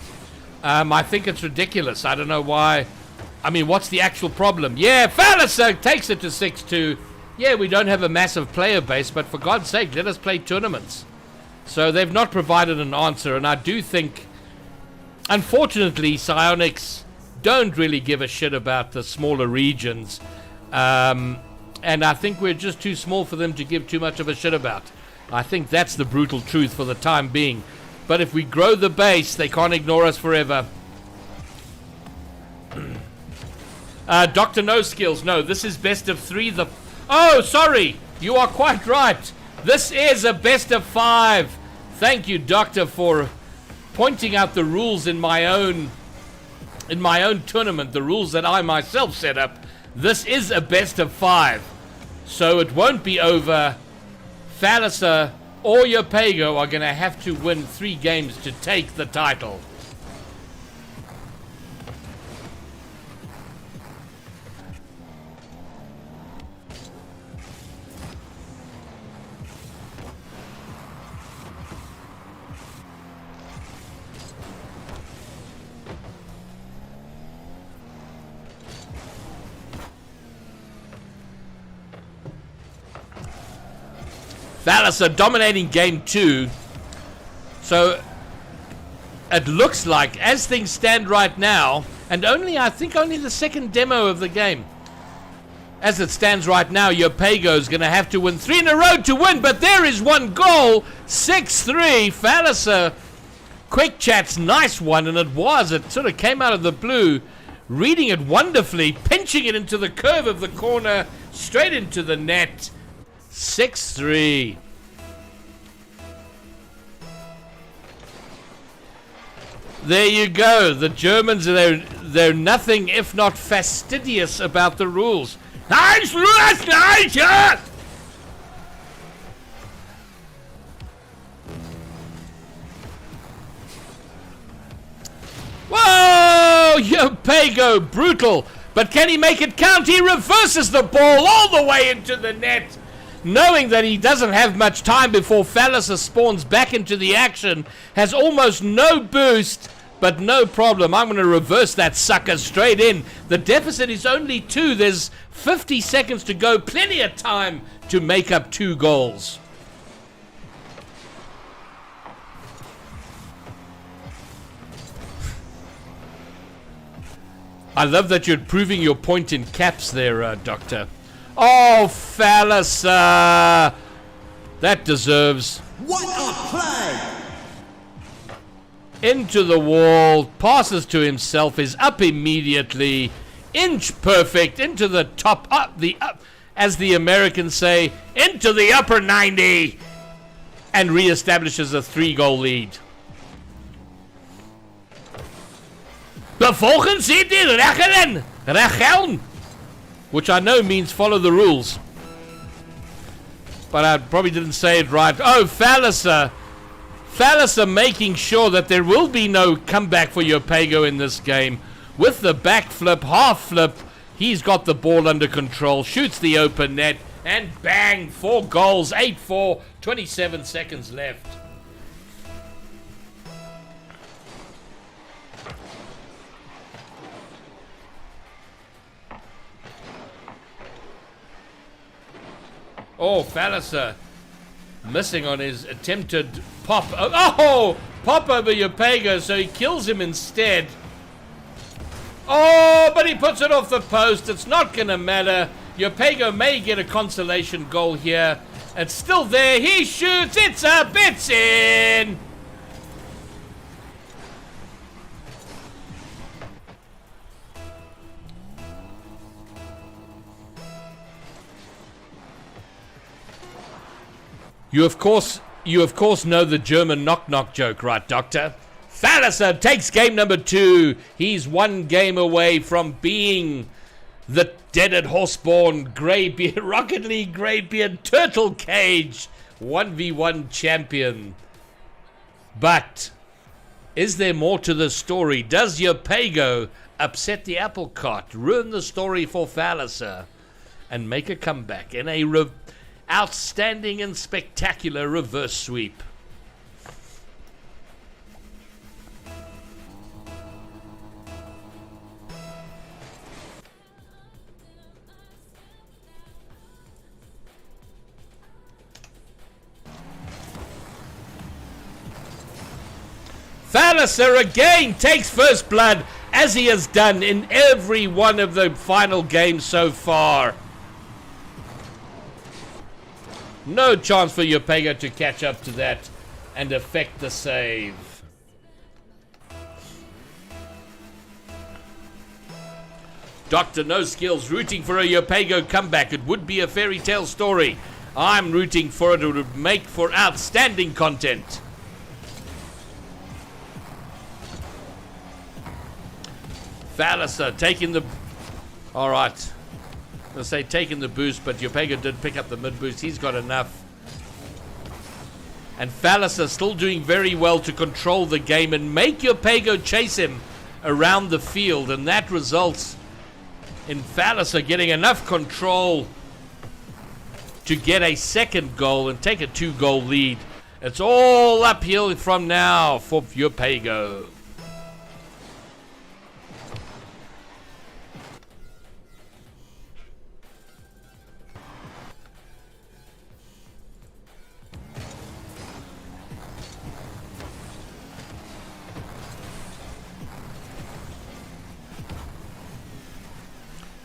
I think it's ridiculous. I don't know why. I mean, what's the actual problem? Yeah, Falliser takes it to 6-2. Yeah, we don't have a massive player base, but for God's sake, let us play tournaments. So they've not provided an answer, and I do think, unfortunately, Psionics don't really give a shit about the smaller regions. And I think we're just too small for them to give too much of a shit about. I think that's the brutal truth for the time being. But if we grow the base, they can't ignore us forever. Dr. No Skills. No, this is best of 3. Oh, sorry. You are quite right. This is a best of 5. Thank you, Doctor, for pointing out the rules in my own tournament, the rules that I myself set up. This is a best of 5. So it won't be over. Falliser or Yopego are going to have to win 3 games to take the title. Falliser dominating game 2. So it looks like, as things stand right now, and I think only the second demo of the game. As it stands right now, Yopego is going to have to win 3 in a row to win, but there is one goal. 6-3. Falliser, Quick Chat's nice one, and it sort of came out of the blue, reading it wonderfully, pinching it into the curve of the corner, straight into the net. 6-3. There you go. The Germans, they're nothing if not fastidious about the rules. Whoa! Yopego, brutal. But can he make it count? He reverses the ball all the way into the net. Knowing that he doesn't have much time before Falliser spawns back into the action, has almost no boost, but no problem. I'm going to reverse that sucker straight in. The deficit is only 2. There's 50 seconds to go. Plenty of time to make up 2 goals. I love that you're proving your point in caps there, Doctor. Oh, Falliser! That deserves. What a play! Into the wall, passes to himself, is up immediately, inch perfect, into the top, up, as the Americans say, into the upper 90, and reestablishes a 3-goal lead. Bevolgens Sie die Regeln, which I know means follow the rules. But I probably didn't say it right. Oh, Falliser making sure that there will be no comeback for Yopego in this game. With the backflip, half flip, he's got the ball under control, shoots the open net, and bang, 4 goals, 8-4, 27 seconds left. Oh, Falliser missing on his attempted pop. Oh, pop over Yopego, so he kills him instead. Oh, but he puts it off the post. It's not going to matter. Yopego may get a consolation goal here. It's still there. He shoots. It's up. It's in. You of course know the German knock-knock joke, right, Doctor? Falliser takes game number 2. He's one game away from being the Deaded Horseborn Greybeard Rocket League Greybeard Turtle Cage 1v1 champion. But is there more to the story? Does your Pago upset the apple cart, ruin the story for Falliser, and make a comeback in a outstanding and spectacular reverse sweep? Falliser again takes first blood, as he has done in every one of the final games so far. No chance for your Pago to catch up to that and affect the save. Dr. No Skills rooting for a Yopago comeback. It would be a fairy tale story. I'm rooting for it. It would make for outstanding content. Falliser taking the... Alright. I'm going to say taking the boost, but Yopago did pick up the mid boost. He's got enough. And Falliser still doing very well to control the game and make Yopago chase him around the field. And that results in Falliser getting enough control to get a second goal and take a 2-goal lead. It's all uphill from now for Yopago.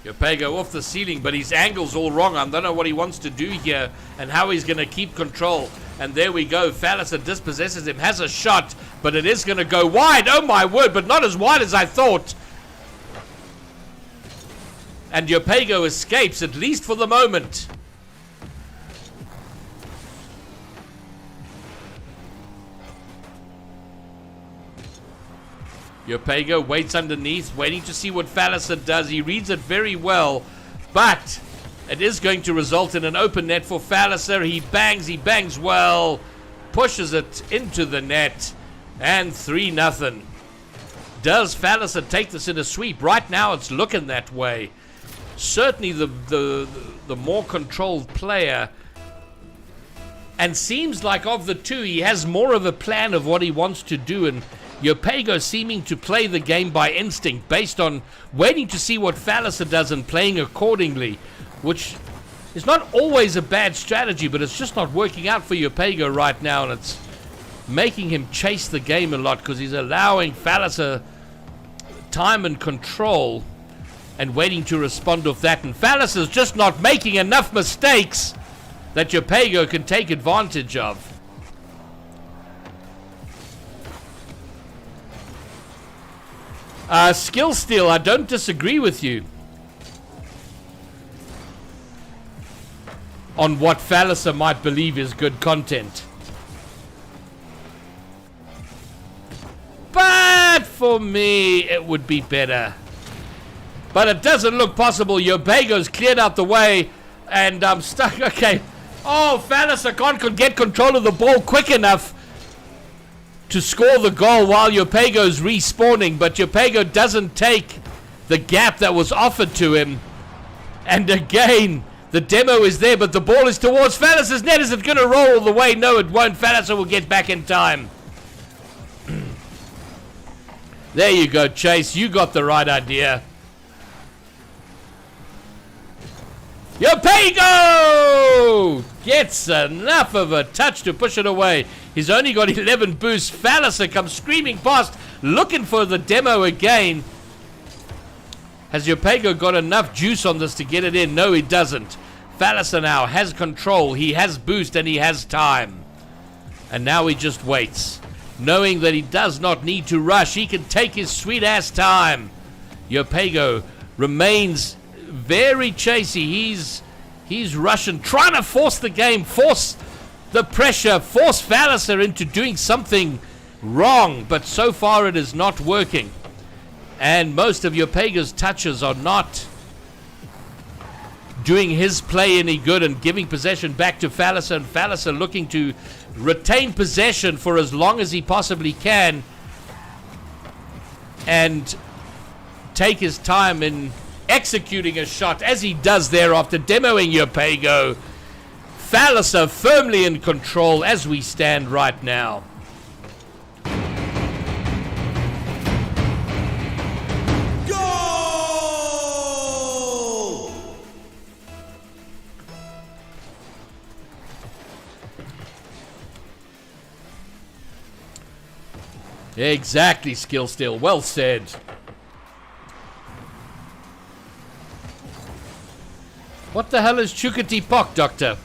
Yopago off the ceiling, but his angle's all wrong. I don't know what he wants to do here and how he's going to keep control. And there we go. Falliser dispossesses him, has a shot, but it is going to go wide. Oh my word, but not as wide as I thought. And Yopago escapes, at least for the moment. Yopago waits underneath, waiting to see what Falliser does. He reads it very well, but it is going to result in an open net for Falliser. He bangs well, pushes it into the net, and 3-0. Does Falliser take this in a sweep? Right now it's looking that way. Certainly the more controlled player, and seems like of the two, he has more of a plan of what he wants to do, and Yopago seeming to play the game by instinct, based on waiting to see what Falliser does and playing accordingly, which is not always a bad strategy, but it's just not working out for Yopago right now, and it's making him chase the game a lot because he's allowing Falliser time and control and waiting to respond off that, and Falliser's just not making enough mistakes that Yopago can take advantage of. Skill steal, I don't disagree with you on what Falliser might believe is good content. But for me, it would be better. But it doesn't look possible. Yopago's cleared out the way, and I'm stuck. Okay. Oh, Falliser can't get control of the ball quick enough to score the goal while Yopago's respawning, but Yopago doesn't take the gap that was offered to him. And again, the demo is there, but the ball is towards Falliser's net. Is it going to roll all the way? No, it won't. Falliser will get back in time. There you go, Chase. You got the right idea. Yopago gets enough of a touch to push it away. He's only got 11 boosts. Falliser comes screaming past, looking for the demo again. Has Yopago got enough juice on this to get it in? No, he doesn't. Falliser now has control. He has boost and he has time. And now he just waits, knowing that he does not need to rush. He can take his sweet-ass time. Yopago remains very chasey. He's rushing, trying to force the game, force the pressure, force Falliser into doing something wrong, but so far it is not working. And most of Yopega's touches are not doing his play any good and giving possession back to Falliser, and Falliser looking to retain possession for as long as he possibly can and take his time in executing a shot, as he does there after demoing Yopego. Falliser firmly in control as we stand right now. Goal! Exactly, Skill Steal. Well said. What the hell is Chukati Pok, Doctor?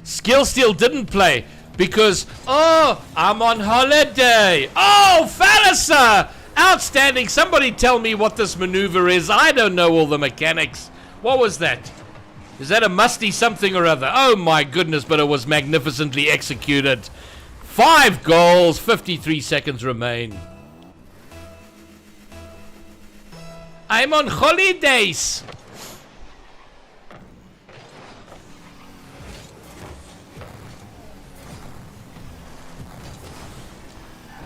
Skill Steal didn't play because, oh, I'm on holiday. Oh, Falliser! Outstanding. Somebody tell me what this maneuver is. I don't know all the mechanics. What was that? Is that a musty something or other? Oh my goodness, but it was magnificently executed. 5 goals, 53 seconds remain. I'm on holidays.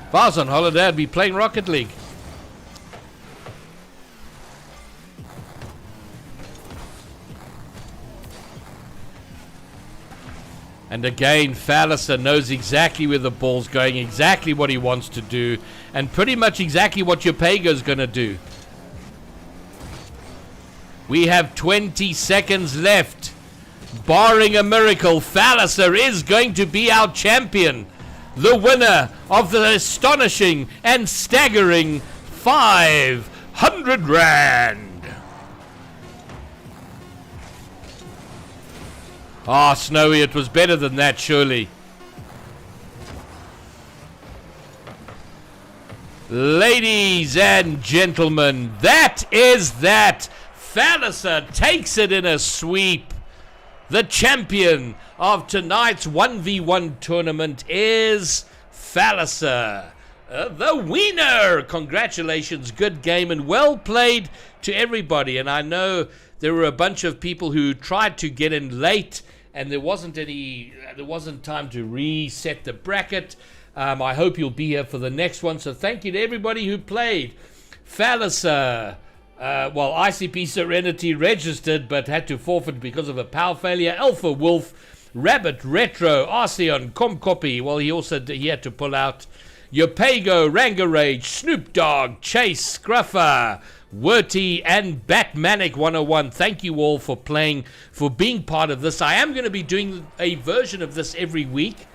If I was on holiday, I'd be playing Rocket League. And again, Falliser knows exactly where the ball's going, exactly what he wants to do, and pretty much exactly what Yopego's going to do. We have 20 seconds left. Barring a miracle, Falliser is going to be our champion. The winner of the astonishing and staggering 500 Rand. Ah, Snowy, it was better than that, surely. Ladies and gentlemen, that is that. Falliser takes it in a sweep. The champion of tonight's 1v1 tournament is Falliser, the winner. Congratulations, good game and well played to everybody. And I know there were a bunch of people who tried to get in late and there wasn't time to reset the bracket. I hope you'll be here for the next one. So thank you to everybody who played. Falliser, ICP Serenity registered but had to forfeit because of a power failure. Alpha Wolf, Rabbit Retro, Arceon, Comcopy, he had to pull out. Yopego, Rangarage, Snoop Dogg, Chase, Scruffer, Werty, and Batmanic 101. Thank you all for playing, for being part of this. I am going to be doing a version of this every week.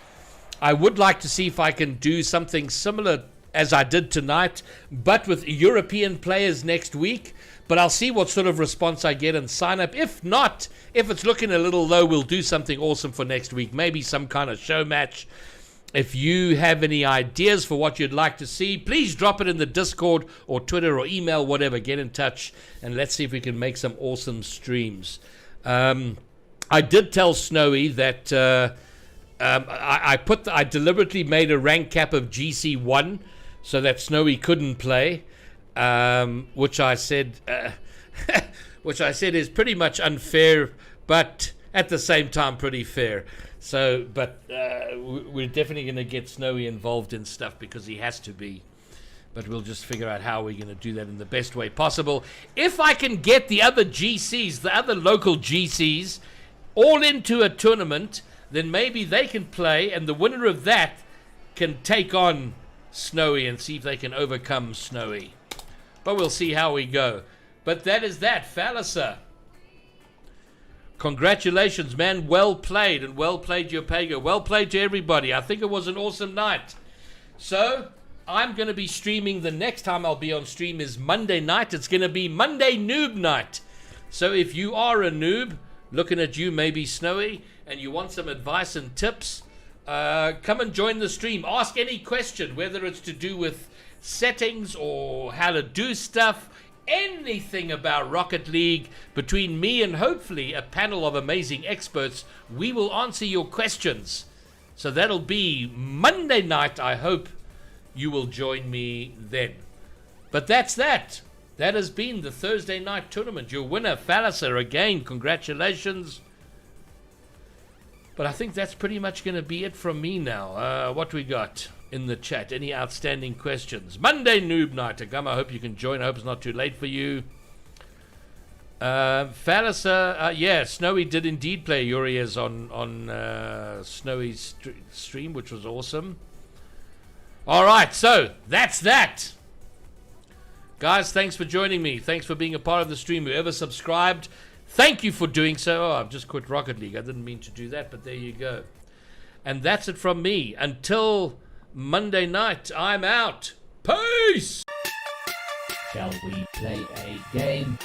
I would like to see if I can do something similar as I did tonight, but with European players next week. But I'll see what sort of response I get and sign up. If not, if it's looking a little low, we'll do something awesome for next week. Maybe some kind of show match. If you have any ideas for what you'd like to see, please drop it in the Discord or Twitter or email, whatever. Get in touch and let's see if we can make some awesome streams. I did tell Snowy that I deliberately made a rank cap of GC1 so that Snowy couldn't play, which I said is pretty much unfair, but at the same time pretty fair. So, but we're definitely going to get Snowy involved in stuff because he has to be. But we'll just figure out how we're going to do that in the best way possible. If I can get the other GCs, the other local GCs, all into a tournament, then maybe they can play, and the winner of that can take on Snowy and see if they can overcome Snowy. But we'll see how we go. But that is that, Falliser. Congratulations, man. Well played, and well played, Yopego. Well played to everybody. I think it was an awesome night. So, I'm going to be streaming. The next time I'll be on stream is Monday night. It's going to be Monday Noob Night. So, if you are a noob, looking at you, maybe Snowy, and you want some advice and tips, come and join the stream. Ask any question, whether it's to do with settings or how to do stuff. anything about Rocket League, between me and hopefully a panel of amazing experts, we will answer your questions. So that'll be Monday night. I hope you will join me then. But that's that. That has been the Thursday night tournament. Your winner, Falliser, again, congratulations. But I think that's pretty much going to be it from me now. What we got in the chat? Any outstanding questions? Monday Noob Night. Agama, I hope you can join. I hope it's not too late for you. Falliser, yeah, Snowy did indeed play Urias on Snowy's stream, which was awesome. All right, so that's that. Guys, thanks for joining me. Thanks for being a part of the stream. Whoever subscribed, thank you for doing so. Oh, I've just quit Rocket League. I didn't mean to do that, but there you go. And that's it from me. Until Monday night, I'm out. Peace! Shall we play a game?